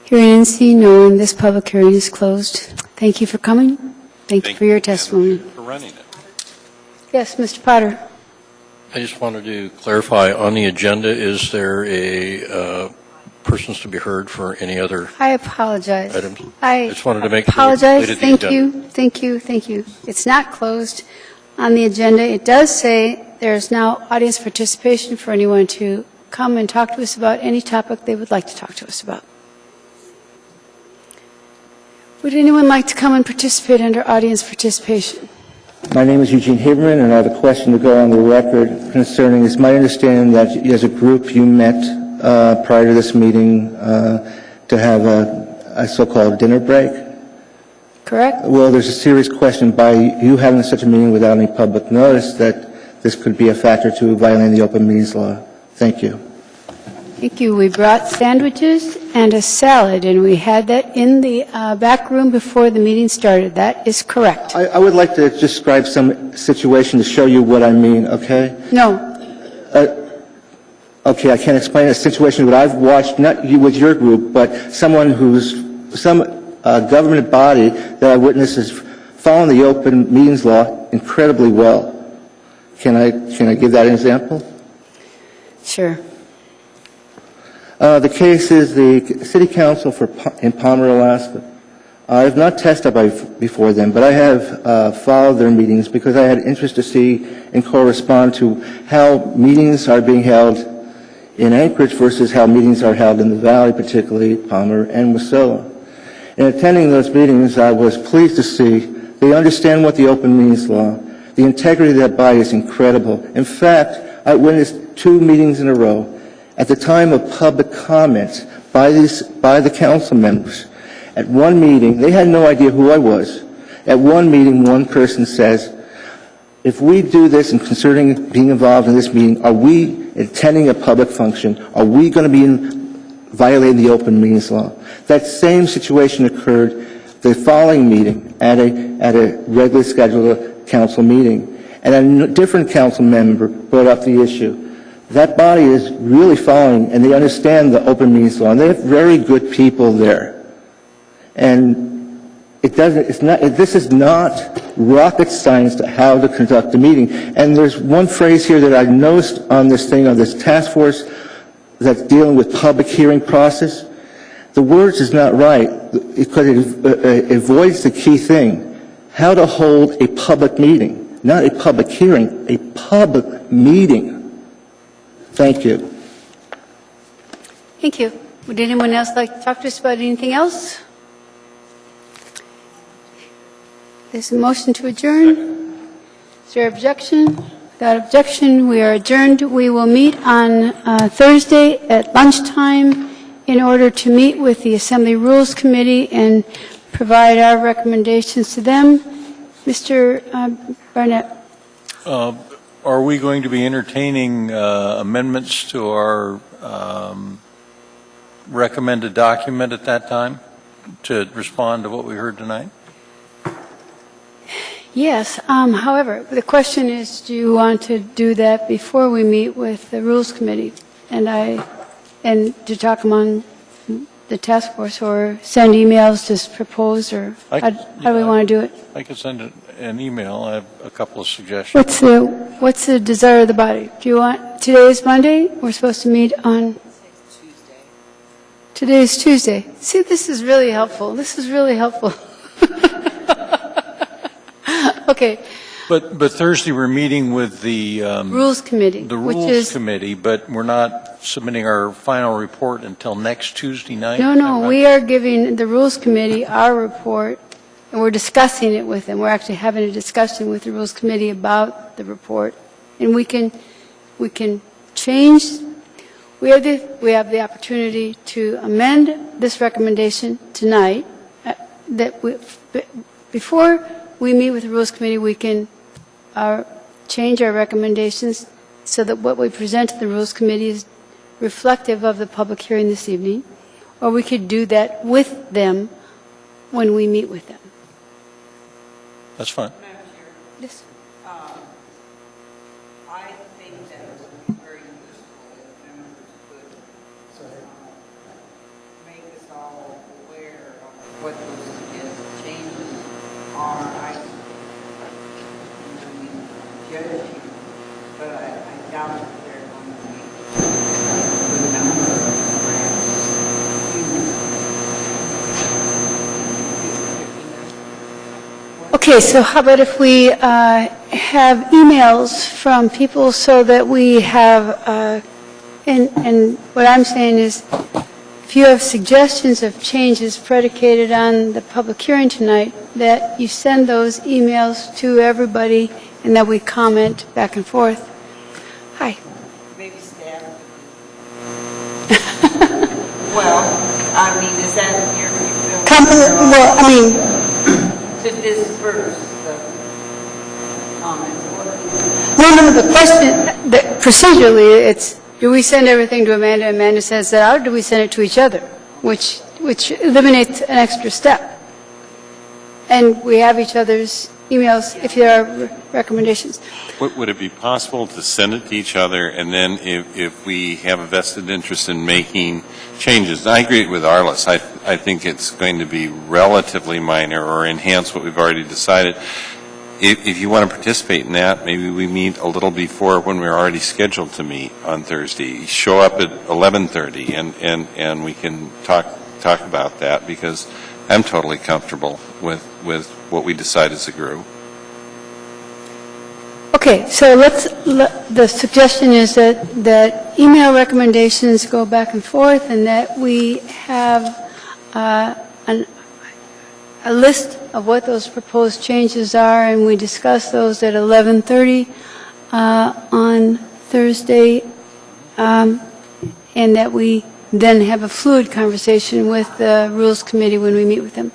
Speaker 1: Hearing and seeing no one, this public hearing is closed. Thank you for coming. Thank you for your testimony.
Speaker 2: For running it.
Speaker 1: Yes, Mr. Potter.
Speaker 6: I just wanted to clarify, on the agenda, is there a persons to be heard for any other
Speaker 1: I apologize.
Speaker 6: items?
Speaker 1: I
Speaker 6: just wanted to make sure we
Speaker 1: apologize.
Speaker 6: completed the
Speaker 1: Thank
Speaker 6: agenda.
Speaker 1: you, thank you, thank you. It's not closed on the agenda. It does say there's now audience participation for anyone to come and talk to us about any topic they would like to talk to us about. Would anyone like to come and participate under audience participation?
Speaker 11: My name is Eugene Haberman, and I have a question to go on the record concerning, it's my understanding that as a group you met prior to this meeting to have a so-called dinner break.
Speaker 1: Correct?
Speaker 11: Well, there's a serious question by you having such a meeting without any public notice that this could be a factor to violating the open meetings law. Thank you.
Speaker 1: Thank you. We brought sandwiches and a salad, and we had that in the back room before the meeting started. That is correct.
Speaker 11: I would like to describe some situation to show you what I mean, okay?
Speaker 1: No.
Speaker 11: Okay, I can't explain a situation that I've watched, not you with your group, but someone who's, some government body that I witnessed is following the open meetings law incredibly well. Can I give that an example?
Speaker 1: Sure.
Speaker 11: The case is the City Council in Palmer, Alaska. I have not testified before them, but I have followed their meetings because I had interest to see and correspond to how meetings are being held in Anchorage versus how meetings are held in the Valley, particularly Palmer and Wasilla. In attending those meetings, I was pleased to see they understand what the open meetings law, the integrity of that body is incredible. In fact, I witnessed 2 meetings in a row. At the time of public comments by the council members, at one meeting, they had no idea who I was. At one meeting, one person says, if we do this and considering being involved in this meeting, are we attending a public function? Are we going to be violating the open meetings law? That same situation occurred the following meeting at a regularly scheduled council meeting. And a different council member brought up the issue. That body is really following, and they understand the open meetings law, and they have very good people there. And this is not rocket science to how to conduct a meeting. And there's one phrase here that I noticed on this thing, on this task force that's dealing with public hearing process. The words is not right because it avoids the key thing, how to hold a public meeting, not a public hearing, a public meeting. Thank you.
Speaker 1: Thank you. Would anyone else like to talk to us about anything else? There's a motion to adjourn. Is there objection? Without objection, we are adjourned. We will meet on Thursday at lunchtime in order to meet with the Assembly Rules Committee and provide our recommendations to them. Mr. Barnett.
Speaker 14: Are we going to be entertaining amendments to our recommended document at that time to respond to what we heard tonight?
Speaker 1: Yes. However, the question is, do you want to do that before we meet with the Rules Committee and to talk among the task force, or send emails to propose, or how do we want to do it?
Speaker 14: I could send an email. I have a couple of suggestions.
Speaker 1: What's the desire of the body? Do you want, today is Monday, we're supposed to meet on? Today is Tuesday. See, this is really helpful. This is really helpful. Okay.
Speaker 14: But Thursday we're meeting with the
Speaker 1: Rules Committee.
Speaker 14: The Rules Committee, but we're not submitting our final report until next Tuesday night?
Speaker 1: No, we are giving the Rules Committee our report, and we're discussing it with them. We're actually having a discussion with the Rules Committee about the report, and we can change. We have the opportunity to amend this recommendation tonight. Before we meet with the Rules Committee, we can change our recommendations so that what we present to the Rules Committee is reflective of the public hearing this evening, or we could do that with them when we meet with them.
Speaker 14: That's fine.
Speaker 1: Yes.
Speaker 3: I think that it would be very useful if members could make us all aware of what those changes are. I judge you, but I doubt that they're going to make a good number of grants.
Speaker 1: Okay, so how about if we have emails from people so that we have, and what I'm saying is, if you have suggestions of changes predicated on the public hearing tonight, that you send those emails to everybody and that we comment back and forth. Hi.
Speaker 3: Maybe staff. Well, I mean, is that your
Speaker 1: Well, I mean,
Speaker 3: to disperse the comments?
Speaker 1: no, the question, procedurally, it's, do we send everything to Amanda, Amanda sends it out, or do we send it to each other? Which eliminates an extra step. And we have each other's emails if there are recommendations.
Speaker 2: Would it be possible to send it to each other, and then if we have a vested interest in making changes? I agree with Arliss. I think it's going to be relatively minor or enhance what we've already decided. If you want to participate in that, maybe we meet a little before when we're already scheduled to meet on Thursday. Show up at 11:30, and we can talk about that, because I'm totally comfortable with what we decide as a group.
Speaker 1: Okay, so the suggestion is that email recommendations go back and forth, and that we have a list of what those proposed changes are, and we discuss those at 11:30 on Thursday, and that we then have a fluid conversation with the Rules Committee when we meet with them.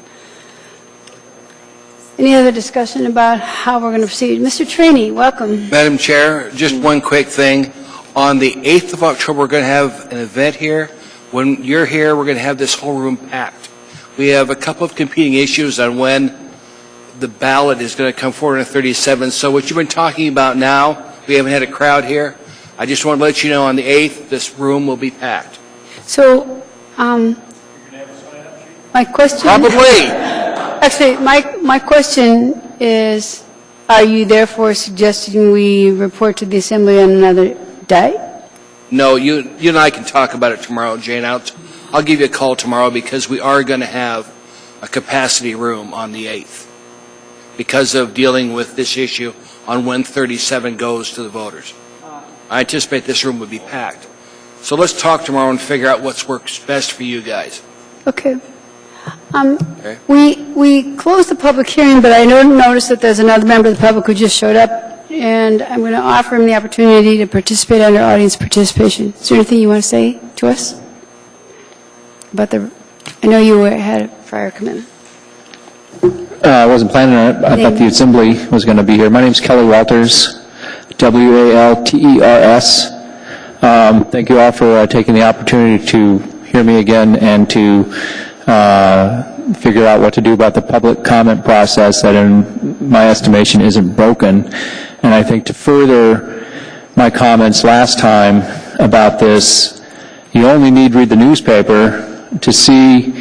Speaker 1: Any other discussion about how we're going to proceed? Mr. Trainee, welcome.
Speaker 12: Madam Chair, just one quick thing. On the 8th of October, we're going to have an event here. When you're here, we're going to have this whole room packed. We have a couple of competing issues on when the ballot is going to come forward in 37. So what you've been talking about now, we haven't had a crowd here. I just want to let you know on the 8th, this room will be packed.
Speaker 1: So, my question...
Speaker 12: Probably.
Speaker 1: Actually, my question is, are you therefore suggesting we report to the Assembly on another day?
Speaker 12: No, you and I can talk about it tomorrow, Jane. I'll give you a call tomorrow, because we are going to have a capacity room on the 8th because of dealing with this issue on when 37 goes to the voters. I anticipate this room would be packed. So let's talk tomorrow and figure out what works best for you guys.
Speaker 1: Okay. We closed the public hearing, but I noticed that there's another member of the public who just showed up, and I'm going to offer him the opportunity to participate under audience participation. Is there anything you want to say to us? About I know you had a prior commitment.
Speaker 4: I wasn't planning on it. I thought the Assembly was going to be here. My name's Kelly Walters, W-A-L-T-E-R-S. Thank you all for taking the opportunity to hear me again and to figure out what to do about the public comment process that, in my estimation, isn't broken. And I think to further my comments last time about this, you only need read the newspaper to see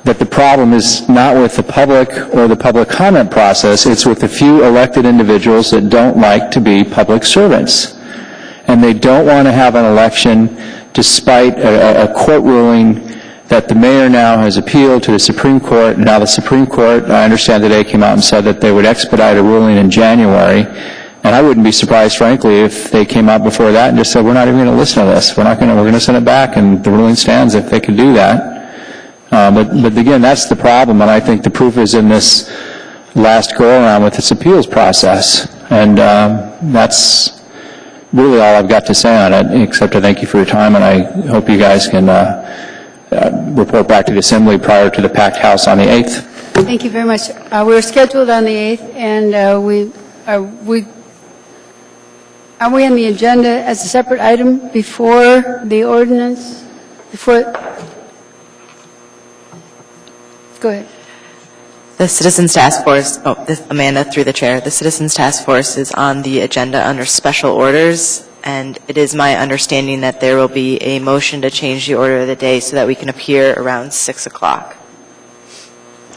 Speaker 4: that the problem is not with the public or the public comment process, it's with a few elected individuals that don't like to be public servants. And they don't want to have an election despite a court ruling that the mayor now has appealed to the Supreme Court. And now the Supreme Court, I understand today, came out and said that they would expedite a ruling in January. And I wouldn't be surprised, frankly, if they came out before that and just said, we're not even going to listen to this. We're going to send it back, and the ruling stands if they could do that. But again, that's the problem, and I think the proof is in this last go-around with this appeals process. And that's really all I've got to say on it, except to thank you for your time, and I hope you guys can report back to the Assembly prior to the packed house on the 8th.
Speaker 1: Thank you very much. We're scheduled on the 8th, and are we on the agenda as a separate item before the ordinance? Go ahead.
Speaker 22: The Citizens Task Force, Amanda, through the chair, the Citizens Task Force is on the agenda under special orders, and it is my understanding that there will be a motion to change the order of the day so that we can appear around 6 o'clock.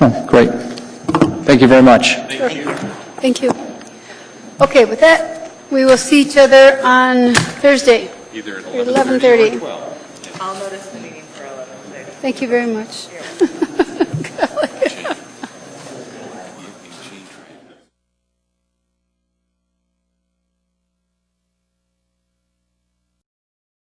Speaker 4: Oh, great. Thank you very much.
Speaker 1: Thank you. Okay, with that, We will see each other on Thursday,
Speaker 2: Either at
Speaker 1: 11:30.
Speaker 2: 11:30 or 12.
Speaker 22: I'll notice the meeting for 11:30.
Speaker 1: Thank you very much.